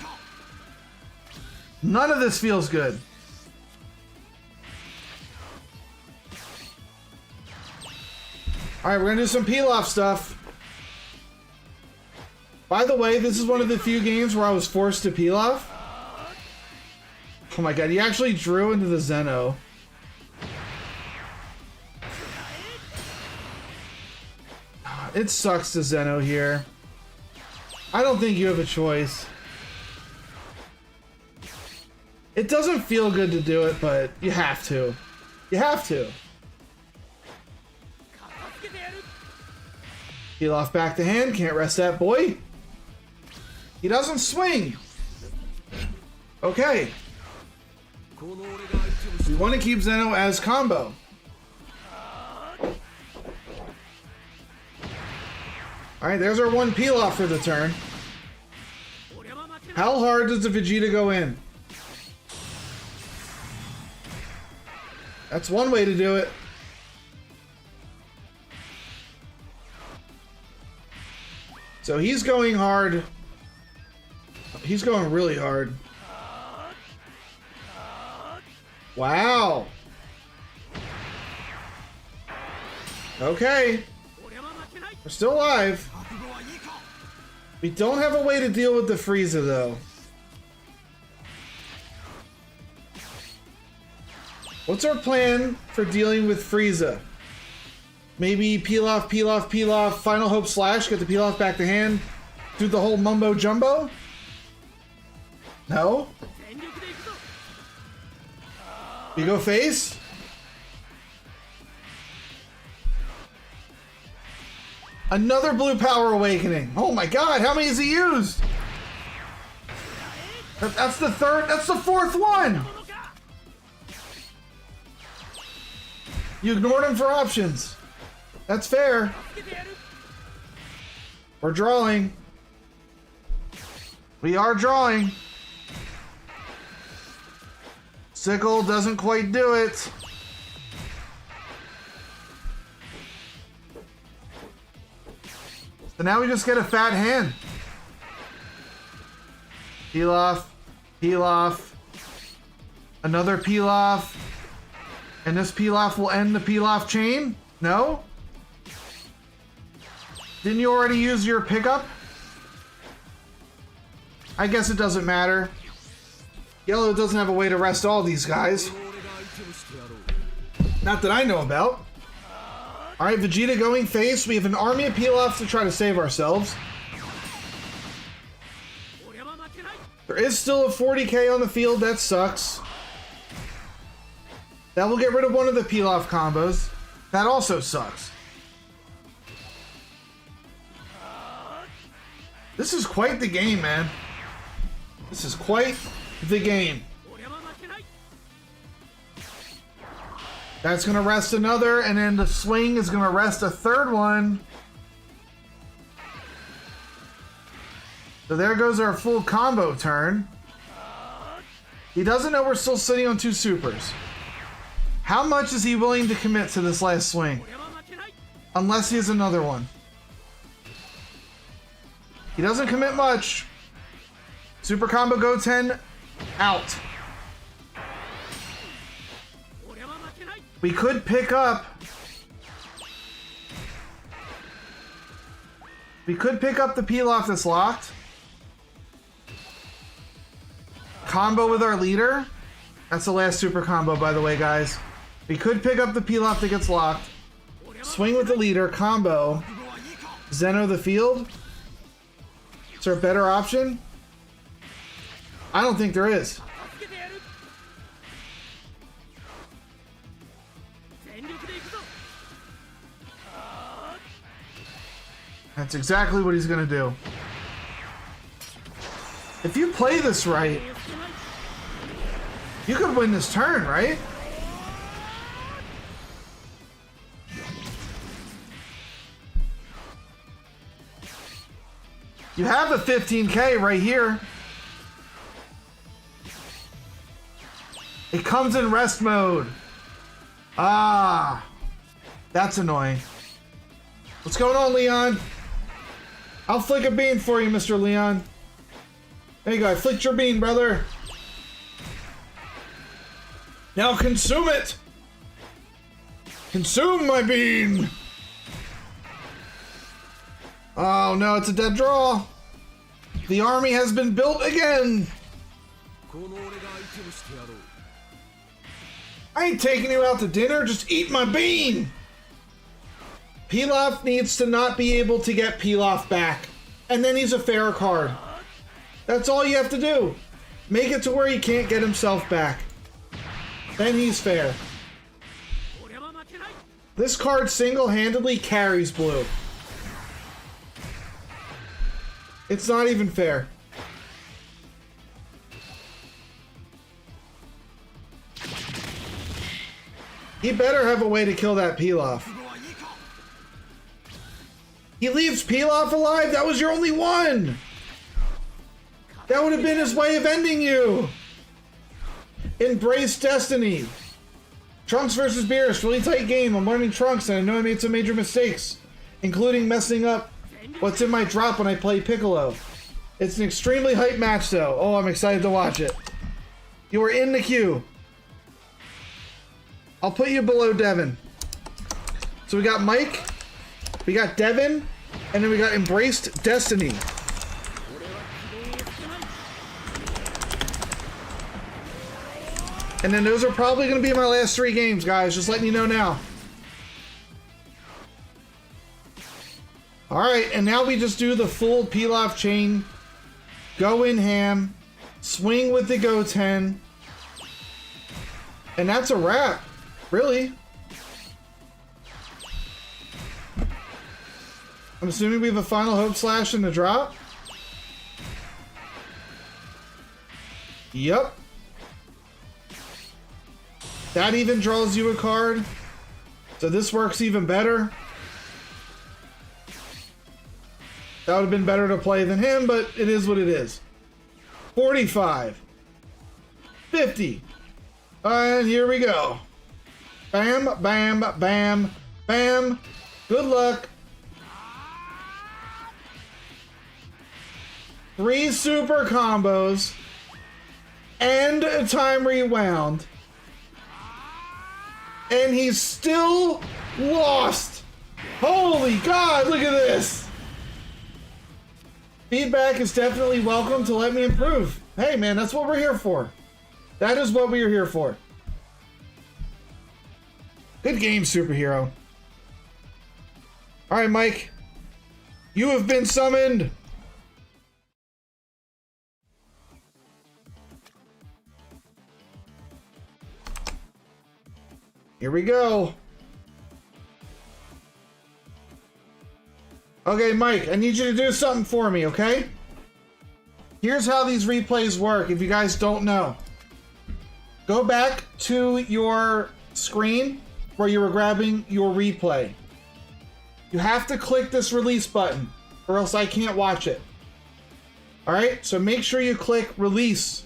None of this feels good. Alright, we're gonna do some Pilaf stuff. By the way, this is one of the few games where I was forced to Pilaf. Oh my god, he actually drew into the Zeno. It sucks to Zeno here. I don't think you have a choice. It doesn't feel good to do it, but you have to. You have to. Peel off back to hand, can't rest that boy. He doesn't swing. Okay. We want to keep Zeno as combo. Alright, there's our 1 peel off for the turn. How hard does the Vegeta go in? That's one way to do it. So he's going hard. He's going really hard. Wow. Okay. We're still alive. We don't have a way to deal with the Frieza though. What's our plan for dealing with Frieza? Maybe peel off, peel off, peel off, Final Hope Slash, get the peel off back to hand, do the whole mumbo jumbo? No? We go face? Another Blue Power Awakening. Oh my god, how many has he used? That's the third, that's the 4th one! You ignored him for options. That's fair. We're drawing. We are drawing. Sickle doesn't quite do it. So now we just get a fat hand. Peel off. Peel off. Another peel off. And this peel off will end the peel off chain? No? Didn't you already use your pickup? I guess it doesn't matter. Yellow doesn't have a way to rest all these guys. Not that I know about. Alright, Vegeta going face. We have an army of peel-offs to try to save ourselves. There is still a 40k on the field. That sucks. That will get rid of one of the peel-off combos. That also sucks. This is quite the game, man. This is quite the game. That's going to rest another, and then the swing is going to rest a 3rd one. So there goes our full combo turn. He doesn't know we're still sitting on 2 supers. How much is he willing to commit to this last swing? Unless he has another one. He doesn't commit much. Super combo go 10 out. We could pick up. We could pick up the Pilaf that's locked. Combo with our leader. That's the last super combo, by the way, guys. We could pick up the Pilaf that gets locked. Swing with the leader, combo. Zeno the field. Is there a better option? I don't think there is. That's exactly what he's gonna do. If you play this right, you could win this turn, right? You have a 15K right here. It comes in rest mode. Ah, that's annoying. What's going on, Leon? I'll flick a bean for you, Mr. Leon. There you go, I flicked your bean, brother. Now consume it! Consume my bean! Oh no, it's a dead draw. The army has been built again. I ain't taking you out to dinner, just eat my bean! Pilaf needs to not be able to get Pilaf back. And then he's a fair card. That's all you have to do. Make it to where he can't get himself back. Then he's fair. This card single-handedly carries blue. It's not even fair. He better have a way to kill that Pilaf. He leaves Pilaf alive? That was your only one! That would have been his way of ending you! Embrace destiny! Trunks versus Beerus, really tight game. I'm learning Trunks and I know I made some major mistakes, including messing up what's in my drop when I play Piccolo. It's an extremely hype match though. Oh, I'm excited to watch it. You are in the queue. I'll put you below Devin. So we got Mike, we got Devin, and then we got Embraced Destiny. And then those are probably going to be my last 3 games, guys. Just letting you know now. Alright, and now we just do the full Pilaf chain. Go in ham. Swing with the Go 10. And that's a wrap. Really. I'm assuming we have a Final Hope Slash in the drop. Yep. That even draws you a card. So this works even better. That would have been better to play than him, but it is what it is. 45. 50. And here we go. Bam, bam, bam, bam. Good luck. 3 super combos. And a time rewound. And he's still lost. Holy God, look at this. Feedback is definitely welcome to let me improve. Hey man, that's what we're here for. That is what we are here for. Good game, superhero. All right, Mike. You have been summoned. Here we go. Okay, Mike, I need you to do something for me, okay? Here's how these replays work, if you guys don't know. Go back to your screen where you were grabbing your replay. You have to click this release button, or else I can't watch it. Alright, so make sure you click release.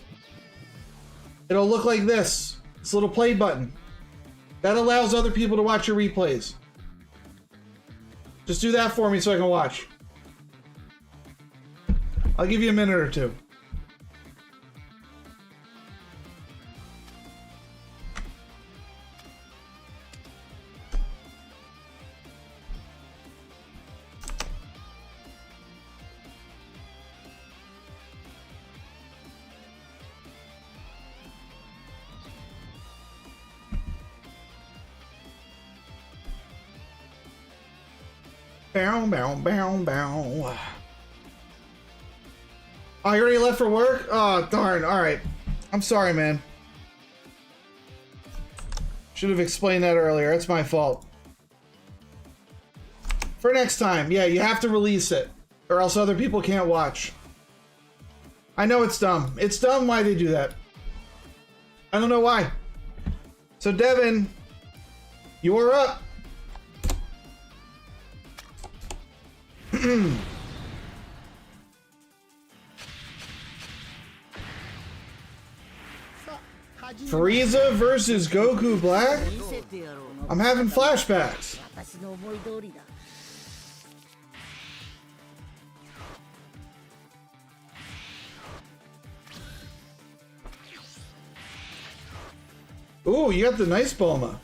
It'll look like this. This little play button. That allows other people to watch your replays. Just do that for me so I can watch. I'll give you a minute or two. Bow, bow, bow, bow. Oh, you already left for work? Oh, darn. Alright. I'm sorry, man. Should have explained that earlier. It's my fault. For next time, yeah, you have to release it, or else other people can't watch. I know it's dumb. It's dumb why they do that. I don't know why. So, Devin, you are up. Frieza versus Goku Black? I'm having flashbacks. Ooh, you got the nice Bulma.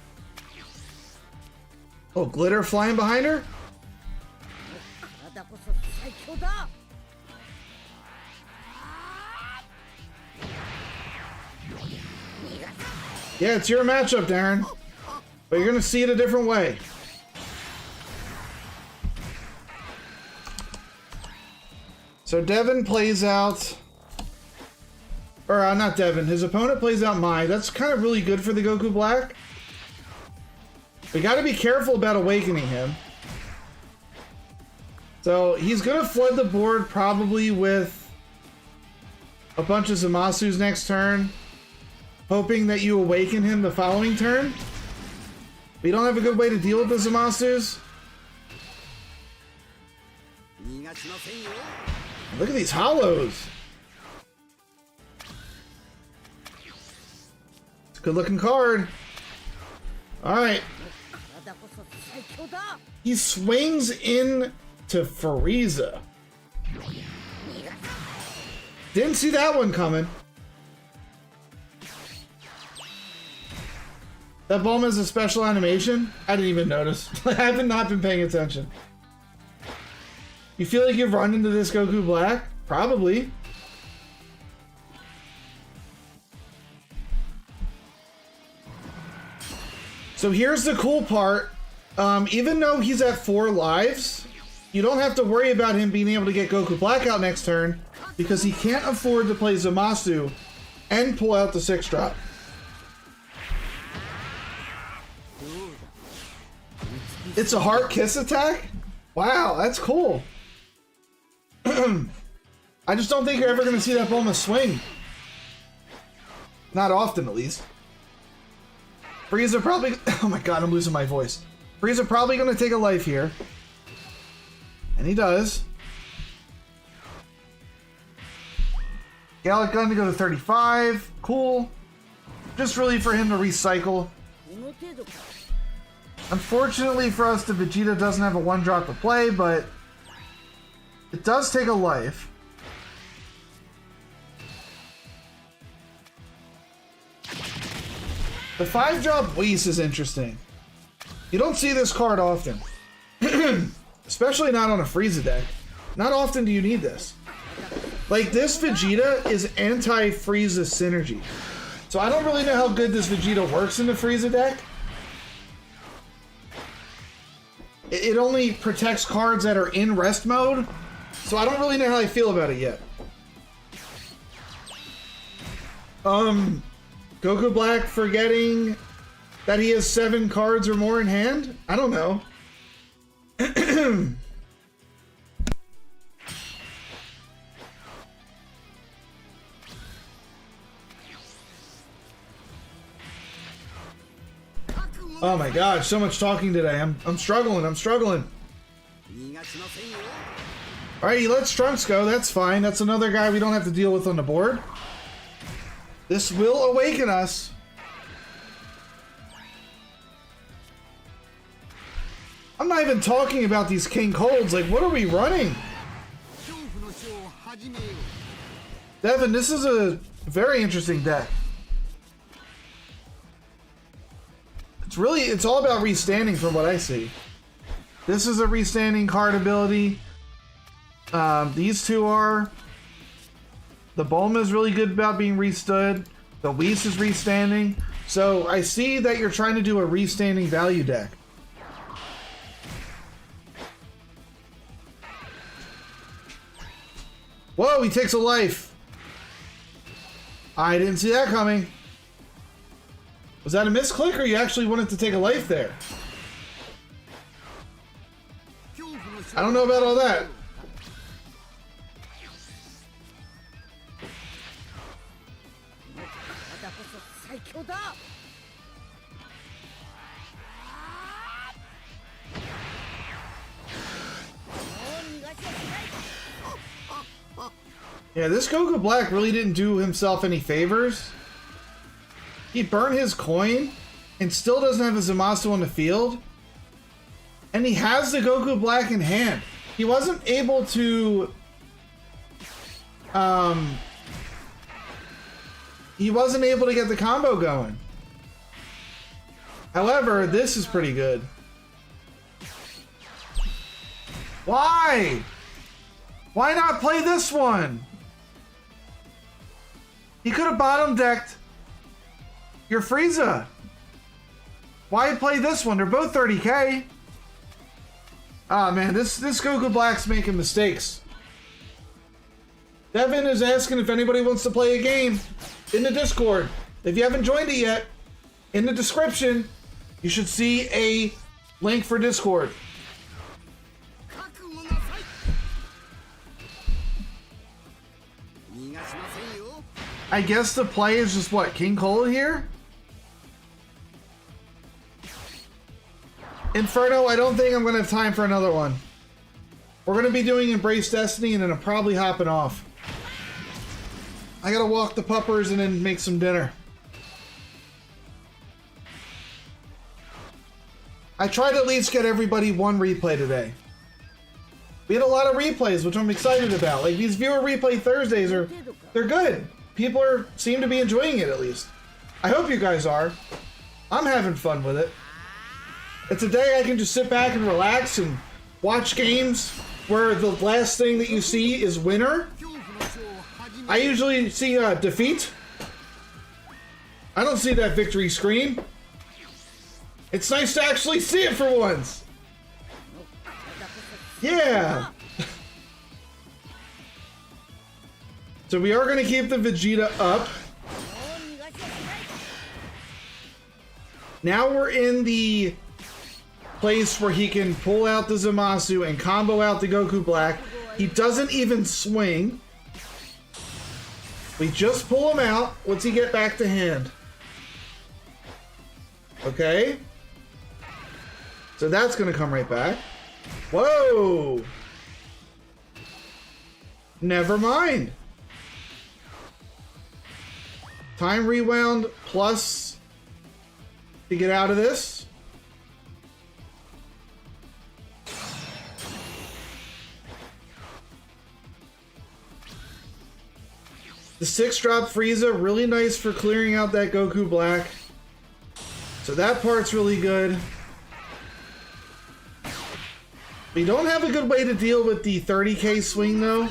Oh, glitter flying behind her? Yeah, it's your matchup, Darren. But you're gonna see it a different way. So Devin plays out... Or, not Devin. His opponent plays out Mai. That's kind of really good for the Goku Black. We gotta be careful about awakening him. So, he's gonna flood the board probably with a bunch of Zamasus next turn, hoping that you awaken him the following turn. We don't have a good way to deal with the Zamasus. Look at these hollows. It's a good looking card. Alright. He swings in to Frieza. Didn't see that one coming. That Bulma is a special animation? I didn't even notice. I have not been paying attention. You feel like you've run into this Goku Black? Probably. So here's the cool part. Even though he's at 4 lives, you don't have to worry about him being able to get Goku Black out next turn because he can't afford to play Zamasu and pull out the 6-drop. It's a heart kiss attack? Wow, that's cool. I just don't think you're ever going to see that Bulma swing. Not often, at least. Frieza probably... Oh my god, I'm losing my voice. Frieza probably going to take a life here. And he does. Gallic Gun to go to 35. Cool. Just really for him to recycle. Unfortunately for us, the Vegeta doesn't have a 1-drop to play, but it does take a life. The 5-drop Whis is interesting. You don't see this card often. Especially not on a Frieza deck. Not often do you need this. Like, this Vegeta is anti-Frieza synergy. So I don't really know how good this Vegeta works in the Frieza deck. It only protects cards that are in rest mode. So I don't really know how I feel about it yet. Goku Black forgetting that he has 7 cards or more in hand? I don't know. Oh my gosh, so much talking today. I'm struggling. Alright, he lets Trunks go. That's fine. That's another guy we don't have to deal with on the board. This will awaken us. I'm not even talking about these King Colds. Like, what are we running? Devin, this is a very interesting deck. It's all about restanding from what I see. This is a restanding card ability. These two are. The Bulma is really good about being restood. The Whis is restanding. So I see that you're trying to do a restanding value deck. Whoa, he takes a life. I didn't see that coming. Was that a misclick or you actually wanted to take a life there? I don't know about all that. Yeah, this Goku Black really didn't do himself any favors. He burned his coin and still doesn't have a Zamasu on the field. And he has the Goku Black in hand. He wasn't able to... he wasn't able to get the combo going. However, this is pretty good. Why? Why not play this one? He could have bottom decked your Frieza. Why play this one? They're both 30k. Ah man, this Goku Black's making mistakes. Devin is asking if anybody wants to play a game in the Discord. If you haven't joined it yet, in the description, you should see a link for Discord. I guess the play is just what, King Cola here? Inferno, I don't think I'm going to have time for another one. We're going to be doing Embrace Destiny and then I'm probably hopping off. I got to walk the puppers and then make some dinner. I tried to at least get everybody one replay today. We had a lot of replays, which I'm excited about. Like these viewer replay Thursdays they're good. People seem to be enjoying it at least. I hope you guys are. I'm having fun with it. It's a day I can just sit back and relax and watch games where the last thing that you see is winner. I usually see defeat. I don't see that victory screen. It's nice to actually see it for once. Yeah. So we are going to keep the Vegeta up. Now we're in the place where he can pull out the Zamasu and combo out the Goku Black. He doesn't even swing. We just pull him out. What's he get back to hand? Okay. So that's going to come right back. Whoa. Never mind. Time rewound plus to get out of this. The 6-drop Frieza, really nice for clearing out that Goku Black. So that part's really good. We don't have a good way to deal with the 30k swing though.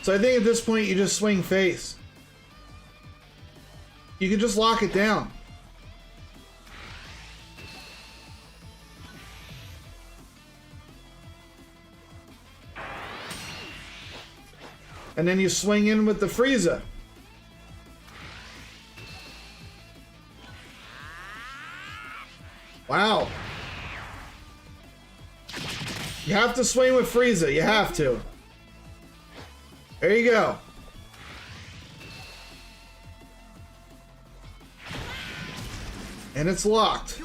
So I think at this point you just swing face. You can just lock it down. And then you swing in with the Frieza. Wow. You have to swing with Frieza. You have to. There you go. And it's locked.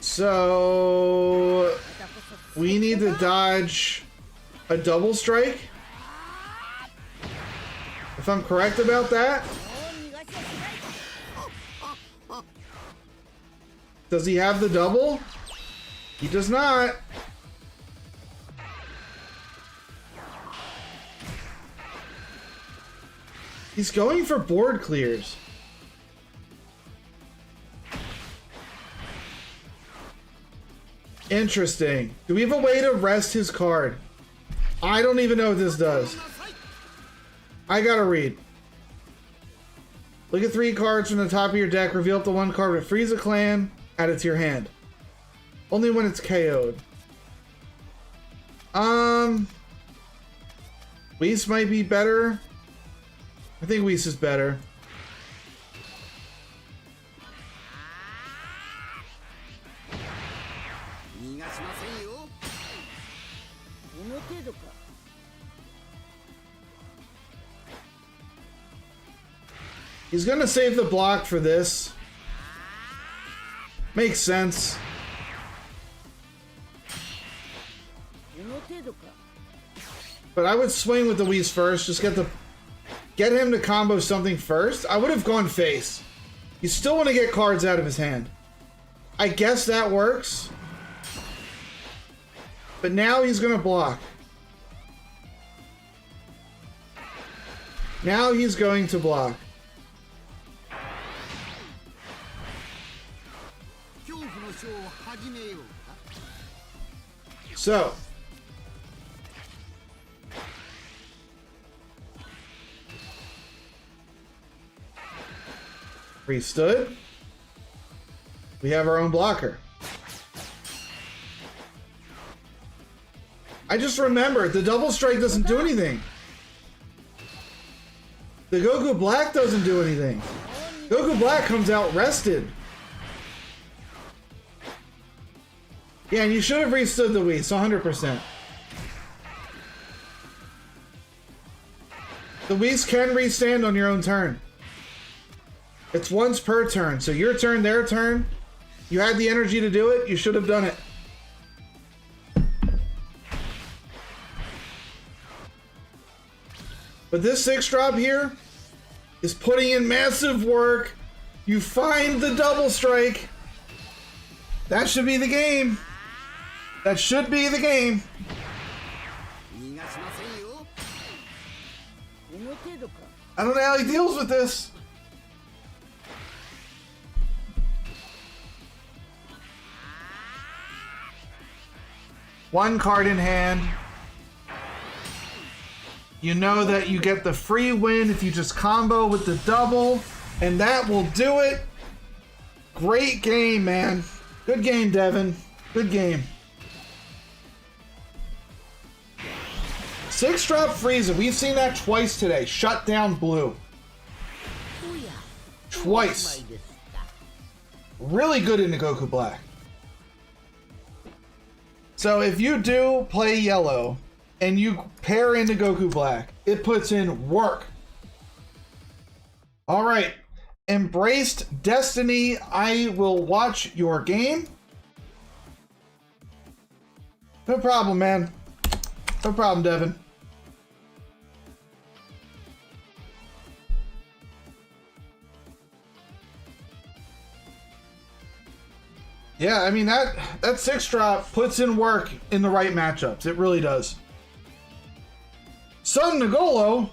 So we need to dodge a double strike, if I'm correct about that. Does he have the double? He does not. He's going for board clears. Interesting. Do we have a way to rest his card? I don't even know what this does. I gotta read. Look at 3 cards from the top of your deck. Reveal up to 1 card to freeze a clan. Add it to your hand. Only when it's KO'd. Whis might be better. I think Whis is better. He's gonna save the block for this. Makes sense. But I would swing with the Whis first. Just get him to combo something first. I would have gone face. You still want to get cards out of his hand. I guess that works. But now he's gonna block. Now he's going to block. So we stood. We have our own blocker. I just remembered the double strike doesn't do anything. The Goku Black doesn't do anything. Goku Black comes out rested. Yeah, and you should have restood the Whis, 100%. The Whis can restand on your own turn. It's once per turn, so your turn, their turn. You had the energy to do it, you should have done it. But this 6-drop here is putting in massive work. You find the double strike. That should be the game. That should be the game. I don't know how he deals with this. One card in hand. You know that you get the free win if you just combo with the double, and that will do it. Great game, man. Good game, Devin. Good game. 6-drop Frieza. We've seen that twice today. Shut down blue. Twice. Really good into Goku Black. So if you do play yellow and you pair into Goku Black, it puts in work. All right. Embraced Destiny. I will watch your game. No problem, man. No problem, Devin. Yeah, I mean, that 6-drop puts in work in the right matchups. It really does. Son Nagolo.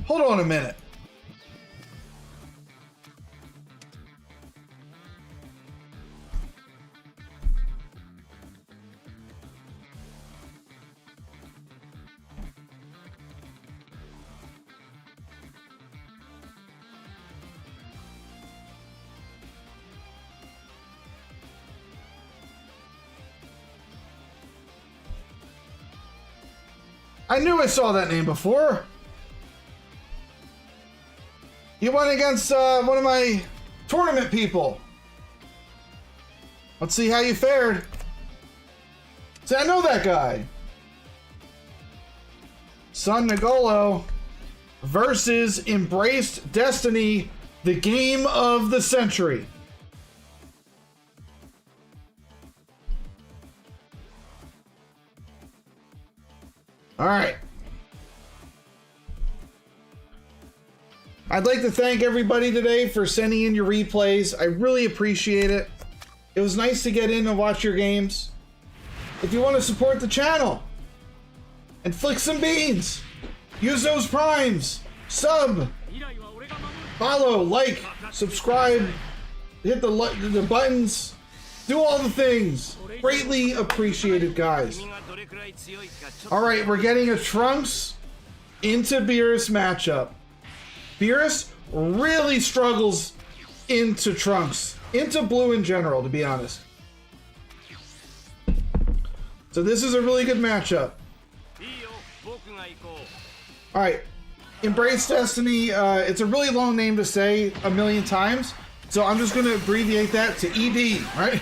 Hold on a minute. I knew I saw that name before. You went against one of my tournament people. Let's see how you fared. See, I know that guy. Son Nagolo versus Embraced Destiny, the game of the century. All right. I'd like to thank everybody today for sending in your replays. I really appreciate it. It was nice to get in and watch your games. If you want to support the channel and flick some beans, use those primes, sub, follow, like, subscribe, hit the buttons, do all the things. Greatly appreciated, guys. All right, we're getting a Trunks into Beerus matchup. Beerus really struggles into Trunks, into blue in general, to be honest. So this is a really good matchup. All right, Embrace Destiny. It's a really long name to say a million times, so I'm just going to abbreviate that to ED. Right?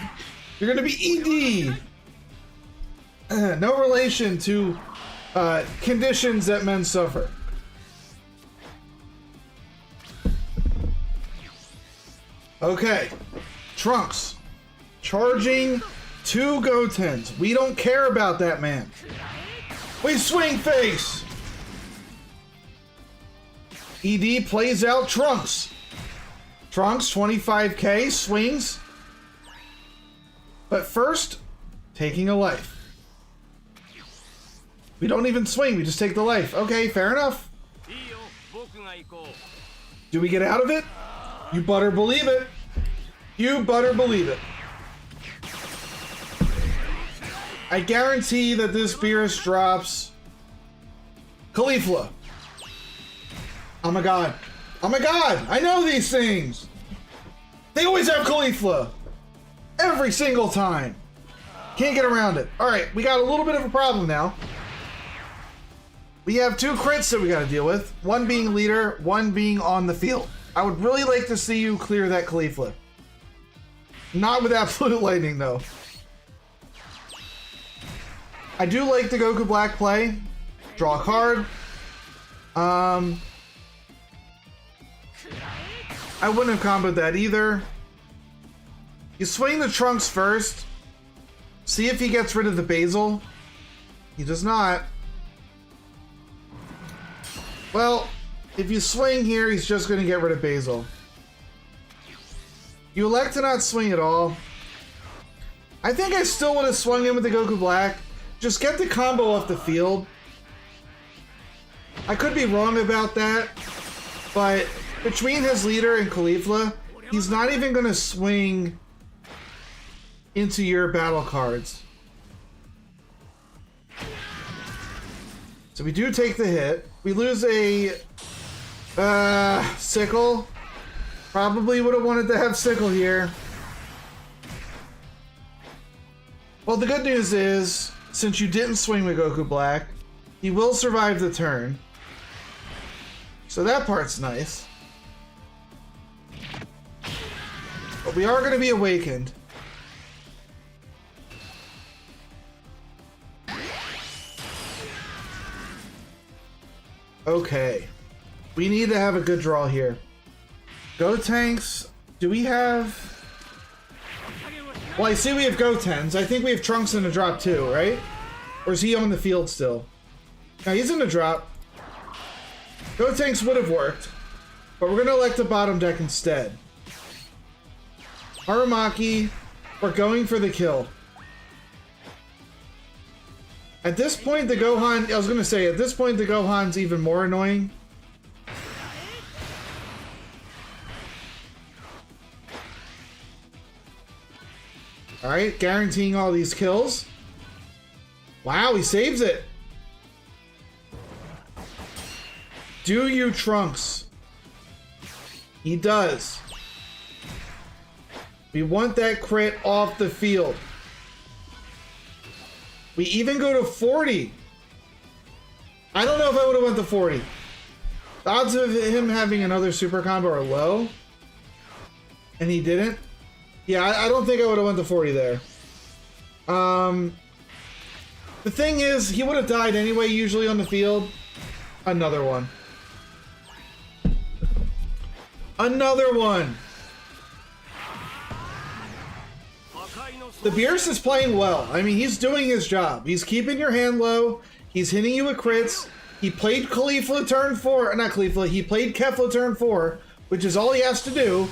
You're going to be ED. No relation to conditions that men suffer. Okay, Trunks charging 2 Gotens. We don't care about that, man. We swing face. ED plays out Trunks. Trunks 25k swings, but first taking a life. We don't even swing, we just take the life. Okay, fair enough. Do we get out of it? You better believe it. You better believe it. I guarantee that this Beerus drops Caulifla. Oh my god. Oh my god! I know these things! They always have Caulifla! Every single time! Can't get around it. Alright, we got a little bit of a problem now. We have 2 crits that we gotta deal with. One being leader, one being on the field. I would really like to see you clear that Caulifla. Not with Absolute Lightning, though. I do like the Goku Black play. Draw a card. I wouldn't have comboed that either. You swing the Trunks first. See if he gets rid of the Basil. He does not. Well, if you swing here, he's just going to get rid of Basil. You elect to not swing at all. I think I still would have swung in with the Goku Black. Just get the combo off the field. I could be wrong about that, but between his leader and Caulifla, he's not even going to swing into your battle cards. So we do take the hit. We lose a Sickle. Probably would have wanted to have Sickle here. Well, the good news is, since you didn't swing with Goku Black, he will survive the turn. So that part's nice. But we are going to be awakened. Okay. We need to have a good draw here. Gotenks. Do we have... Well, I see we have Gotens. I think we have Trunks in the drop too, right? Or is he on the field still? No, he's in the drop. Gotenks would have worked, but we're going to elect the bottom deck instead. Harumaki, we're going for the kill. At this point, the Gohan... I was going to say, at this point, the Gohan's even more annoying. Alright, guaranteeing all these kills. Wow, he saves it. Do you, Trunks? He does. We want that crit off the field. We even go to 40. I don't know if I would have went to 40. The odds of him having another super combo are low. And he didn't. Yeah, I don't think I would have went to 40 there. The thing is, he would have died anyway, usually on the field. Another one. Another one! The Beerus is playing well. I mean, he's doing his job. He's keeping your hand low. He's hitting you with crits. He played Caulifla turn 4. Not Caulifla. He played Kefla turn 4, which is all he has to do.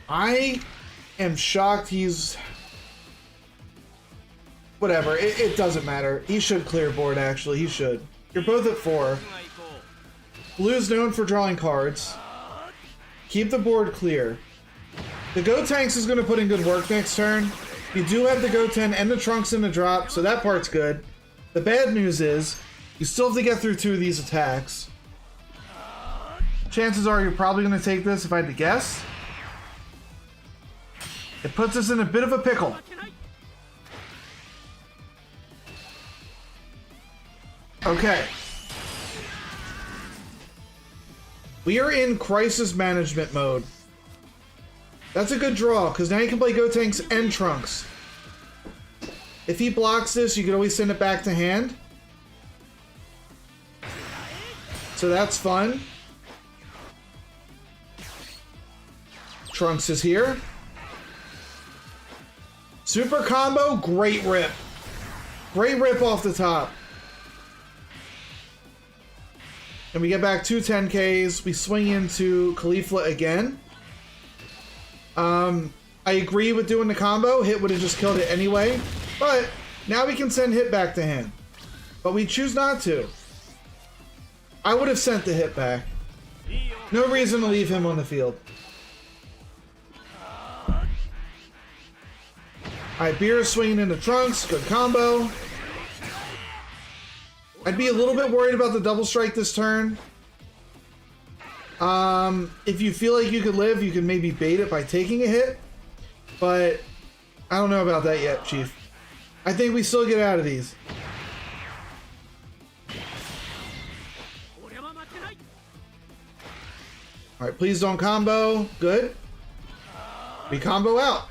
I am shocked he's... Whatever. It doesn't matter. He should clear board, actually. He should. You're both at 4. Blue's known for drawing cards. Keep the board clear. The Gotenks is going to put in good work next turn. You do have the Goten and the Trunks in the drop, so that part's good. The bad news is, you still have to get through 2 of these attacks. Chances are you're probably going to take this, if I had to guess. It puts us in a bit of a pickle. Okay. We are in crisis management mode. That's a good draw, because now you can play Gotenks and Trunks. If he blocks this, you can always send it back to hand. So that's fun. Trunks is here. Super combo, great rip. Great rip off the top. And we get back 2 10Ks. We swing into Caulifla again. I agree with doing the combo. Hit would have just killed it anyway. But now we can send hit back to hand. But we choose not to. I would have sent the hit back. No reason to leave him on the field. Alright, Beerus swinging into Trunks. Good combo. I'd be a little bit worried about the double strike this turn. If you feel like you could live, you can maybe bait it by taking a hit. But I don't know about that yet, Chief. I think we still get out of these. Alright, please don't combo. Good. We combo out.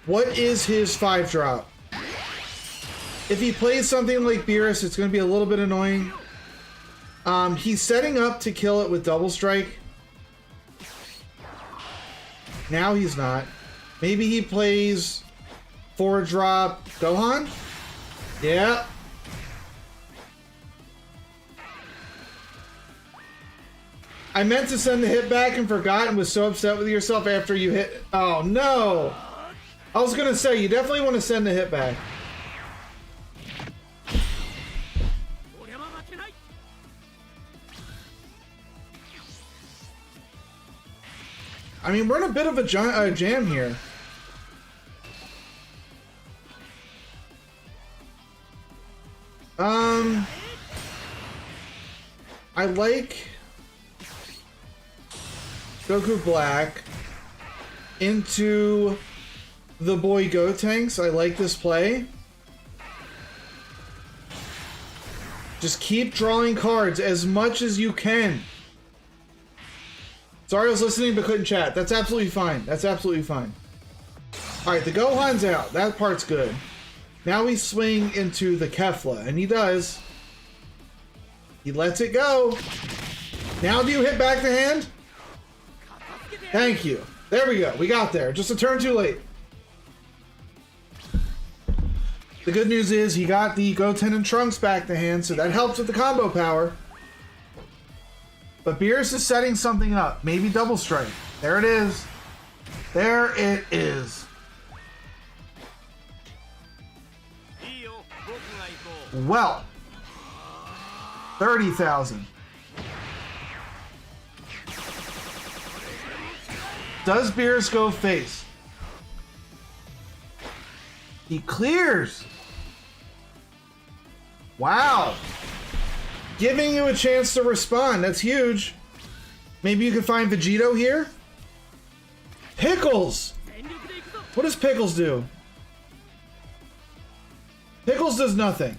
What is his 5-drop? If he plays something like Beerus, it's going to be a little bit annoying. He's setting up to kill it with double strike. Now he's not. Maybe he plays 4-drop Gohan? Yeah. I meant to send the hit back and forgot and was so upset with yourself after you hit. Oh no! I was going to say, you definitely want to send the hit back. I mean, we're in a bit of a jam here. I like Goku Black into the boy Gotenks. I like this play. Just keep drawing cards as much as you can. Sorry I was listening but couldn't chat. That's absolutely fine. That's absolutely fine. Alright, the Gohan's out. That part's good. Now we swing into the Kefla, and he does. He lets it go. Now do you hit back the hand? Thank you. There we go. We got there. Just a turn too late. The good news is he got the Goten and Trunks back to hand, so that helps with the combo power. But Beerus is setting something up. Maybe double strike. There it is. There it is. Well, 30,000. Does Beerus go face? He clears. Wow. Giving you a chance to respond. That's huge. Maybe you can find Vegito here? Pickles! What does Pickles do? Pickles does nothing.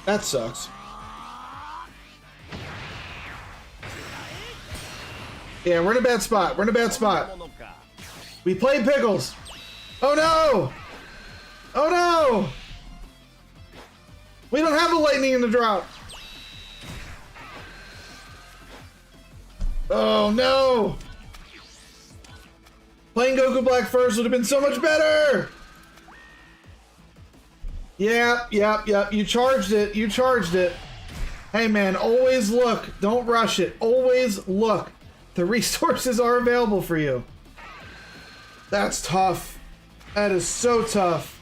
That sucks. Yeah, we're in a bad spot. We're in a bad spot. We played Pickles. Oh no! Oh no! We don't have a lightning in the drop. Oh no! Playing Goku Black first would have been so much better! Yep. You charged it. You charged it. Hey man, always look. Don't rush it. Always look. The resources are available for you. That's tough. That is so tough.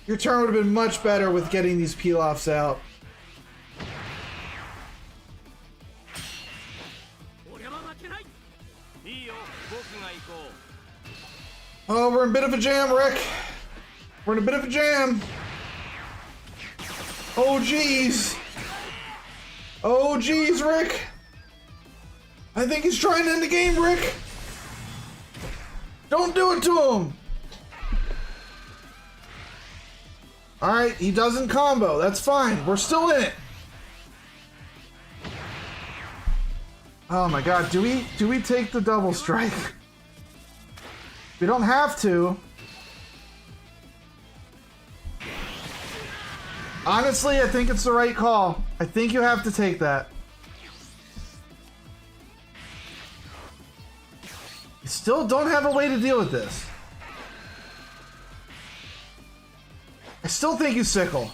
Your turn would have been much better with getting these peel-offs out. Oh, we're in a bit of a jam, Rick. We're in a bit of a jam. Oh, jeez. Oh, jeez, Rick. I think he's trying to end the game, Rick. Don't do it to him. All right, he doesn't combo. That's fine. We're still in it. Oh my God, do we take the double strike? We don't have to. Honestly, I think it's the right call. I think you have to take that. You still don't have a way to deal with this. I still think you sickle.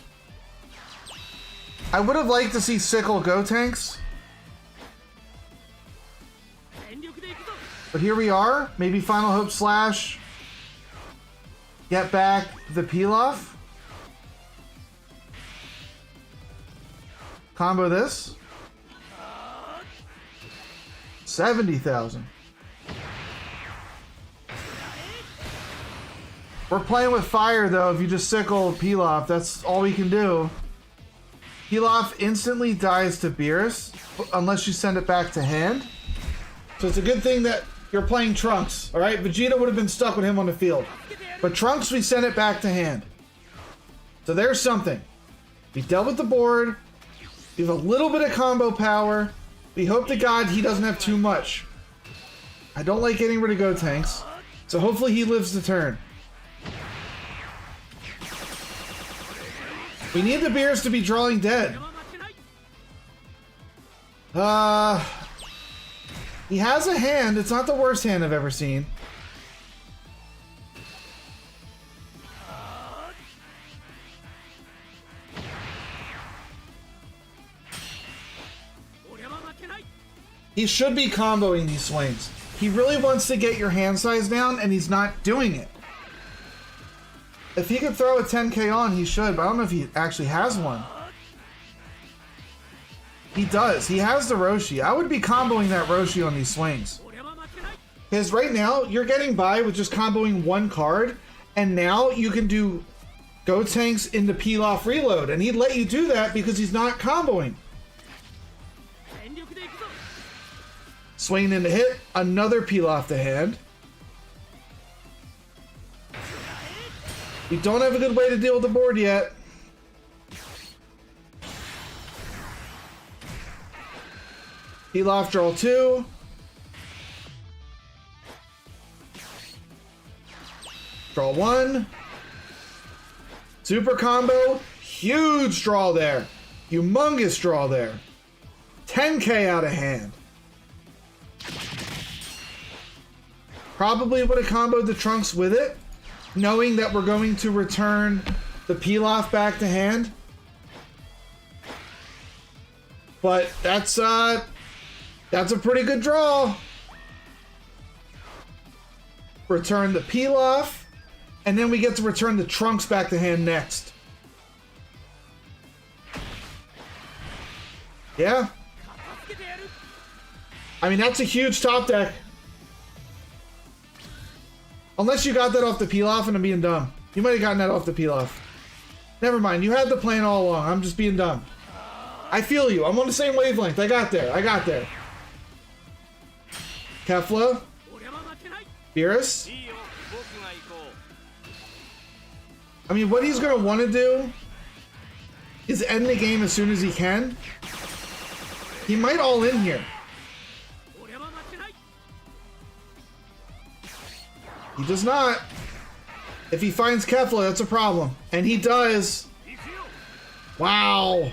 I would have liked to see sickle go tanks. But here we are. Maybe Final Hope Slash. Get back the peel-off. Combo this. 70,000. We're playing with fire though. If you just sickle peel-off, that's all we can do. Peel-off instantly dies to Beerus unless you send it back to hand. So it's a good thing that you're playing Trunks, all right? Vegeta would have been stuck with him on the field. But Trunks, we send it back to hand. So there's something. We dealt with the board. We have a little bit of combo power. We hope to God he doesn't have too much. I don't like getting rid of Go Tanks. So hopefully he lives the turn. We need the Beers to be drawing dead. He has a hand. It's not the worst hand I've ever seen. He should be comboing these swings. He really wants to get your hand size down, and he's not doing it. If he could throw a 10k on, he should, but I don't know if he actually has one. He does. He has the Roshi. I would be comboing that Roshi on these swings. Because right now, you're getting by with just comboing one card, and now you can do Go Tanks into peel-off reload, and he'd let you do that because he's not comboing. Swinging into hit, another peel-off to hand. We don't have a good way to deal with the board yet. Peel off, draw 2. Draw 1. Super combo. Huge draw there. Humongous draw there. 10k out of hand. Probably would have comboed the Trunks with it, knowing that we're going to return the peel-off back to hand. But that's a pretty good draw. Return the peel-off, and then we get to return the Trunks back to hand next. Yeah. I mean, that's a huge top deck. Unless you got that off the peel-off and I'm being dumb. You might have gotten that off the peel-off. Never mind, you had the plan all along. I'm just being dumb. I feel you. I'm on the same wavelength. I got there. I got there. Kefla. Beerus. I mean, what he's going to want to do is end the game as soon as he can. He might all in here. He does not. If he finds Kefla, that's a problem. And he does. Wow.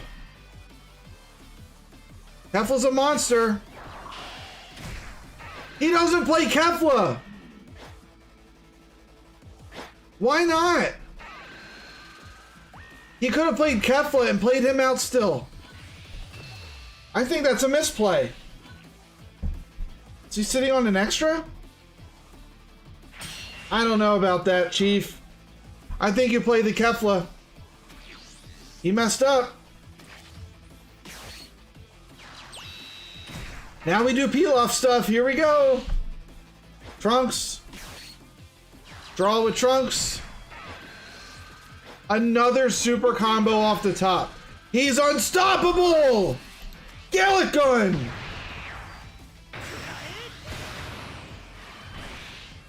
Kefla's a monster. He doesn't play Kefla. Why not? He could have played Kefla and played him out still. I think that's a misplay. Is he sitting on an extra? I don't know about that, Chief. I think you played the Kefla. He messed up. Now we do peel-off stuff. Here we go. Trunks. Draw with Trunks. Another super combo off the top. He's unstoppable! Gallic Gun!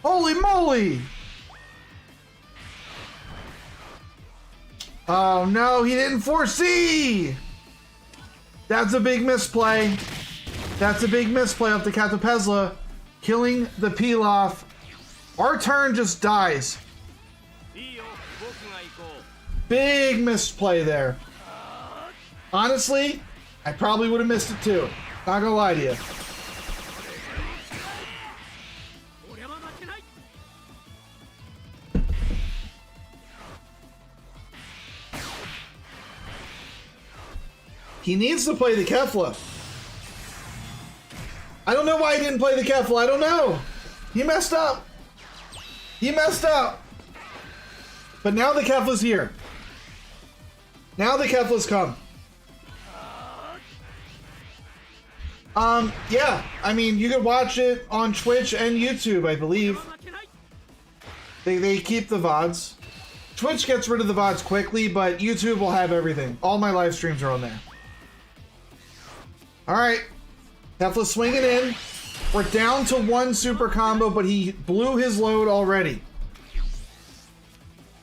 Holy moly! Oh no, he didn't foresee! That's a big misplay. That's a big misplay off the Catapezla, killing the peel-off. Our turn just dies. Big misplay there. Honestly, I probably would have missed it too. Not gonna lie to you. He needs to play the Kefla. I don't know why he didn't play the Kefla. I don't know. He messed up. He messed up. But now the Kefla's here. Now the Kefla's come. Yeah. I mean, you can watch it on Twitch and YouTube, I believe. They keep the VODs. Twitch gets rid of the VODs quickly, but YouTube will have everything. All my live streams are on there. Alright. Kefla swinging in. We're down to one super combo, but he blew his load already.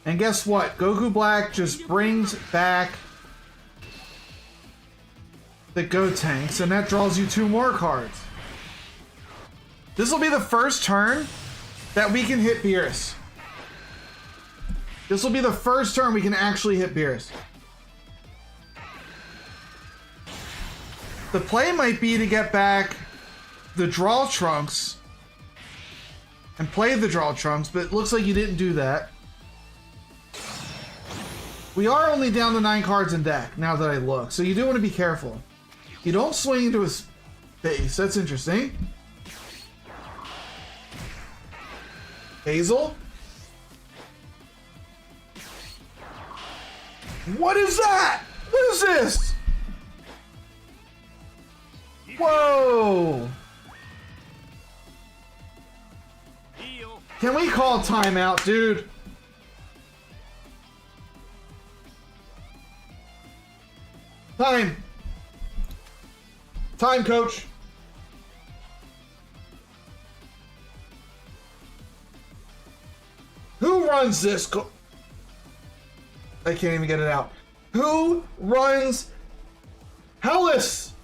And guess what? Goku Black just brings back the Gotenks, and that draws you two more cards. This will be the first turn that we can hit Beerus. This will be the first turn we can actually hit Beerus. The play might be to get back the draw Trunks and play the draw Trunks, but it looks like you didn't do that. We are only down to 9 cards in deck now that I look, so you do want to be careful. You don't swing into his face. That's interesting. Hazel. What is that? What is this? Whoa! Can we call timeout, dude? Time. Time, coach. Who runs this? I can't even get it out. Who runs Hellas?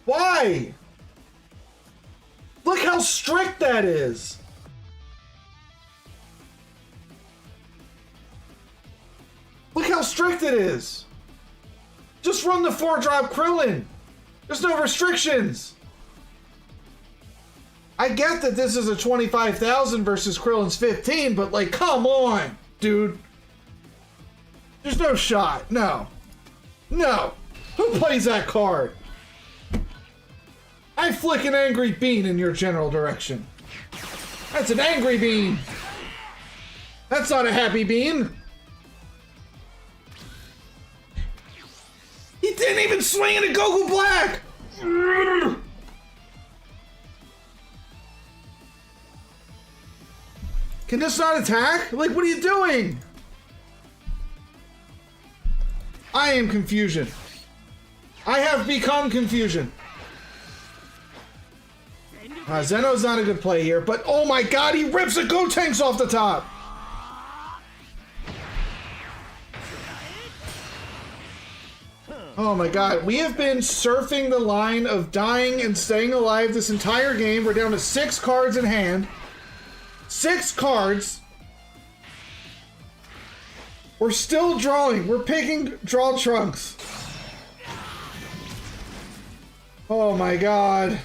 Why? Look how strict that is. Look how strict it is. Just run the 4-drop Krillin. There's no restrictions. I get that this is a 25,000 versus Krillin's 15, but like, come on, dude. There's no shot. No. No. Who plays that card? I flick an angry bean in your general direction. That's an angry bean. That's not a happy bean. He didn't even swing into Goku Black! Can this not attack? Like, what are you doing? I am confusion. I have become confusion. Zeno's not a good play here, but oh my god, he rips the Gotenks off the top! Oh my god, we have been surfing the line of dying and staying alive this entire game. We're down to 6 cards in hand. 6 cards. We're still drawing. We're picking draw Trunks. Oh my god.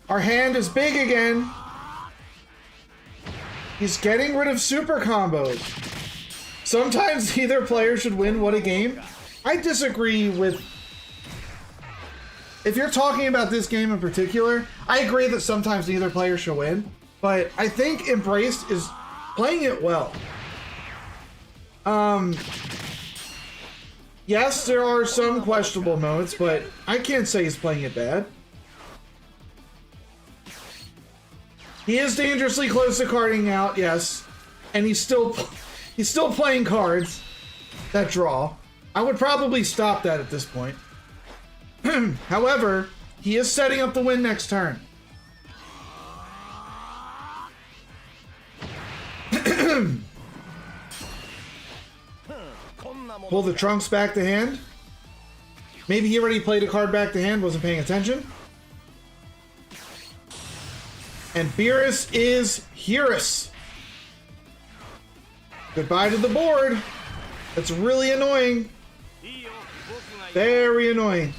Our hand is big again. He's getting rid of super combos. Sometimes either player should win. What a game. I disagree with... If you're talking about this game in particular, I agree that sometimes neither player should win. But I think Embraced is playing it well. Yes, there are some questionable moments, but I can't say he's playing it bad. He is dangerously close to carding out, yes. And he's still playing cards that draw. I would probably stop that at this point. However, he is setting up the win next turn. Pull the Trunks back to hand. Maybe he already played a card back to hand, wasn't paying attention. And Beerus is Hearus. Goodbye to the board. That's really annoying. Very annoying.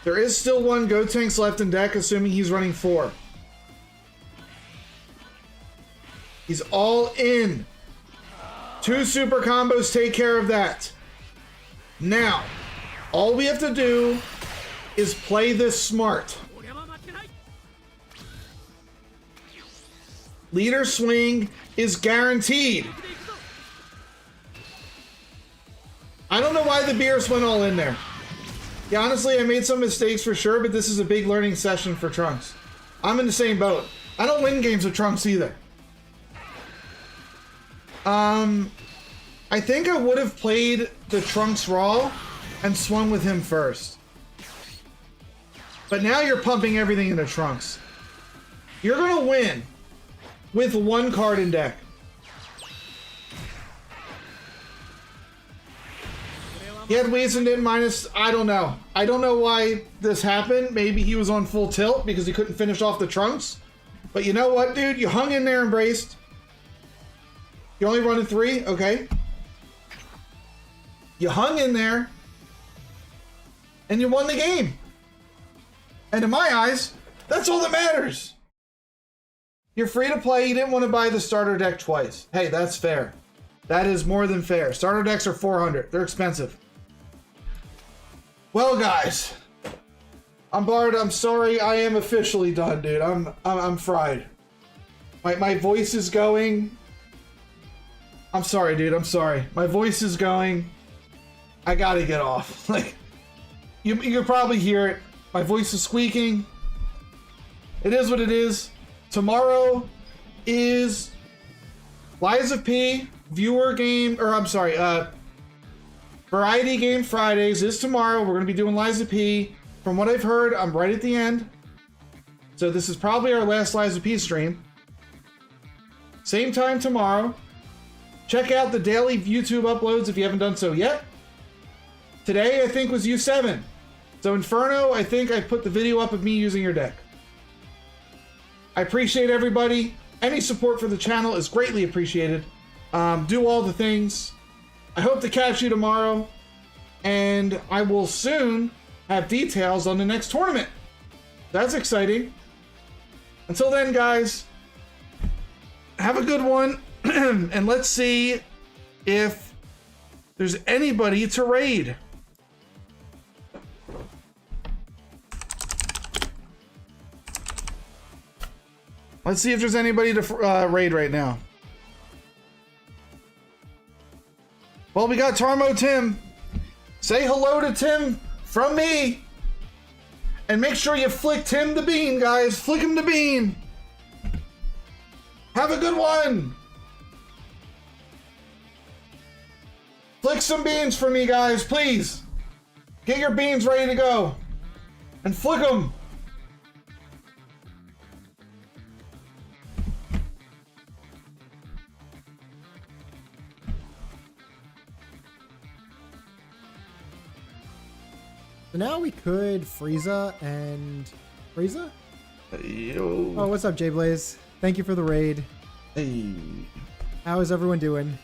There is still one Gotenks left in deck, assuming he's running 4. He's all in. 2 super combos take care of that. Now, all we have to do is play this smart. Leader swing is guaranteed. I don't know why the Beerus went all in there. Yeah, honestly, I made some mistakes for sure, but this is a big learning session for Trunks. I'm in the same boat. I don't win games with Trunks either. I think I would have played the Trunks Raw and swung with him first. But now you're pumping everything into Trunks. You're gonna win with 1 card in deck. He had Weezing in minus, I don't know. I don't know why this happened. Maybe he was on full tilt because he couldn't finish off the Trunks. But you know what, dude? You hung in there, Embraced. You're only running 3? Okay. You hung in there. And you won the game. And in my eyes, that's all that matters. You're free to play. You didn't want to buy the starter deck twice. Hey, that's fair. That is more than fair. Starter decks are $400. They're expensive. Well, guys, I'm Bard. I'm sorry. I am officially done, dude. I'm fried. My voice is going. I'm sorry, dude. I'm sorry. My voice is going. I gotta get off. Like, you can probably hear it. My voice is squeaking. It is what it is. Tomorrow is Lies of P viewer game, or I'm sorry, Variety Game Fridays is tomorrow. We're going to be doing Lies of P. From what I've heard, I'm right at the end. So this is probably our last Lies of P stream. Same time tomorrow. Check out the daily YouTube uploads if you haven't done so yet. Today, I think, was U7. So Inferno, I think I put the video up of me using your deck. I appreciate everybody. Any support for the channel is greatly appreciated. Do all the things. I hope to catch you tomorrow, and I will soon have details on the next tournament. That's exciting. Until then, guys, have a good one, and let's see if there's anybody to raid. Let's see if there's anybody to raid right now. Well, we got Tarmo Tim. Say hello to Tim from me. And make sure you flick Tim the bean, guys. Flick him the bean. Have a good one. Flick some beans for me, guys, please. Get your beans ready to go. And flick them. So now we could Frieza and Frieza? Yo. Oh, what's up, JBlaze? Thank you for the raid. Hey. How is everyone doing?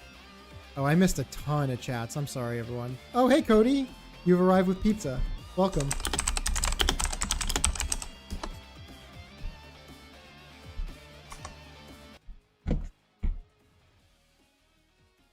Oh, I missed a ton of chats. I'm sorry, everyone. Oh, hey, Cody. You've arrived with pizza. Welcome.